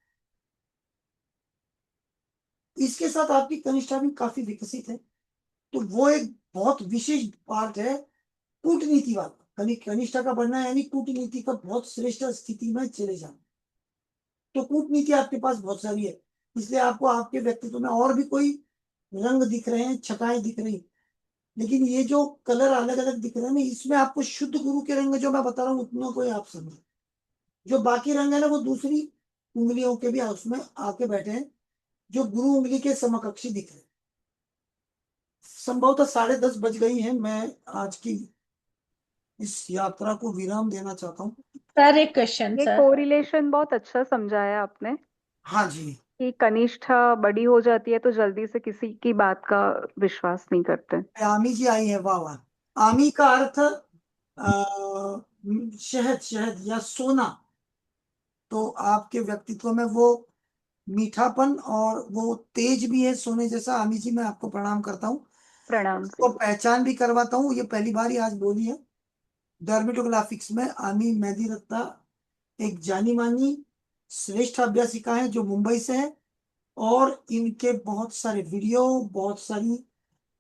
इसके साथ आपकी कनिष्ठा भी काफी विकसित है, तो वो एक बहुत विशेष पार्ट है कूटनीति वाला। कनिष्ठा का बढ़ना यानी कूटनीति का बहुत श्रेष्ठ स्थिति में चले जाना। तो कूटनीति आपके पास बहुत सारी है, इसलिए आपको आपके व्यक्तित्व में और भी कोई रंग दिख रहे हैं, छटाएं दिख रही, लेकिन ये जो कलर अलग अलग दिख रहे हैं ना, इसमें आपको शुद्ध गुरु के रंग जो मैं बता रहा हूँ उतना कोई आप समझ, जो बाकी रंग है ना, वो दूसरी उंगलियों के भी उसमें आके बैठे हैं, जो गुरु उंगली के समकक्षी दिख रहे हैं। संभवतः 10:30 बज गई हैं। मैं आज की इस यात्रा को विराम देना चाहता हूँ। सर एक क्वेश्चन ये सर। कोरिलेशन बहुत अच्छा समझाया आपने हाँ जी, कि कनिष्ठा बड़ी हो जाती है तो जल्दी से किसी की बात का विश्वास नहीं करते। आमी जी आई है, वाह वाह। आमी का अर्थ शहद, शहद या सोना। तो आपके व्यक्तित्व में वो मीठापन और वो तेज भी है सोने जैसा। आमी जी, मैं आपको प्रणाम करता हूँ, प्रणाम तो से। पहचान भी करवाता हूँ, ये पहली बार ही आज बोली है। डर्मेटोग्राफिक्स में आमी मेहंदी रत्ता एक जानी मानी श्रेष्ठ अभ्यासिका है जो मुंबई से है, और इनके बहुत सारे वीडियो, बहुत सारी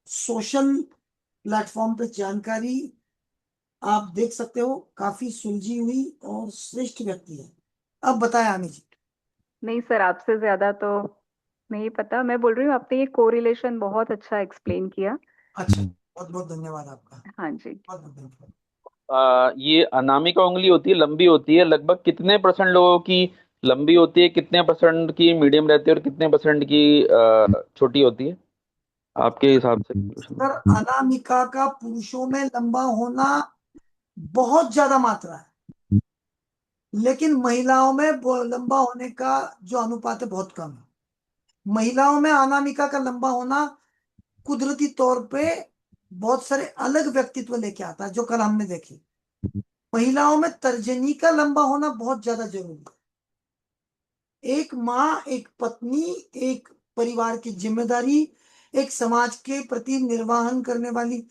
सोशल प्लेटफॉर्म पे जानकारी आप देख सकते हो काफी सुलझी हुई और श्रेष्ठ व्यक्ति है। अब बताएं आमी जी। नहीं सर, आपसे ज्यादा तो नहीं पता। मैं बोल रही हूँ आपने ये कोरिलेशन बहुत अच्छा एक्सप्लेन किया। अच्छा, बहुत बहुत धन्यवाद आपका, हाँ जी। बहुत बहुत धन्यवाद। ये अनामिका उंगली होती है, लंबी होती है, लगभग कितने परसेंट लोगों की लंबी होती है, कितने परसेंट की मीडियम रहती है और कितने परसेंट की छोटी होती है आपके हिसाब से? सर अनामिका का पुरुषों में लंबा होना बहुत ज्यादा मात्रा है, लेकिन महिलाओं में लंबा होने का जो अनुपात है बहुत कम है। महिलाओं में अनामिका का लंबा होना कुदरती तौर पे बहुत सारे अलग व्यक्तित्व लेके आता है, जो कल हमने देखे। महिलाओं में तर्जनी का लंबा होना बहुत ज्यादा जरूरी है। एक माँ, एक पत्नी, एक परिवार की जिम्मेदारी, एक समाज के प्रति निर्वहन करने वाली,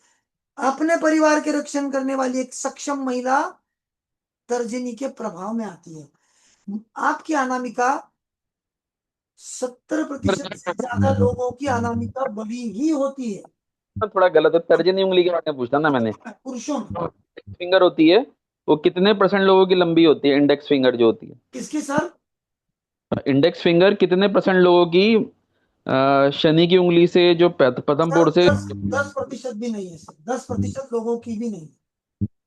अपने परिवार के रक्षण करने वाली एक सक्षम महिला तर्जनी के प्रभाव में आती है। आपकी अनामिका 70% से ज्यादा लोगों की अनामिका बड़ी ही होती है थोड़ा गलत है, तर्जनी उंगली के बारे में पूछा ना मैंने। पुरुषों में। फिंगर होती है, वो कितने परसेंट लोगों की लंबी होती है? इंडेक्स फिंगर जो होती किसकी सर? है, इंडेक्स फिंगर कितने परसेंट लोगों की शनि की उंगली से जो प्रथम सर पोर से? 10% भी नहीं है सर, 10% लोगों की भी नहीं,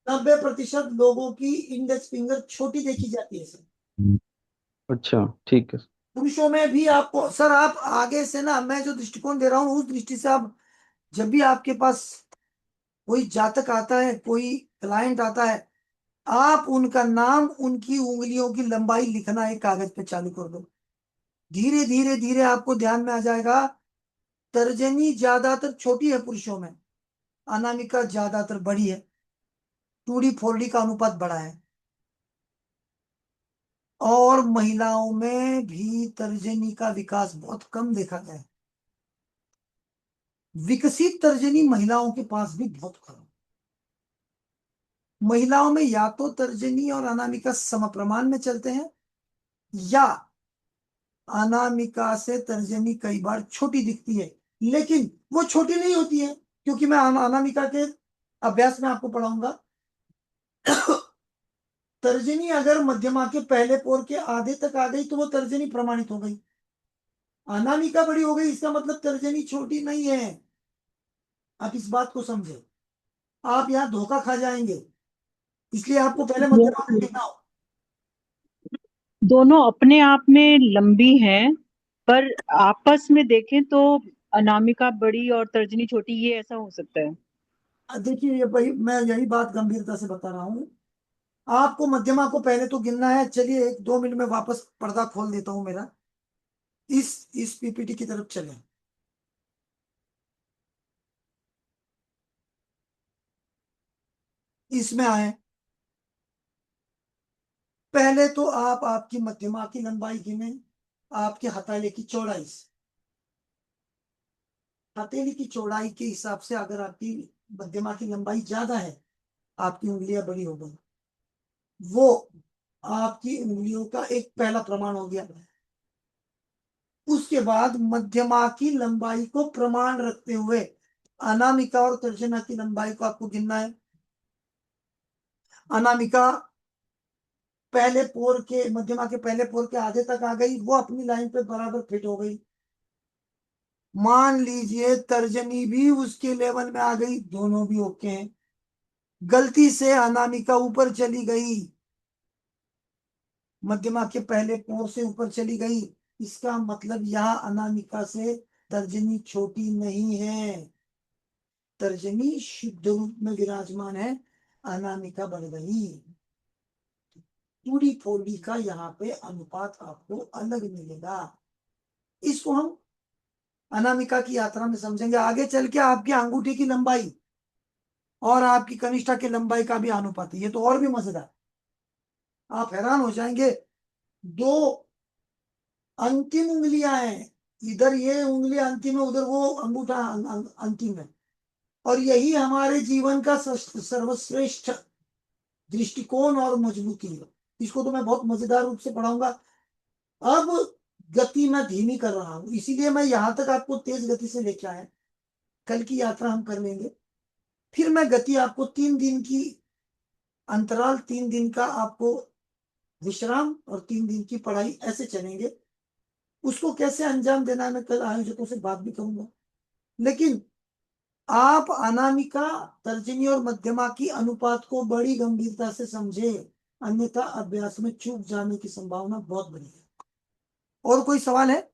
90% लोगों की इंडेक्स फिंगर छोटी देखी जाती है सर। अच्छा, ठीक है। पुरुषों में भी आपको सर, आप आगे से ना, मैं जो दृष्टिकोण दे रहा हूँ उस दृष्टि से आप, जब भी आपके पास कोई जातक आता है, कोई क्लाइंट आता है, आप उनका नाम, उनकी उंगलियों की लंबाई लिखना एक कागज पे चालू कर दो। धीरे धीरे धीरे आपको ध्यान में आ जाएगा, तर्जनी ज्यादातर छोटी है पुरुषों में, अनामिका ज्यादातर बड़ी है, 2D 4D का अनुपात बड़ा है। और महिलाओं में भी तर्जनी का विकास बहुत कम देखा गया है। विकसित तर्जनी महिलाओं के पास भी बहुत कम है। महिलाओं में या तो तर्जनी और अनामिका समप्रमाण में चलते हैं, या अनामिका से तर्जनी कई बार छोटी दिखती है, लेकिन वो छोटी नहीं होती है, क्योंकि मैं अनामिका के अभ्यास में आपको पढ़ाऊंगा। तर्जनी अगर मध्यमा के पहले पोर के आधे तक आ गई तो वो तर्जनी प्रमाणित हो गई। अनामिका बड़ी हो गई इसका मतलब तर्जनी छोटी नहीं है। आप इस बात को समझे, आप यहाँ धोखा खा जाएंगे, इसलिए आपको पहले मध्यमा को गिनना हो। दोनों अपने आप में लंबी हैं, पर आपस में देखें तो अनामिका बड़ी और तर्जनी छोटी, ये ऐसा हो सकता है? देखिए ये भाई, मैं यही बात गंभीरता से बता रहा हूँ। आपको मध्यमा को पहले तो गिनना है। चलिए 1-2 मिनट में वापस पर्दा खोल देता हूं मेरा, इस पीपीटी की तरफ चले। इसमें आए, पहले तो आप आपकी मध्यमा की लंबाई गिने, आपके हथेली की चौड़ाई से। हथेली की चौड़ाई के हिसाब से अगर आपकी मध्यमा की लंबाई ज्यादा है, आपकी उंगलियां बड़ी हो गई, वो आपकी उंगलियों का एक पहला प्रमाण हो गया। उसके बाद मध्यमा की लंबाई को प्रमाण रखते हुए अनामिका और तर्जनी की लंबाई को आपको गिनना है। अनामिका पहले पोर के, मध्यमा के पहले पोर के आधे तक आ गई, वो अपनी लाइन पे बराबर फिट हो गई। मान लीजिए तर्जनी भी उसके लेवल में आ गई, दोनों भी ओके हैं। गलती से अनामिका ऊपर चली गई, मध्यमा के पहले पोर से ऊपर चली गई, इसका मतलब यहाँ अनामिका से तर्जनी छोटी नहीं है, तर्जनी शुद्ध रूप में विराजमान है, अनामिका बढ़ गई। 2D 4D का यहाँ पे अनुपात आपको अलग मिलेगा। इसको हम अनामिका की यात्रा में समझेंगे। आगे चल के आपकी अंगूठी की लंबाई और आपकी कनिष्ठा की लंबाई का भी अनुपात है, ये तो और भी मजेदार, आप हैरान हो जाएंगे। दो अंतिम उंगलियां हैं, इधर ये उंगली अंतिम है, उधर वो अंगूठा अंतिम है, और यही हमारे जीवन का सर्वश्रेष्ठ दृष्टिकोण और मजबूती है। इसको तो मैं बहुत मजेदार रूप से पढ़ाऊंगा। अब गति मैं धीमी कर रहा हूं, इसीलिए मैं यहां तक आपको तेज गति से लेके आया। कल की यात्रा हम कर लेंगे, फिर मैं गति आपको 3 दिन की अंतराल 3 दिन का आपको विश्राम और 3 दिन की पढ़ाई, ऐसे चलेंगे। उसको कैसे अंजाम देना है मैं कल आयोजकों से बात भी करूंगा। लेकिन आप अनामिका, तर्जनी और मध्यमा की अनुपात को बड़ी गंभीरता से समझे, अन्यथा अभ्यास में चूक जाने की संभावना बहुत बड़ी है। और कोई सवाल है?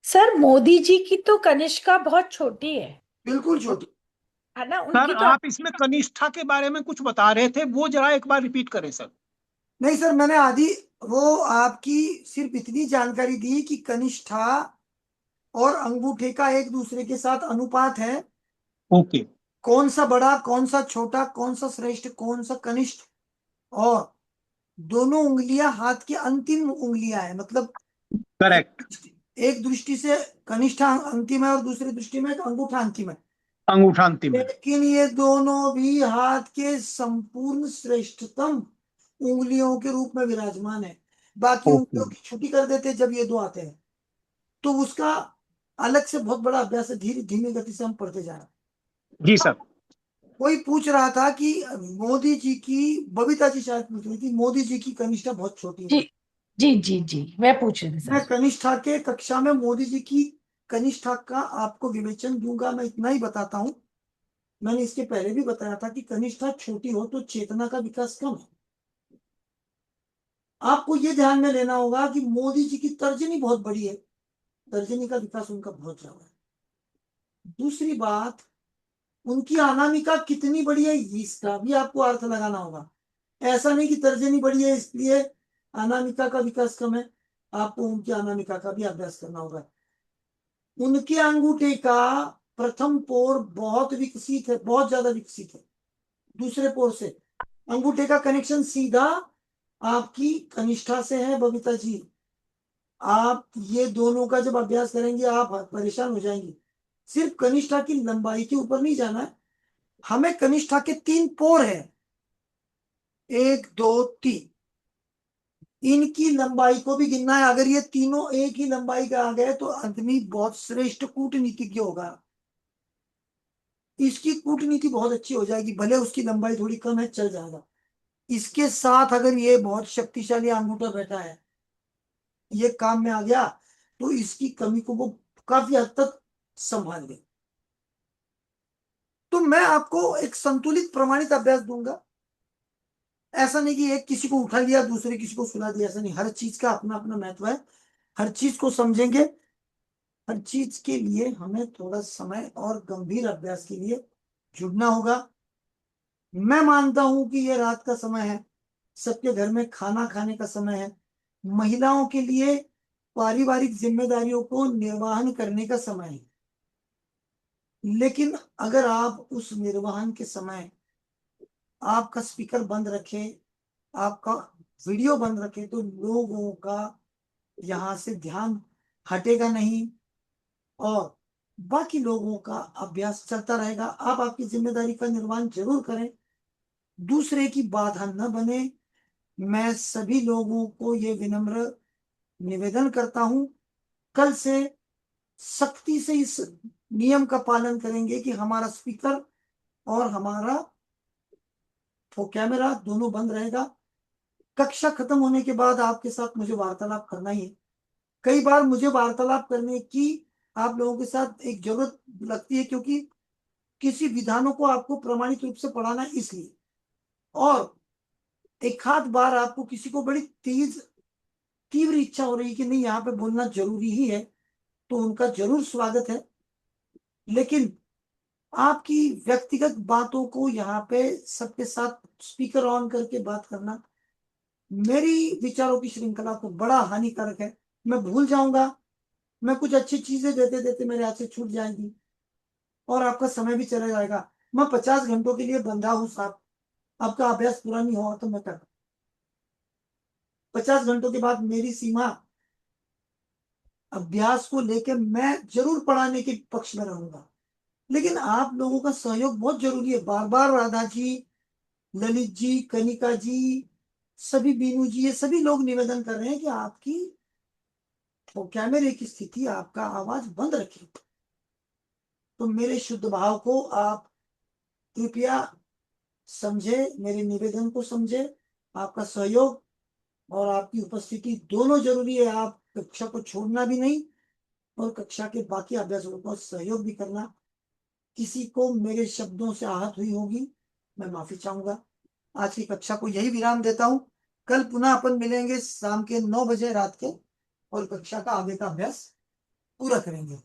सर मोदी जी की तो कनिष्का बहुत छोटी है बिल्कुल छोटी है ना, सर उनकी तो आप इसमें कनिष्ठा के बारे में कुछ बता रहे थे, वो जरा एक बार रिपीट करें सर। नहीं सर, मैंने आधी वो आपकी सिर्फ इतनी जानकारी दी कि कनिष्ठा और अंगूठे का एक दूसरे के साथ अनुपात है। ओके। कौन सा बड़ा, कौन सा छोटा, कौन सा श्रेष्ठ, कौन सा कनिष्ठ, और दोनों उंगलियां हाथ की अंतिम उंगलियां हैं, मतलब करेक्ट। एक दृष्टि से कनिष्ठा अंतिम है और दूसरी दृष्टि में अंगूठा अंतिम है, अंगूठा अंतिम है। लेकिन ये दोनों भी हाथ के संपूर्ण श्रेष्ठतम उंगलियों के रूप में विराजमान है। बाकी ओके उंगलियों की छुट्टी कर देते हैं जब ये दो आते हैं, तो उसका अलग से बहुत बड़ा अभ्यास है, धीरे धीमी गति से हम पढ़ते जा रहे हैं। जी सर। कोई पूछ रहा था कि मोदी जी की, बबीता जी शायद पूछ रही थी, मोदी जी की कनिष्ठा बहुत छोटी है। जी जी जी जी, मैं पूछ रही थी मैं सर। कनिष्ठा के कक्षा में मोदी जी की कनिष्ठा का आपको विवेचन दूंगा। मैं इतना ही बताता हूं, मैंने इसके पहले भी बताया था कि कनिष्ठा छोटी हो तो चेतना का विकास कम है। आपको ये ध्यान में लेना होगा कि मोदी जी की तर्जनी बहुत बड़ी है, तर्जनी का विकास उनका बहुत ज्यादा है। दूसरी बात, उनकी अनामिका कितनी बड़ी है इसका भी आपको अर्थ लगाना होगा। ऐसा नहीं कि तर्जनी बड़ी है इसलिए अनामिका का विकास कम है, आपको उनकी अनामिका का भी अभ्यास करना होगा। उनके अंगूठे का प्रथम पोर बहुत विकसित है, बहुत ज्यादा विकसित है दूसरे पोर से। अंगूठे का कनेक्शन सीधा आपकी कनिष्ठा से है बबीता जी। आप ये दोनों का जब अभ्यास करेंगे आप परेशान हो जाएंगे। सिर्फ कनिष्ठा की लंबाई के ऊपर नहीं जाना है, हमें कनिष्ठा के 3 पोर है, 1 2 3, इनकी लंबाई को भी गिनना है। अगर ये तीनों एक ही लंबाई का आ गए तो आदमी बहुत श्रेष्ठ कूटनीतिज्ञ होगा, इसकी कूटनीति बहुत अच्छी हो जाएगी, भले उसकी लंबाई थोड़ी कम है चल जाएगा। इसके साथ अगर ये बहुत शक्तिशाली अंगूठा बैठा है, ये काम में आ गया, तो इसकी कमी को वो काफी हद तक संभाल ले। तो मैं आपको एक संतुलित प्रमाणित अभ्यास दूंगा। ऐसा नहीं कि एक किसी को उठा लिया दूसरे किसी को सुला दिया, ऐसा नहीं। हर चीज का अपना अपना महत्व है, हर चीज को समझेंगे। हर चीज के लिए हमें थोड़ा समय और गंभीर अभ्यास के लिए जुड़ना होगा। मैं मानता हूं कि ये रात का समय है, सबके घर में खाना खाने का समय है, महिलाओं के लिए पारिवारिक जिम्मेदारियों को निर्वहन करने का समय है। लेकिन अगर आप उस निर्वहन के समय आपका स्पीकर बंद रखे, आपका वीडियो बंद रखे, तो लोगों का यहां से ध्यान हटेगा नहीं और बाकी लोगों का अभ्यास चलता रहेगा। आप आपकी जिम्मेदारी का निर्वहन जरूर करें, दूसरे की बाधा न बने। मैं सभी लोगों को ये विनम्र निवेदन करता हूं, कल से सख्ती से इस नियम का पालन करेंगे कि हमारा स्पीकर और हमारा वो कैमरा दोनों बंद रहेगा। कक्षा खत्म होने के बाद आपके साथ मुझे वार्तालाप करना ही है। कई बार मुझे वार्तालाप करने की आप लोगों के साथ एक जरूरत लगती है, क्योंकि किसी विधानों को आपको प्रमाणित रूप से पढ़ाना है इसलिए। और एक आध बार आपको किसी को बड़ी तीव्र इच्छा हो रही है कि नहीं यहाँ पे बोलना जरूरी ही है, तो उनका जरूर स्वागत है। लेकिन आपकी व्यक्तिगत बातों को यहाँ पे सबके साथ स्पीकर ऑन करके बात करना मेरी विचारों की श्रृंखला को बड़ा हानिकारक है। मैं भूल जाऊंगा, मैं कुछ अच्छी चीजें देते देते मेरे हाथ से छूट जाएंगी और आपका समय भी चला जाएगा। मैं 50 घंटों के लिए बंधा हूं साहब, आपका अभ्यास पूरा नहीं हुआ तो मैं कर 50 घंटों के बाद मेरी सीमा अभ्यास को लेकर मैं जरूर पढ़ाने के पक्ष में रहूंगा, लेकिन आप लोगों का सहयोग बहुत जरूरी है। बार बार राधा जी, ललित जी, कनिका जी, सभी बीनू जी, ये सभी लोग निवेदन कर रहे हैं कि आपकी वो कैमरे की स्थिति, आपका आवाज बंद रखें। तो मेरे शुद्ध भाव को आप कृपया समझे, मेरे निवेदन को समझे। आपका सहयोग और आपकी उपस्थिति दोनों जरूरी है। आप कक्षा को छोड़ना भी नहीं और कक्षा के बाकी अभ्यासों को सहयोग भी करना। किसी को मेरे शब्दों से आहत हुई होगी, मैं माफी चाहूंगा। आज की कक्षा को यही विराम देता हूं। कल पुनः अपन मिलेंगे शाम के 9 बजे रात के और कक्षा का आगे का अभ्यास पूरा करेंगे।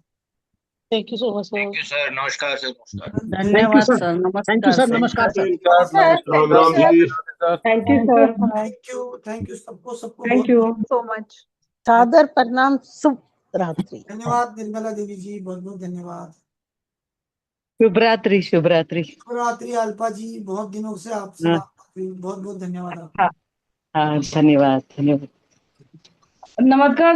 Thank you so much sir. Thank you sir, नमस्कार सर, नमस्कार। धन्यवाद सर। सर, थैंक यू नमस्कार सर, सर। नमस्कार sir. Thank you sir. Thank you सबको थैंक यू सो मच। सादर प्रणाम, शुभ रात्रि। धन्यवाद निर्मला देवी जी, बहुत बहुत धन्यवाद। शुभ रात्रि, शुभ रात्रि। शुभ रात्रि अल्पा जी, बहुत दिनों से आपसे हाँ बात हुई, बहुत बहुत धन्यवाद आपका। हाँ, धन्यवाद धन्यवाद। नमस्कार